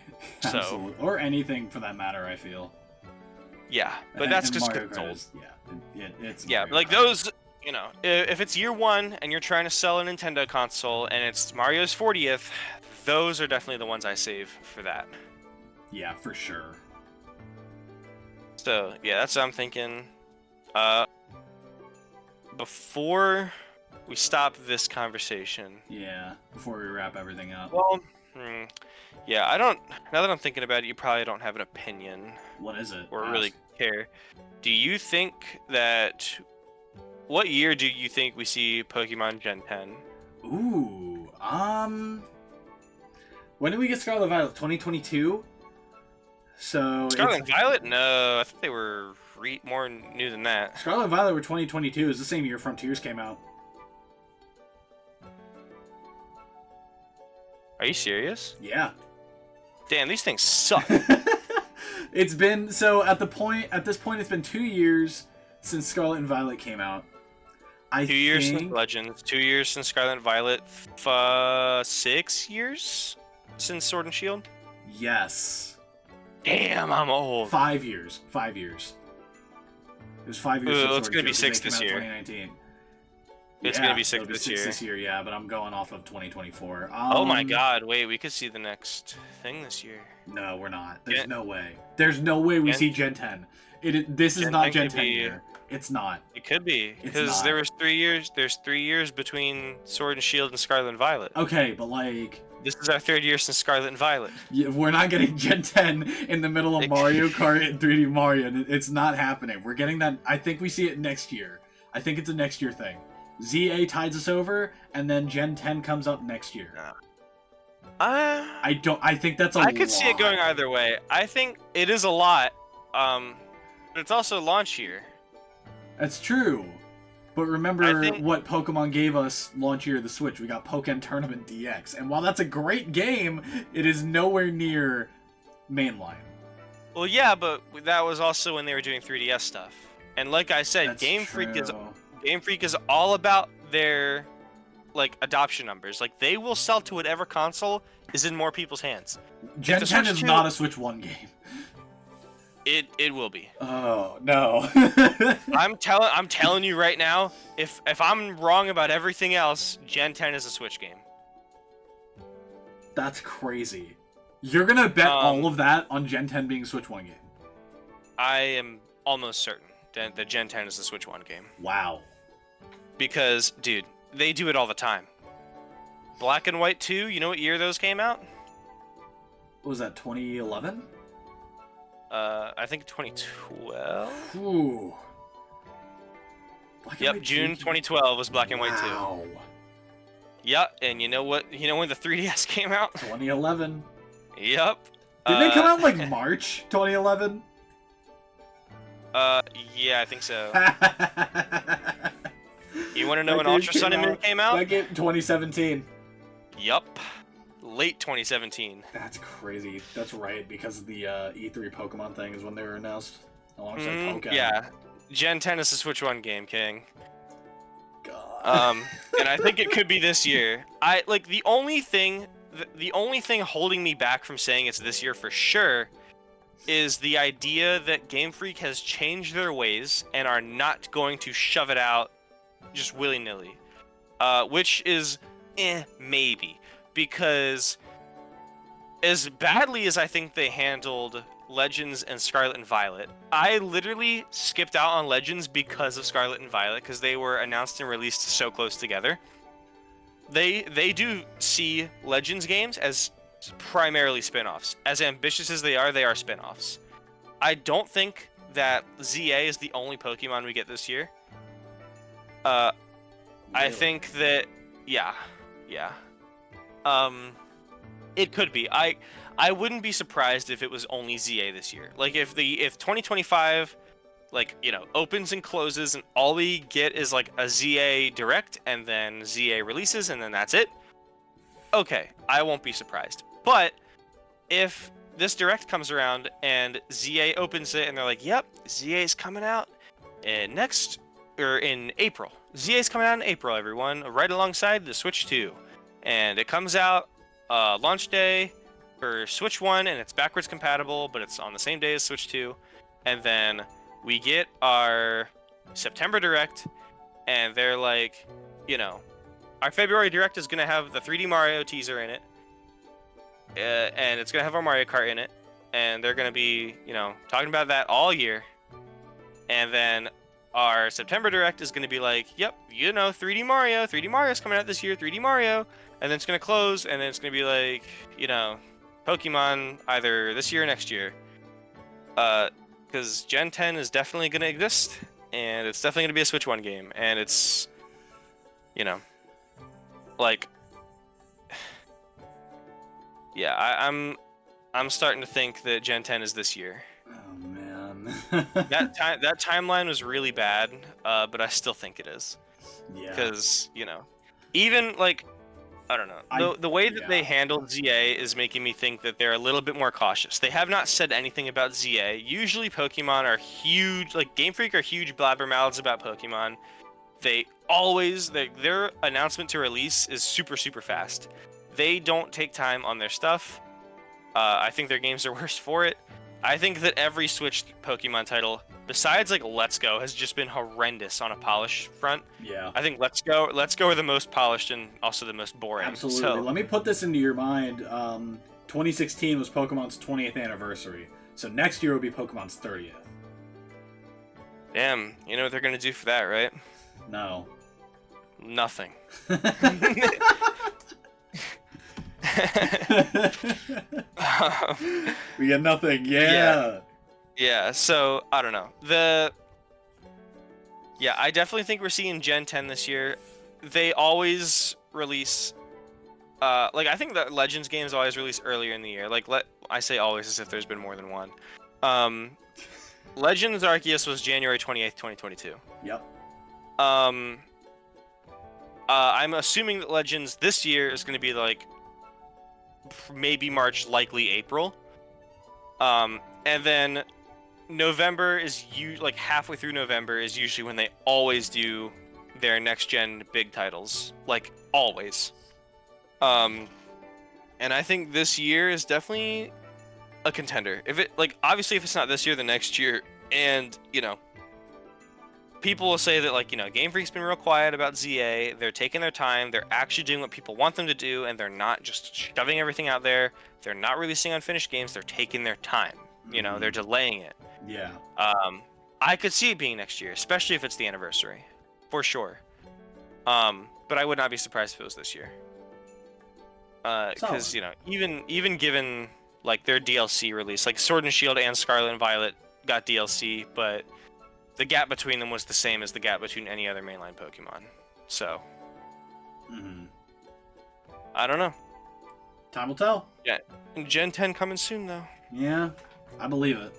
Absolutely. Or anything for that matter, I feel. Yeah, but that's just Mario because Kart it's yeah, Mario Kart. Those, if it's year one and you're trying to sell a Nintendo console and it's Mario's 40th, those are definitely the ones I save for that. Yeah, for sure. So, yeah, that's what I'm thinking. Before we stop this conversation. Yeah, before we wrap everything up. Well, yeah, now that I'm thinking about it, you probably don't have an opinion. What is it? Or really care. Do you think what year do you think we see Pokemon Gen 10? Ooh, when did we get Scarlet Violet? 2022? So Scarlet and Violet? No, I think they were more new than that. Scarlet and Violet were 2022. It's the same year Frontiers came out. Are you serious? Yeah. Damn, these things suck. It's been at this point it's been 2 years since Scarlet and Violet came out. 2 years since Legends, 2 years since Scarlet and Violet, 6 years since Sword and Shield? Yes. Damn, I'm old. 5 years. 5 years. It was 5 years since it's going to be 6 this year. 2019. It's going to be 6 this year. This year, yeah, but I'm going off of 2024. Oh my god, wait, we could see the next thing this year. No, we're not. There's no way. There's no way we see Gen 10. This is not Gen 10 year. It's not. It could be, because there was 3 years. There's 3 years between Sword and Shield and Scarlet and Violet. Okay, but this is our 3rd year since Scarlet and Violet. Yeah, we're not getting Gen 10 in the middle of Mario Kart and 3D Mario. It's not happening. We're getting that. I think we see it next year. I think it's a next year thing. ZA tides us over, and then Gen 10 comes up next year. I think that's a lot. I could see it going either way. I think it is a lot, but it's also launch year. That's true. But remember what Pokemon gave us launch year of the Switch. We got Pokken Tournament DX. And while that's a great game, it is nowhere near mainline. Well, yeah, but that was also when they were doing 3DS stuff. And like I said, Game Freak is all about their adoption numbers. They will sell to whatever console is in more people's hands. Gen 10 is not a Switch 1 game. It will be. Oh no. I'm telling you right now, if I'm wrong about everything else, Gen 10 is a Switch game. That's crazy. You're gonna bet all of that on Gen 10 being a Switch 1 game? I am almost certain that Gen 10 is a Switch 1 game. Wow. Because, dude, they do it all the time. Black and White 2, you know what year those came out? what was that, 2011? I think 2012. Ooh. Black and Yep, white June 2. 2012 was Black and White 2. Wow. Yep, and you know what? You know when the 3DS came out? 2011. Yep. Didn't it come out like March 2011? Yeah, I think so. You want to know when Ultra Sun and Moon came out? That game, 2017. Yup. Late 2017. That's crazy. That's right, because of the E3 Pokemon thing is when they were announced. Alongside Pokemon. Yeah. Gen 10 is a Switch 1 game, King. God. And I think it could be this year. The only thing holding me back from saying it's this year for sure is the idea that Game Freak has changed their ways and are not going to shove it out just willy-nilly. Which is maybe, because as badly as I think they handled Legends and Scarlet and Violet, I literally skipped out on Legends because of Scarlet and Violet, because they were announced and released so close together. They do see Legends games as primarily spin-offs. As ambitious as they are spin-offs. I don't think that ZA is the only Pokemon we get this year. I think that yeah. It could be. I wouldn't be surprised if it was only ZA this year. Like if 2025 opens and closes and all we get is like a ZA Direct and then ZA releases and then that's it. Okay, I won't be surprised. But if this Direct comes around and ZA opens it and they're like, "Yep, ZA's coming out in April. ZA's coming out in April, everyone, right alongside the Switch 2." And it comes out launch day for Switch 1 and it's backwards compatible, but it's on the same day as Switch 2. And then we get our September Direct and they're like, our February Direct is going to have the 3D Mario teaser in it. And it's going to have our Mario Kart in it. And they're going to be, talking about that all year. And then our September Direct is going to be like, yep, 3D Mario. 3D Mario's coming out this year, 3D Mario. And then it's going to close, and then it's going to be like, Pokemon either this year or next year. Because Gen 10 is definitely going to exist, and it's definitely going to be a Switch 1 game. And it's, yeah, I'm starting to think that Gen 10 is this year. Oh man. that timeline was really bad, but I still think it is. Yeah. Because even I don't know, the way that they handled ZA is making me think that they're a little bit more cautious. They have not said anything about ZA. Usually Pokemon are huge, Game Freak are huge blabbermouths about Pokemon. Their announcement to release is super, super fast. They don't take time on their stuff. I think their games are worse for it. I think that every Switch Pokemon title, besides Let's Go, has just been horrendous on a polish front. Yeah. I think Let's Go are the most polished and also the most boring. Absolutely. So, Let me put this into your mind. 2016 was Pokemon's 20th anniversary. So next year will be Pokemon's 30th. Damn, you know what they're gonna do for that, right? No. Nothing. We get nothing. Yeah. So I don't know. I definitely think we're seeing Gen 10 this year. They always release I think that Legends games always release earlier in the year. I say always as if there's been more than one. Legends Arceus was January 28th, 2022. Yep. I'm assuming that Legends this year is going to be maybe March, likely April. And then November is halfway through November is usually when they always do their next gen big titles, always. And I think this year is definitely a contender. If it obviously if it's not this year, the next year, and people will say that Game Freak's been real quiet about ZA. They're taking their time. They're actually doing what people want them to do, and they're not just shoving everything out there. They're not releasing unfinished games. They're taking their time. They're delaying it. Yeah. I could see it being next year, especially if it's the anniversary, for sure. But I would not be surprised if it was this year. Because even given like their DLC release. Like Sword and Shield and Scarlet and Violet got DLC, but the gap between them was the same as the gap between any other mainline Pokemon. So, I don't know. Time will tell. Yeah, Gen 10 coming soon though. Yeah, I believe it.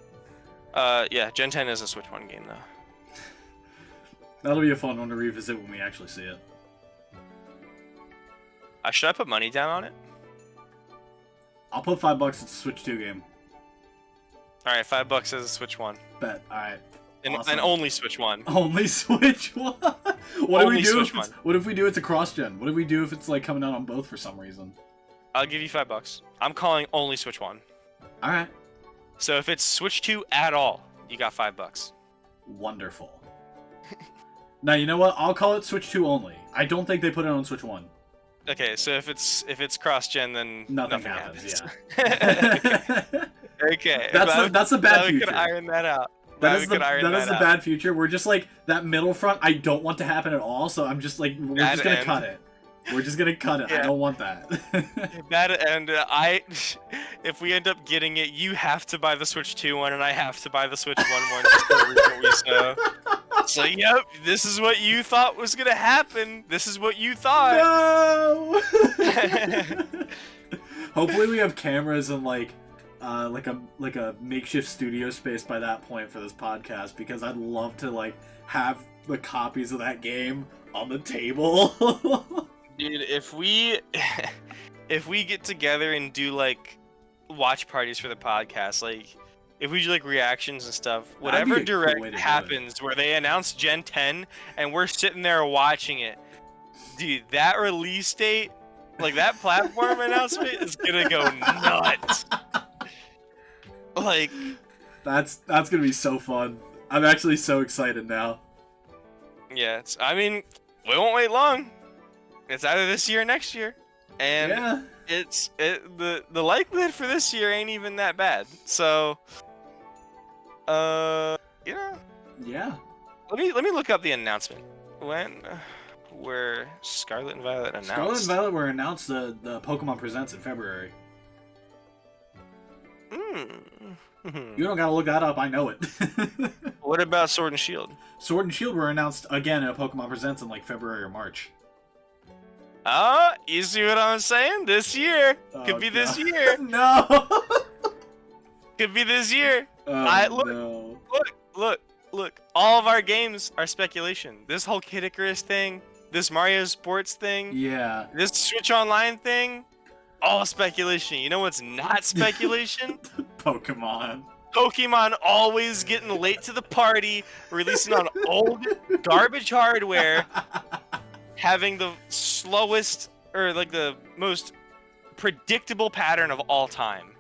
Yeah, Gen 10 is a Switch 1 game though. That'll be a fun one to revisit when we actually see it. Should I put money down on it? I'll put $5. It's a Switch 2 game. All right, $5 as a Switch 1. Bet. All right. And, Awesome. and only Switch 1. Only Switch 1. Only Switch 1. What if we do it's a cross-gen? What if we do if it's like coming out on both for some reason? I'll give you $5. I'm calling only Switch 1. All right. So if it's Switch 2 at all, you got $5. Wonderful. Now you know what? I'll call it Switch 2 only. I don't think they put it on Switch 1. Okay, so if it's cross-gen, then nothing happens. Yeah. Okay. That's the bad future. We could iron that out. That is the bad future. We're just like that middle front. I don't want to happen at all. So I'm just like we're just gonna cut it. We're just gonna cut it. Yeah. I don't want that. That and if we end up getting it, you have to buy the Switch 2 one, and I have to buy the Switch 1 one. Just for so yep, this is what you thought was gonna happen. This is what you thought. No. Hopefully we have cameras and like a makeshift studio space by that point for this podcast, because I'd love to like have the copies of that game on the table. Dude, if we get together and do like watch parties for the podcast, like if we do like reactions and stuff, whatever direct happens where they announce Gen 10 and we're sitting there watching it, dude, that release date, like that platform announcement is gonna go nuts. Like, that's gonna be so fun. I'm actually so excited now. Yeah, I mean, we won't wait long. It's either this year or next year, and yeah. The likelihood for this year ain't even that bad. So, you know. Yeah. Let me look up the announcement. When were Scarlet and Violet announced? Scarlet and Violet were announced the Pokemon Presents in February. You don't gotta look that up, I know it. What about Sword and Shield? Sword and Shield were announced again at Pokemon Presents in like February or March. You see what I'm saying? This year. Could be this year. No! Could be this year. No. Look. All of our games are speculation. This whole Kid Icarus thing, this Mario Sports thing, yeah, this Switch Online thing, all speculation. You know what's not speculation? Pokemon. Pokemon always getting late to the party, releasing on old garbage hardware, having the slowest or like the most predictable pattern of all time.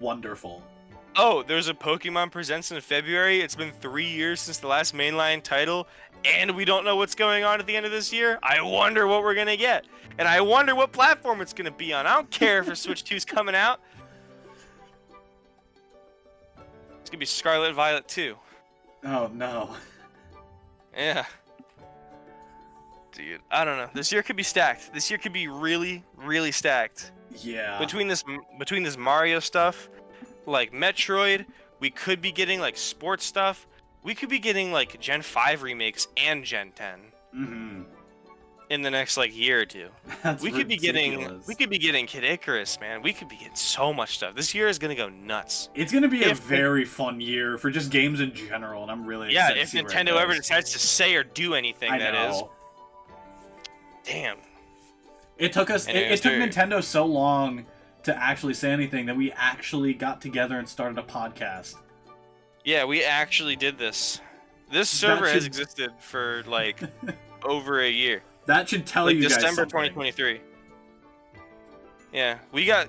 Wonderful. Oh, there's a Pokemon Presents in February. It's been 3 years since the last mainline title, and we don't know what's going on at the end of this year. I wonder what we're gonna get, and I wonder what platform it's gonna be on. I don't care if Switch 2's coming out. It's gonna be Scarlet and Violet 2. Oh no. Yeah. Dude, I don't know. This year could be stacked. This year could be really, really stacked. Yeah. Between this Mario stuff, like Metroid, we could be getting like sports stuff. We could be getting like Gen 5 remakes and Gen 10. Mm-hmm. In the next like year or two. That's we could ridiculous. be getting Kid Icarus, man. We could be getting so much stuff. This year is gonna go nuts. It's gonna be a very fun year for just games in general, and I'm really excited if Nintendo ever decides to say or do anything, I know. is. Damn. It took us. It took Nintendo so long to actually say anything that we actually got together and started a podcast. Yeah, we actually did this. This server has existed for like over a year. That should tell you guys December something. 2023. Yeah, we got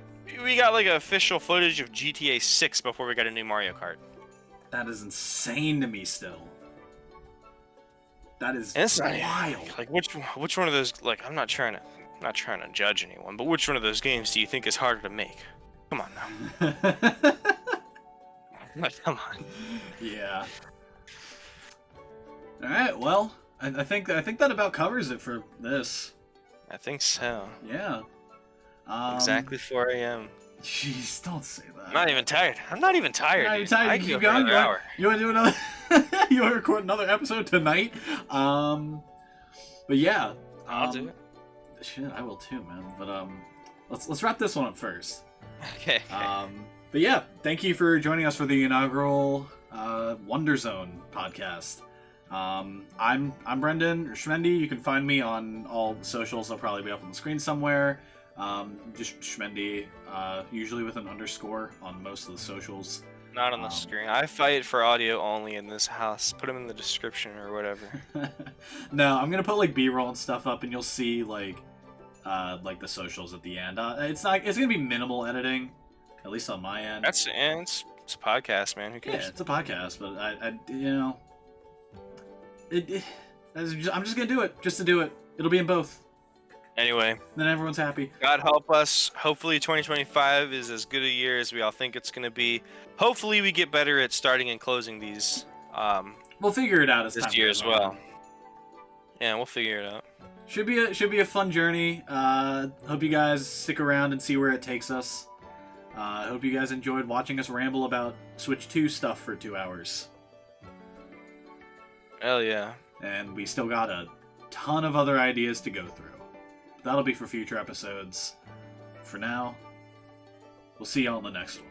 like official footage of GTA 6 before we got a new Mario Kart. That is insane to me still. That is wild. Like which one of those, like, I'm not trying to judge anyone, but which one of those games do you think is harder to make? Come on now. Come on. Yeah. All right. Well, I think that about covers it for this. I think so. Yeah. Exactly 4 a.m. Jeez, don't say that. I'm not even tired. I'm not even tired. Are you Dude. tired? I You can keep go for going? another hour. You want to do another? You want to record another episode tonight? But yeah. I'll do it. Shit, I will too, man. But let's wrap this one up first. Okay. But yeah, thank you for joining us for the inaugural Wonder Zone podcast. I'm Brendan Schmendy. You can find me on all socials. They'll probably be up on the screen somewhere. Just Schmendy, usually with an underscore on most of the socials. Not on the screen. I fight for audio only in this house. Put them in the description or whatever. No, I'm gonna put like B-roll and stuff up, and you'll see like the socials at the end. It's gonna be minimal editing, at least on my end. It's a podcast, man. Who cares? Yeah, it's a podcast, but I you know, I'm just gonna do it just to do it. It'll be in both. Anyway, Then everyone's happy. God help us. Hopefully 2025 is as good a year as we all think it's going to be. Hopefully we get better at starting and closing these We'll figure it out as this time year goes as well. on. Yeah, we'll figure it out. Should be a fun journey. Hope you guys stick around and see where it takes us. I hope you guys enjoyed watching us ramble about Switch 2 stuff for 2 hours. Hell yeah. And we still got a ton of other ideas to go through. That'll be for future episodes. For now, we'll see y'all in the next one.